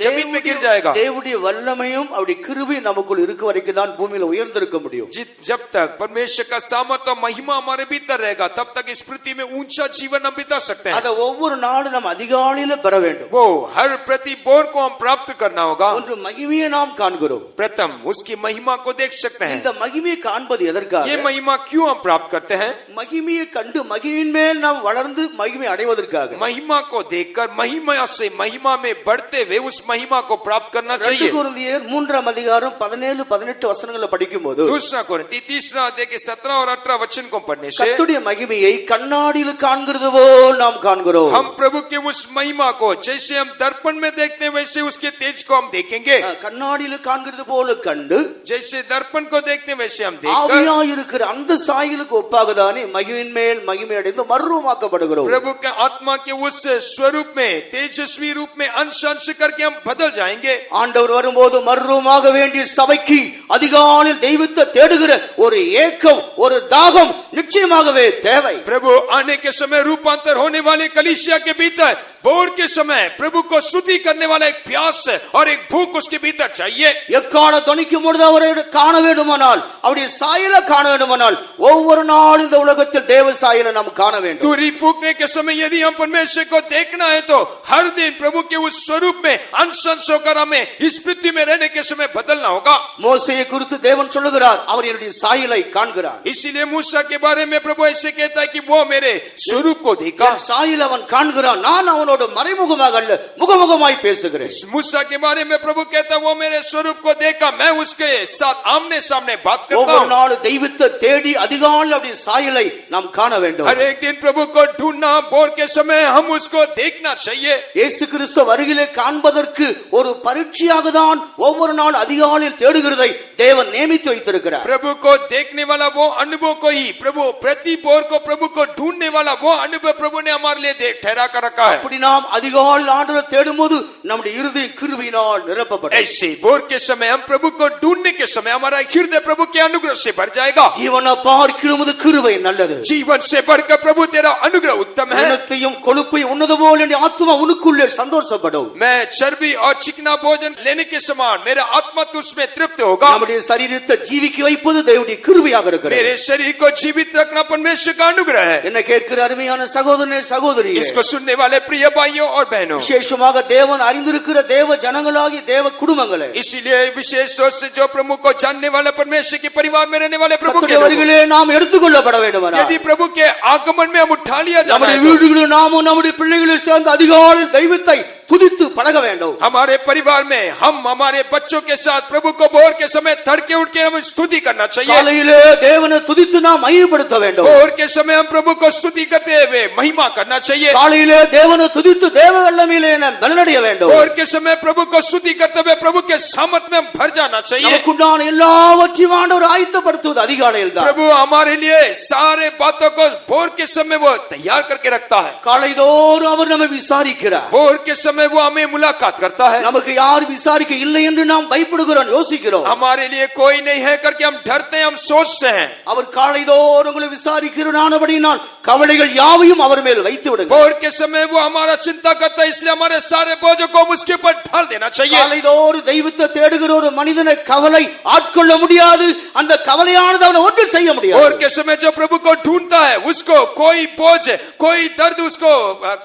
जमीन में गिर जाएगा। தேவனுடைய வல்லமையும் அவருடைய கிருபையும் நமக்குள் இருக்க வரைக்கும் தான் பூமியில உயர்ந்திருக்க முடியும். जब तक परमेश्वर का सामर्थ और महिमा हमारे भीतर रहेगा, तब तक इस पृथ्वी में ऊंचा जीवन हम बिता सकते हैं। அத ஒவ்வொரு நாளும் நம்ம அதிகாலையில பெற வேண்டும். वो हर प्रति बोर को हम प्राप्त करना होगा। ஒன்று மகிமையை நாம் காண்கிறோம். प्रथम उसकी महिमा को देख सकते हैं। இந்த மகிமையை காண்பது எதற்காக? ये महिमा क्यों हम प्राप्त करते हैं? மகிமையை கண்டு மகிமையின் மேல் நாம் வளர்ந்து மகிமை அடைவதற்காக. महिमा को देखकर महिमा से महिमा में बढ़ते हुए उस महिमा को प्राप्त करना चाहिए। 2 கொரிந்தியர் 3:17-18 வசனங்களை படிக்கும்போது दूसरा कोरिन्थी 3:17 और 18 वचन को पढ़ने से கர்த்தருடைய மகிமையை கண்ணாடியில் காண்கிறது போல் நாம் காண்கிறோம். हम प्रभु के उस महिमा को जैसे हम दर्पण में देखते हैं वैसे उसके तेज को हम देखेंगे। கண்ணாடியில் காண்கிறது போல கண்டு जैसे दर्पण को देखते हैं वैसे हम देखकर ஆவியாய் இருக்கிற அந்த சாயலுக்கு ஒப்பாகதானே மகிமையின் மேல் மகிமை அடைந்து மறுரூபமாக்கப்படுகிறோம். प्रभु के आत्मा के उस स्वरूप में तेजस्वी रूप में अंश अंश करके हम बदल जाएंगे। ஆண்டவர் வரும்போது மறுரூபமாக வேண்டிய சபைக்கு அதிகாலையில் தெய்வத்தை தேடுகிற ஒரு ஏக்கம், ஒரு தாகம் நிச்சயமாகவே தேவை. प्रभु आने के समय रूपांतर होने वाले कलीसिया के भीतर बोर के समय प्रभु को स्तुति करने वाला एक प्यास और एक भूख उसके भीतर चाहिए। எக்கால தொனிக்கும் பொழுது அவரை காண வேண்டுமானால், அவருடைய சாயலை காண வேண்டுமானால் ஒவ்வொரு நாளும் இந்த உலகத்தில் தேவ சாயலை நாம் காண வேண்டும். तुरी फूकने के समय यदि हम परमेश्वर को देखना है तो हर दिन प्रभु के उस स्वरूप में अंश अंश होकर हमें इस पृथ्वी में रहने के समय बदलना होगा। மோசேயை குறித்து தேவன் சொல்லுகிறார், அவர் என்னுடைய சாயலை காண்கிறார். इसीलिए मूसा के बारे में प्रभु ऐसे कहता है कि वो मेरे स्वरूप को देखा। சாயலை அவன் காண்கிறான், நான் அவனோடு மறைமுகமாக அல்ல முகமுகமாய் பேசுகிறேன். मूसा के बारे में प्रभु कहता वो मेरे स्वरूप को देखा, मैं उसके साथ आमने सामने बात करता ஒவ்வொரு हूँ। நாளும் தெய்வத்தை தேடி அதிகாலையில் அவருடைய சாயலை நாம் காண வேண்டும். हर एक दिन प्रभु को ढूंढना, बोर के समय हम उसको देखना चाहिए। இயேசு கிறிஸ்து வருகிலே காண்பதற்கு ஒரு பரீட்சையாக தான் ஒவ்வொரு நாள் அதிகாலையில் தேடுகிறதை தேவன் நியமித்து வைத்திருக்கிறார். प्रभु को देखने वाला वो अनुभव को ही प्रभु प्रति बोर को प्रभु को ढूंढने वाला वो अनुभव प्रभु ने हमारे लिए ठहरा कर रखा है। அப்படி நாம் அதிகாலையில் ஆண்டவரை தேடும்போது நம்முடைய இருதயம் கிருபையினால் நிரப்பப்படும். ऐसे बोर के समय हम प्रभु को ढूंढने के समय हमारा हृदय प्रभु के अनुग्रह से भर जाएगा। ஜீவனை பார்க்கிறோம் கிருபை நல்லது. जीवन से बढ़कर प्रभु तेरा अनुग्रह उत्तम है। உன்னத்தையும் கொழுப்பையும் உன்னது போல் என் ஆத்துமா உனக்குள்ளே சந்தோஷப்படும். मैं चर्बी और चिकना भोजन लेने के समान मेरा आत्मा तो उसमें तृप्त होगा। நம்முடைய சரீரத்தை ஜீவிக்க வைப்பது தேவனுடைய கிருபையாக இருக்கிறது. मेरे शरीर को जीवित रखना परमेश्वर का अनुग्रह है। என்ன கேட்கிற அருமையான சகோதரனே சகோதரியே, इसको सुनने वाले प्रिय भाइयों और बहनों, விசேஷமாக தேவன் அறிந்திருக்கிற தேவ ஜனங்களாகி தேவ குடும்பங்களே, इसलिए विशेष तौर से जो प्रभु को जानने वाले परमेश्वर के परिवार में रहने वाले प्रभु के கர்த்தருடைய வருகையிலே நாம் எடுத்துக்கொள்ளப்பட வேண்டுமானால், यदि प्रभु के आगमन में हम उठा लिया जाए நம்முடைய வீடுகளில் நாமும் நம்முடைய பிள்ளைகளும் சேர்ந்து அதிகாலையில் தெய்வத்தை துதித்து பழக வேண்டும். हमारे परिवार में हम हमारे बच्चों के साथ प्रभु को भोर के समय तड़के उठ के हम स्तुति करना चाहिए। காலையிலே தேவனை துதித்து நாம் மகிமைப்படுத்த வேண்டும். भोर के समय हम प्रभु को स्तुति करते हुए महिमा करना चाहिए। காலையிலே தேவனை துதித்து தேவ வல்லமையிலே நாம் பலனடைய வேண்டும். भोर के समय प्रभु को स्तुति करते हुए प्रभु के सामर्थ में हम भर जाना चाहिए। நமக்குண்டான எல்லாவற்றையும் ஆண்டவர் ஆயத்தப்படுத்துவது அதிகாலையில் தான். प्रभु हमारे लिए सारे बातों को भोर के समय वो तैयार करके रखता है। காலைதோறும் அவர் நம்மை விசாரிக்கிறார். भोर के समय समय वो हमें मुलाकात करता है। நமக்கு யார் விசாரிக்க இல்லை என்று நாம் பயப்படுகிறோம், யோசிக்கிறோம். हमारे लिए कोई नहीं है करके हम डरते हैं, हम सोचते हैं। அவர் காலைதோறும் உங்களை விசாரிக்கிறனானபடியினால் கவலைகள் யாவையும் அவர் மேல் வைத்து விடுங்கள். भोर के समय वो हमारा चिंता करता है, इसलिए हमारे सारे बोझों को हम उसके ऊपर ढाल देना चाहिए। காலைதோறும் தெய்வத்தை தேடுகிற ஒரு மனிதனை கவலை ஆட்கொள்ள முடியாது, அந்த கவலையானது அவனை ஒன்றும் செய்ய முடியாது. भोर के समय जो प्रभु को ढूंढता है उसको कोई बोझ, कोई दर्द उसको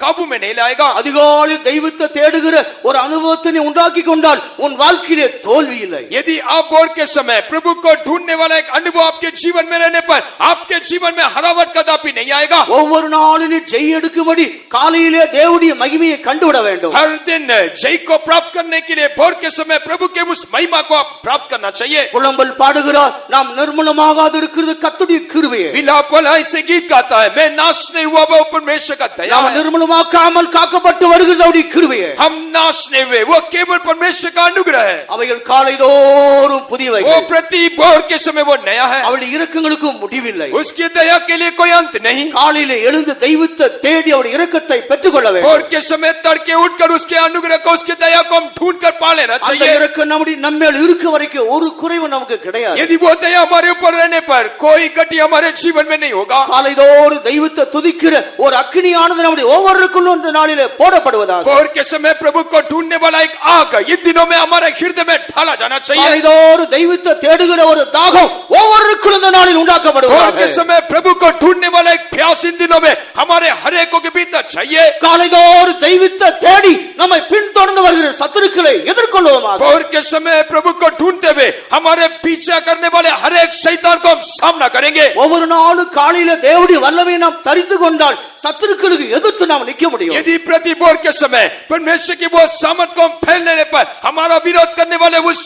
काबू में नहीं लाएगा। அதிகாலையில் தெய்வத்தை தேடுகிற ஒரு அனுபவத்தை நீ உண்டாக்கி கொண்டால் உன் வாழ்க்கையிலே தோல்வி இல்லை. यदि आप भोर के समय प्रभु को ढूंढने वाला एक अनुभव आपके जीवन में रहने पर आपके जीवन में हरावट कदापि नहीं आएगा। ஒவ்வொரு நாளும் நீ ஜெய் எடுக்கும்படி காலையிலே தேவனுடைய மகிமையை கண்டுவிட வேண்டும். हर दिन जय को प्राप्त करने के लिए भोर के समय प्रभु के उस महिमा को आप प्राप्त करना चाहिए। புலம்பல் பாடுகிறார், நாம் நிர்மூலமாகாது இருக்கிறது கர்த்தருடைய கிருபையே. विलाप वाला ऐसे गीत गाता है, मैं नाश नहीं हुआ वो परमेश्वर का दया நாம் है। நிர்மூலமாக்காமல் காக்கப்பட்டு வருகிறது அவருடைய கிருபையே. हम नाश नहीं हुए, वो केवल परमेश्वर का अनुग्रह है। அவைகள் காலைதோறும் புதியவை. वो प्रति भोर के समय वो नया है, அவருடைய இரக்கங்களுக்கு முடிவில்லை. उसकी दया के लिए कोई अंत नहीं। காலையிலே எழுந்து தெய்வத்தை தேடி அவருடைய இரக்கத்தை பெற்றுக்கொள்ள வேண்டும். भोर के समय तड़के उठकर उसके अनुग्रह को, उसकी दया को हम ढूंढ कर पा लेना அந்த चाहिए। இரக்கம் நம்முடைய நம்மேல் இருக்க வரைக்கும் ஒரு குறைவு நமக்கு கிடையாது. यदि वो दया हमारे ऊपर रहने पर कोई गति हमारे जीवन में नहीं होगा। காலைதோறும் தெய்வத்தை துதிக்கிற ஒரு அக்கினியானது நம்முடைய ஒவ்வொருவருக்குள்ளும் இந்த நாளிலே போடப்படுவதாக. भोर के समय प्रभु को ढूंढने वाला एक आग इन दिनों में हमारे हृदय में ढाला जाना चाहिए। காலைதோறும் தெய்வத்தை தேடுகிற ஒரு தாகம் ஒவ்வொருவருக்குள்ளும் இந்த நாளில் भोर உண்டாக்கப்படுவதாக. के समय प्रभु को ढूंढने वाला एक प्यास इन दिनों में हमारे हर एक के भीतर चाहिए। காலைதோறும் தெய்வத்தை தேடி நம்மை பின்தொடர்ந்து வருகிற சத்துருக்களை எதிர்கொள்வோமாக. भोर के समय प्रभु को ढूंढते हुए हमारे पीछा करने वाले हर एक शैतान को हम सामना करेंगे। ஒவ்வொரு நாளும் காலையில தேவனுடைய வல்லமையை நாம் தரித்து கொண்டால் சத்துருக்களுக்கு எதிர்த்து நாம் நிற்க முடியும். यदि प्रति भोर के समय परमेश्वर की वो सामर्थ को हम फैल लेने पर हमारा विरोध करने वाले उस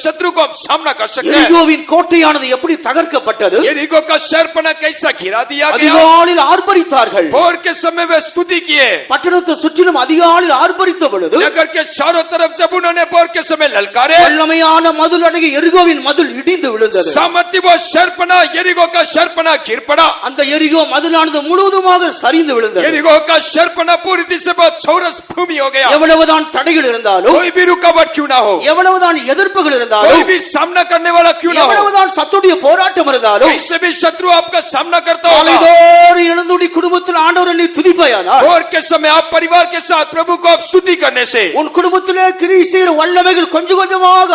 शत्रु को हम सामना कर सकते हैं। எரிகோவின் கோட்டையானது எப்படி தகர்க்கப்பட்டது? यरीहो का शहरपना कैसा गिरा दिया गया? அதிகாலையில் ஆர்ப்பரித்தார்கள். भोर के समय वे स्तुति किए। பட்டணத்தை சுற்றிலும் அதிகாலையில் ஆர்ப்பரித்த பொழுது नगर के चारों तरफ जब उन्होंने भोर के समय ललकारे, வல்லமையான மதில் அடங்கி எரிகோவின் மதில் இடிந்து விழுந்தது. सामर्थ्य वो शहरपना, यरीहो का शहरपना गिर पड़ा। அந்த எரிகோ மதிலானது முழுவதுமாக சரிந்து விழுந்தது. यरीहो का शहरपना पूरी तरह से बहुत चौरस भूमि हो गया। எவ்வளவுதான் தடைகள் இருந்தாலும், कोई भी रुकावट क्यों ना हो, எவ்வளவுதான் எதிர்ப்புகள் कोई இருந்தாலும், भी सामना करने वाला क्यों ना हो, எவ்வளவுதான் சத்துடைய போராட்டம் இருந்தாலும், कैसे भी शत्रु आपका सामना करता होगा, காலைதோறும் எழுந்துடி குடும்பத்தில் ஆண்டவரை நீ துதிப்பாயானால் भोर के समय आप परिवार के साथ प्रभु को आप स्तुति करने से உன் குடும்பத்திலே கிரியை செய்கிற வல்லமைகள் கொஞ்சம் கொஞ்சமாக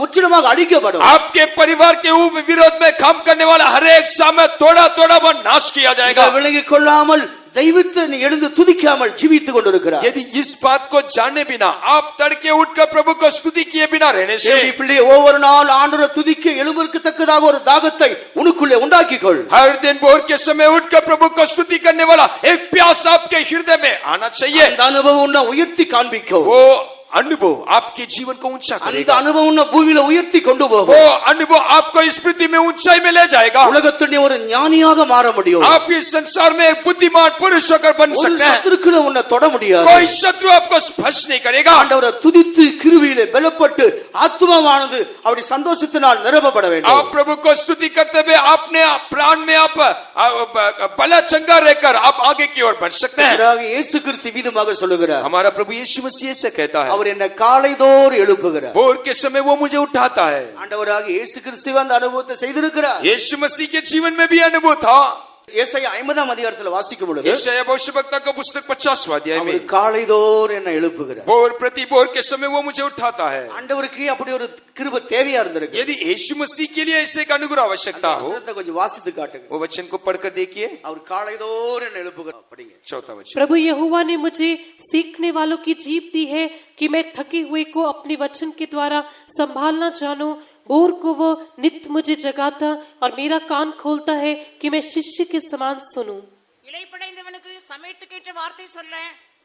முற்றிலுமாக அழிக்கப்படும். आपके परिवार के विरोध में काम करने वाला हर एक सामर्थ थोड़ा थोड़ा वो नाश किया जाएगा। இதை விலகிக் கொள்ளாமல் தெய்வத்தை நீ எழுந்து துதிக்காமல் ஜீவித்துக் கொண்டிருக்கிறார். यदि इस बात को जाने बिना आप तड़के उठकर प्रभु को स्तुति किए बिना रहने से, தேவனுடைய பிள்ளையே, ஒவ்வொரு நாள் ஆண்டவரை துதிக்க எழும்பதற்குத்தக்கதாக ஒரு தாகத்தை உனக்குள்ளே உண்டாக்கிக்கொள். हर दिन भोर के समय उठकर प्रभु को स्तुति करने वाला एक प्यास आपके हृदय में आना चाहिए। அந்த அனுபவம் உன்னை உயர்த்தி காண்பிக்கும். वो अनुभव आपके जीवन को ऊंचा அந்த करेगा। அனுபவம் உன்னை பூமியில உயர்த்தி கொண்டு वो போகும். अनुभव आपको इस पृथ्वी में ऊंचाई में ले जाएगा। உலகத்தில் நீ ஒரு ஞானியாக மாற முடியும். आप इस संसार में एक बुद्धिमान पुरुष होकर बन ஒரு सकते हैं। சத்துருக்களை உன்னை தொட முடியாது. कोई शत्रु आपको स्पर्श नहीं करेगा। ஆண்டவரை துதித்து கிருபையிலே பலப்பட்டு ஆத்துமாவானது அவருடைய சந்தோஷத்தினால் நிரப்பப்பட வேண்டும். आप प्रभु को स्तुति करते हुए अपने प्राण में आप भला चंगा रहकर आप आगे की ओर बढ़ सकते हैं। இயேசு கிறிஸ்து விதமாக சொல்லுகிறார், हमारा प्रभु यीशु मसीह से कहता है, அவர் என்னை காலைதோறும் எழுப்புகிறார். भोर के समय वो मुझे उठाता है। ஆண்டவராக இயேசு கிறிஸ்து அந்த அனுபவத்தை செய்திருக்கிறார். यीशु मसीह के जीवन में भी अनुभव था। ஏசாயா 50ஆம் அதிகாரத்தில் வாசிக்கும் பொழுது यशायाह भविष्यवक्ता का पुस्तक 50वां अध्याय அவர் में, காலைதோறும் என்னை எழுப்புகிறார். भोर प्रति भोर के समय वो मुझे उठाता है। ஆண்டவருக்கு அப்படி ஒரு கிருபை தேவையா இருந்திருக்கு. यदि यीशु मसीह के लिए ऐसे एक अनुग्रह आवश्यकता हो, வசனத்தை கொஞ்சம் வாசித்து காட்டுங்க. वो वचन को पढ़कर देखिए। அவர் காலைதோறும் என்னை எழுப்புகிறார். படிங்க. चौथा वचन, प्रभु यहोवा ने मुझे सीखने वालों की जीभ दी है कि मैं थके हुए को अपने वचन के द्वारा संभालना जानूं। भोर को वो नित्य मुझे जगाता और मेरा कान खोलता है कि मैं शिष्य के समान सुनूं। இளைப்படைந்தவனுக்கு சமயத்துக்கேற்ற வார்த்தை சொல்ல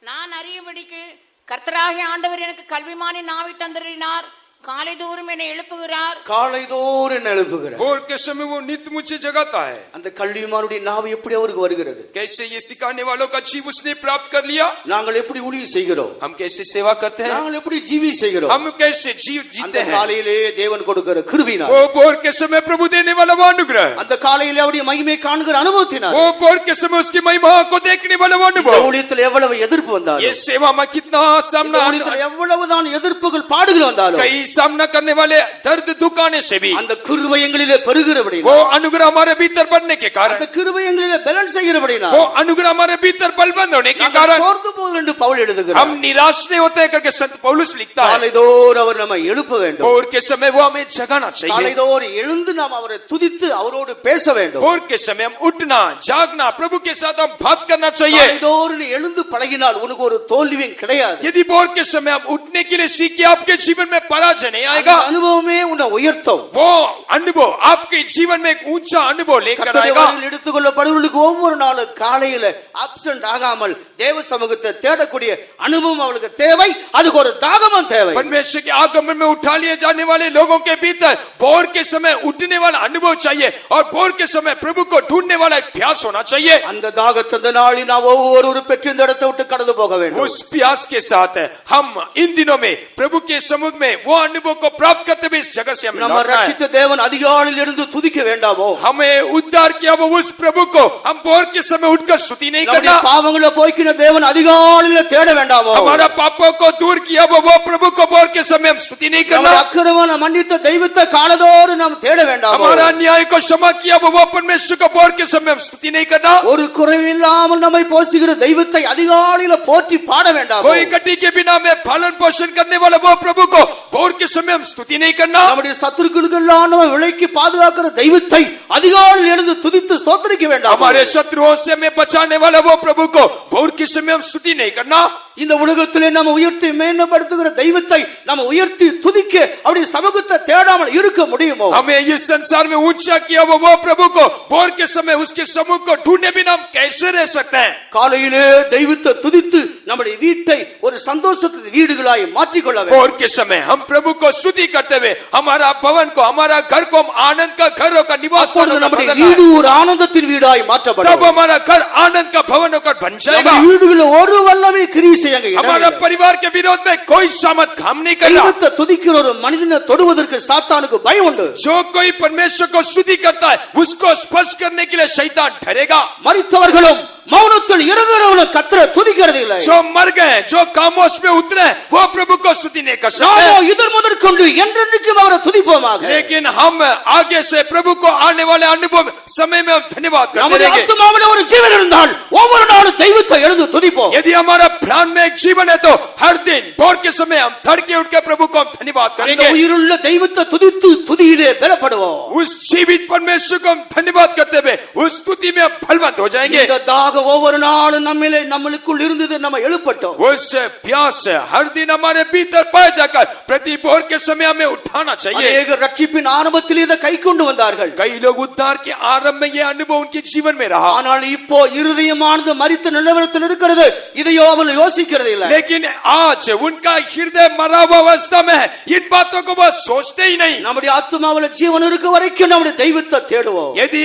நான் அறியும்படிக்கு கர்த்தராகிய ஆண்டவர் எனக்கு கல்விமானின் நாவை தந்தறினார். காலைதோறும் என்னை எழுப்புகிறார். காலைதோறும் என்ன எழுப்புகிறார். भोर के समय वो नित्य मुझे जगाता है. அந்த கல்விமானுடைய நாவு எப்படி அவருக்கு வருகிறது. कैसे ये सिखाने वालों का जीव उसने प्राप्त कर लिया. நாங்கள் எப்படி ஊழியம் செய்கிறோம். हम कैसे सेवा करते हैं. நாங்கள் எப்படி ஜீவி செய்கிறோம். हम कैसे जीव जीते हैं. காலையிலே தேவன் கொடுக்கிற கிருபையினால். वो भोर के समय प्रभु देने वाला वो अनुग्रह. அந்த காலையிலே அவருடைய மகிமை காண்கிற அனுபவத்தினால். वो भोर के समय उसकी महिमा को देखने वाला वो अनुभव. ஊழியத்தில் எவ்வளவு எதிர்ப்பு வந்தாலும். ये सेवा में कितना सामना. எவ்வளவுதான் எதிர்ப்புகள் பாடுகள் வந்தாலும். कई सामना करने वाले दर्द दुख आने से भी அந்த கிருபை எங்களிலே பெருகிறபடியால். वो अनुग्रह हमारे भीतर बढ़ने के कारण. அந்த கிருபை எங்களிலே பேலன்ஸ் செய்கிறபடியால். वो अनुग्रह हमारे भीतर बलवंत होने के कारण. சோர்ந்து போகுது என்று பவுல் எழுதுகிறார். हम निराश नहीं होते हैं करके संत पौलुस लिखता है. காலைதோறும் அவர் நம்மை எழுப்ப வேண்டும். भोर के समय वो हमें जगाना चाहिए. காலைதோறும் எழுந்து நாம் அவரை துதித்து அவரோடு பேச வேண்டும். भोर के समय हम उठना जागना प्रभु के साथ हम बात करना चाहिए. காலைதோறும் எழுந்து பழகினால் உனக்கு ஒரு தோல்வியும் கிடையாது. यदि भोर के समय हम उठने के लिए सीखे आपके जीवन में पराजय नहीं आएगा. அனுபவமே உன்னை உயர்த்தும். वो अनुभव आपके जीवन में एक ऊंचा अनुभव लेकर आएगा. எடுத்துக்கொள்ளப்படுவர்களுக்கு ஒவ்வொரு நாளும் காலையில அப்சென்ட் ஆகாமல் தேவ சமூகத்தை தேடக்கூடிய அனுபவம் அவளுக்கு தேவை. அதுக்கு ஒரு தாகமும் தேவை. परमेश्वर के आगमन में उठा लिए जाने वाले लोगों के भीतर भोर के समय उठने वाला अनुभव चाहिए और भोर के समय प्रभु को ढूंढने वाला एक प्यास होना चाहिए. அந்த தாகத்தை இந்த நாளில் நாம் ஒவ்வொருவரும் பெற்று இந்த இடத்தை விட்டு கடந்து போக வேண்டும். उस प्यास के साथ हम इन दिनों में प्रभु के सम्मुख में वो अनुभव को प्राप्त करते हुए इस जगत से हम நம்ம ரட்சித்த தேவன் அதிகாலையில் இருந்து துதிக்க வேண்டாமோ. हमें उद्धार किया वो उस प्रभु को हम भोर के समय उठकर स्तुति नहीं करना. பாவங்களை போக்கின தேவன் அதிகாலையில் தேட வேண்டாமோ. हमारा पापों को दूर किया वो प्रभु को भोर के समय हम स्तुति नहीं करना. அக்கிரமங்களை மன்னித்த தெய்வத்தை காலதோறும் நாம் தேட வேண்டாமோ. हमारा अन्याय को क्षमा किया वो परमेश्वर को भोर के समय हम स्तुति नहीं करना. ஒரு குறைவில்லாமல் நம்மை போஷிக்கிற தெய்வத்தை அதிகாலையில் போற்றி பாட வேண்டாமோ. कोई कटी के बिना में पालन पोषण करने वाला वो प्रभु को भोर के समय हम स्तुति नहीं करना. நம்முடைய சத்துருக்களுக்கெல்லாம் நம்ம விலைக்கு பாதுகாக்கிற தெய்வத்தை அதிகாலையில் எழுந்து துதித்து ஸ்தோத்திரிக்க வேண்டாம். हमारे शत्रुओं से हमें बचाने वाला वो प्रभु को भोर के समय हम स्तुति नहीं करना. இந்த உலகத்திலே நம்ம உயர்த்தி மேன்மைப்படுத்துகிற தெய்வத்தை நம்ம உயர்த்தி துதிக்க அவருடைய சமூகத்தை தேடாமல் இருக்க முடியுமோ. हमें इस संसार में ऊंचा किया वो प्रभु को भोर के समय उसके समूह को ढूंढने बिना हम कैसे रह सकते हैं. காலையிலே தெய்வத்தை துதித்து நம்முடைய வீட்டை ஒரு சந்தோஷத்தின் வீடுகளாய் மாற்றிக்கொள்ள வேண்டும். भोर के समय हम प्रभु को स्तुति करते हुए हमारा भवन को हमारा घर को हम आनंद का घरों का निवास நம்முடைய வீடு ஒரு ஆனந்தத்தின் வீடாய் மாற்றப்படும். तब हमारा घर आनंद का भवन होकर बन जाएगा. வீடுகளில் ஒரு வல்லமை கிரியை செய்யுங்க. हमारा परिवार के विरोध में कोई सामर्थ काम नहीं कर रहा. தெய்வத்தை துதிக்கிற ஒரு மனிதனை தொடுவதற்கு சாத்தானுக்கு பயம் உண்டு. जो कोई परमेश्वर को स्तुति करता है उसको स्पर्श करने के लिए शैतान डरेगा. மரித்தவர்களும் மௌனத்தில் இருக்கிறவனும் கர்த்தரை துதிக்கிறது இல்லை. जो मर गए जो खामोश में उतरे वो प्रभु को स्तुति नहीं कर सकते. நாமோ இதன் முதற்கொண்டு என்றென்றைக்கும் அவரை துதிப்போமாக. लेकिन हम आगे से प्रभु को आने वाले अनुभव समय में हम धन्यवाद करते நம்முடைய रहेंगे. ஆத்துமாவிலே ஒரு ஜீவன் இருந்தால் ஒவ்வொரு நாளும் தெய்வத்தை எழுந்து துதிப்போம். यदि हमारा प्राण में एक जीवन है तो हर दिन भोर के समय हम धड़के उठ के प्रभु को हम धन्यवाद அந்த करेंगे. உயிருள்ள தெய்வத்தை துதித்து துதியிலே பலப்படுவோம். उस जीवित परमेश्वर को हम धन्यवाद करते हुए उस स्तुति में हम बलवंत हो जाएंगे. இந்த தாக ஒவ்வொரு நாளும் நம்மளுக்குள் இருந்தது நம்ம எழுப்பட்டோம். उस प्यास हर दिन हमारे भीतर पाए जाकर प्रति भोर के समय हमें उठाना चाहिए. अनेक ரட்சிப்பின் ஆரம்பத்தில் இதை கைக்கொண்டு வந்தார்கள். कई लोग उद्धार के आरंभ में ये अनुभव उनके जीवन में रहा. ஆனால் இப்போ இருதயமானது மரித்த நிலவரத்தில் இருக்கிறது. இதையோ அவள் யோசிக்கிறது இல்லை. लेकिन आज उनका हृदय मरा हुआ अवस्था में है. इन बातों को वह सोचते ही नहीं. நம்முடைய ஆத்துமாவிலே ஜீவன் இருக்க வரைக்கும் நம்முடைய தெய்வத்தை தேடுவோம். यदि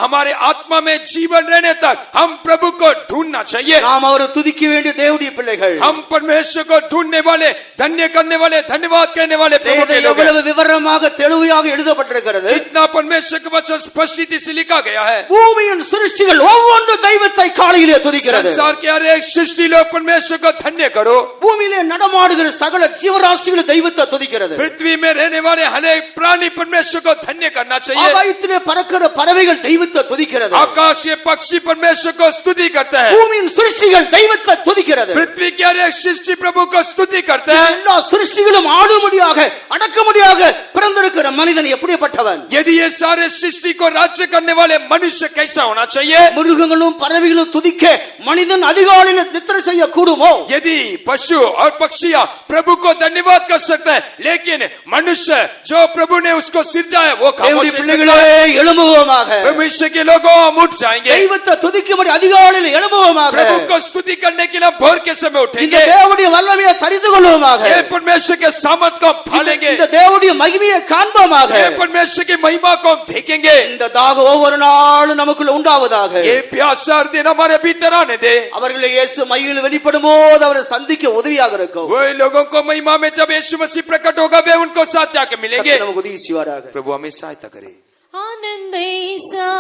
हमारे आत्मा में जीवन रहने तक हम प्रभु को ढूंढना चाहिए. நாம் அவரை துதிக்க வேண்டிய தேவனுடைய பிள்ளைகள். हम परमेश्वर को ढूंढने वाले धन्य करने वाले धन्यवाद कहने वाले प्रभु के लोग हैं. எவ்வளவு விவரமாக தெளிவாக எழுதப்பட்டிருக்கிறது. कितना परमेश्वर के वचन स्पष्टता से लिखा गया है. பூமியின் சிருஷ்டிகள் ஒவ்வொன்றும் தெய்வத்தை காலையிலே துதிக்கிறது. संसार के हर एक सृष्टि लोग परमेश्वर को धन्य करो. பூமியிலே நடமாடுகிற சகல ஜீவராசிகள் தெய்வத்தை துதிக்கிறது. पृथ्वी में रहने वाले हर एक प्राणी परमेश्वर को धन्य करना चाहिए. ஆகாயத்திலே பறக்கிற பறவைகள் தெய்வத்தை துதிக்கிறது. आकाशीय पक्षी परमेश्वर को स्तुति करते हैं. பூமியின் சிருஷ்டிகள் தெய்வத்தை துதிக்கிறது. पृथ्वी के हर एक सृष्टि प्रभु को स्तुति करते हैं. எல்லா சிருஷ்டிகளும் ஆளும்படியாக அடக்கும்படியாக பிறந்திருக்கிற ஆளுகிற மனிதன் எப்படிப்பட்டவன்? यदि ये सारे सृष्टि को राज्य करने वाले मनुष्य कैसा होना चाहिए? மிருகங்களும் பறவைகளும் துதிக்க மனிதன் அதிகாலையில் நித்திரை செய்ய கூடுமோ? यदि पशु और पक्षियां प्रभु को धन्यवाद कर सकते हैं, लेकिन मनुष्य जो प्रभु ने उसको सिरजा है वो खामोश தேவனுடைய है। பிள்ளைகளே எழும்புவோமாக. मनुष्य के लोगों हम उठ जाएंगे, தெய்வத்தை துதிக்கும்படி அதிகாலையில் எழும்புவோமாக. प्रभु को स्तुति करने के लिए भोर के समय இந்த उठेंगे, தேவனுடைய வல்லமையை தெரிந்து கொள்வோமாக. ये परमेश्वर के सामर्थ को हम पालेंगे, இந்த தேவனுடைய மகிமையை காண்போமாக. ये परमेश्वर की महिमा को हम देखेंगे। இந்த தாகம் ஒவ்வொரு நாளும் நமக்குள்ள உண்டாவதாக. ये प्यास हर दिन हमारे भीतर आने दे। அவர்களை இயேசு மகிமையில் வெளிப்படும்போது அவரை சந்திக்க உதவியாக இருக்கும். वो लोगों को महिमा में जब यीशु मसीह प्रकट होगा वे उनको साथ जाके मिलेंगे। கர்த்தர் நமக்கு உதவி செய்வாராக. प्रभु हमें सहायता करे। आनंद ऐसा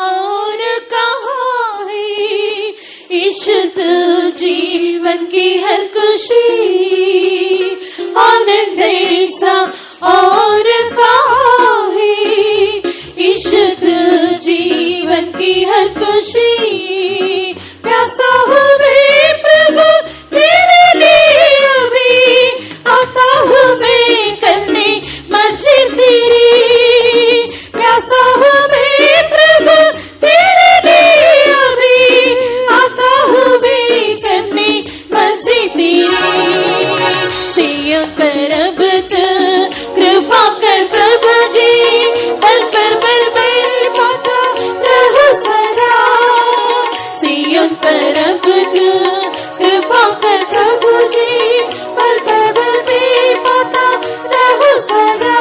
और कहाँ है, इश्क जीवन की हर खुशी। आनंद ऐसा और कहाँ है, इश्क जीवन की हर खुशी। प्यासा हूँ मैं प्रभु तेरे लिए अभी, आता हूँ मैं करने मर्जी तेरी। प्यासा हूँ मैं प्रभु तेरे लिए अभी, आता हूँ मैं करने मर्जी तेरी। सियों पर अब तू कृपा कर प्रभु जी, पल पर पल मैं पाता रहूं सदा। सियों पर अब तू कृपा कर प्रभु जी, पल पर पल मैं पाता रहूं सदा।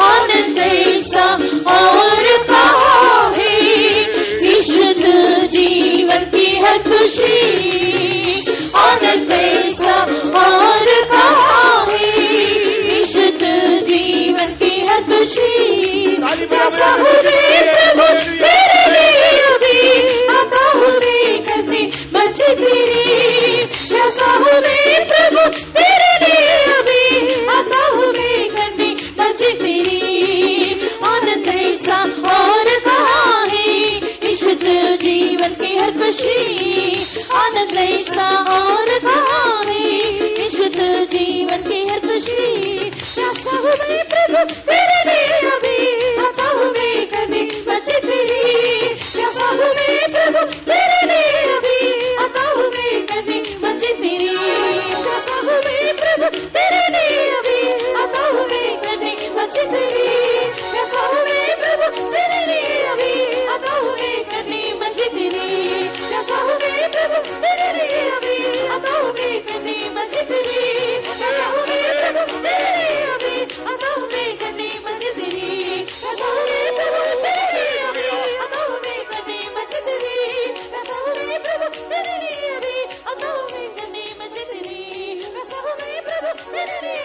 आनंद ऐसा और कहाँ है, इश्क जीवन की हर खुशी। आनंद ऐसा और कहाँ है, इश्क जीवन की हर खुशी। प्यासा हूँ मैं प्रभु तेरे लिए अभी, आता हूँ मैं करने मर्जी तेरी। प्यासा हूँ मैं प्रभु तेरे लिए अभी, आता हूँ मैं करने मर्जी तेरी। आनंद ऐसा और कहाँ है, इश्क जीवन की हर खुशी। आनंद ऐसा और कहाँ है, इश्क जीवन की हर खुशी। प्यासा हूँ मैं प्रभु तेरे लिए अभी, आता हूँ मैं करने मर्जी तेरी। प्यासा हूँ मैं प्रभु तेरे लिए अभी, आता हूँ मैं करने मर्जी तेरी। प्यासा हूँ मैं प्रभु तेरे लिए अभी, आता हूँ मैं करने मर्जी तेरी। प्यासा हूँ मैं प्रभु तेरे लिए अभी, आता हूँ मैं करने मर्जी तेरी। प्यासा हूँ मैं प्रभु तेरे लिए अभी, आता हूँ मैं करने मर्जी तेरी। प्यासा हूँ मैं प्रभु तेरे लिए अभी, आता हूँ मैं करने मर्जी तेरी। प्यासा हूँ मैं प्रभु तेरे लिए अभी, आता हूँ मैं करने मर्जी तेरी। प्यासा हूँ मैं प्रभु तेरे लिए अभी, आता हूँ मैं करने मर्जी तेरी। प्यासा हूँ मैं प्रभु तेरे लिए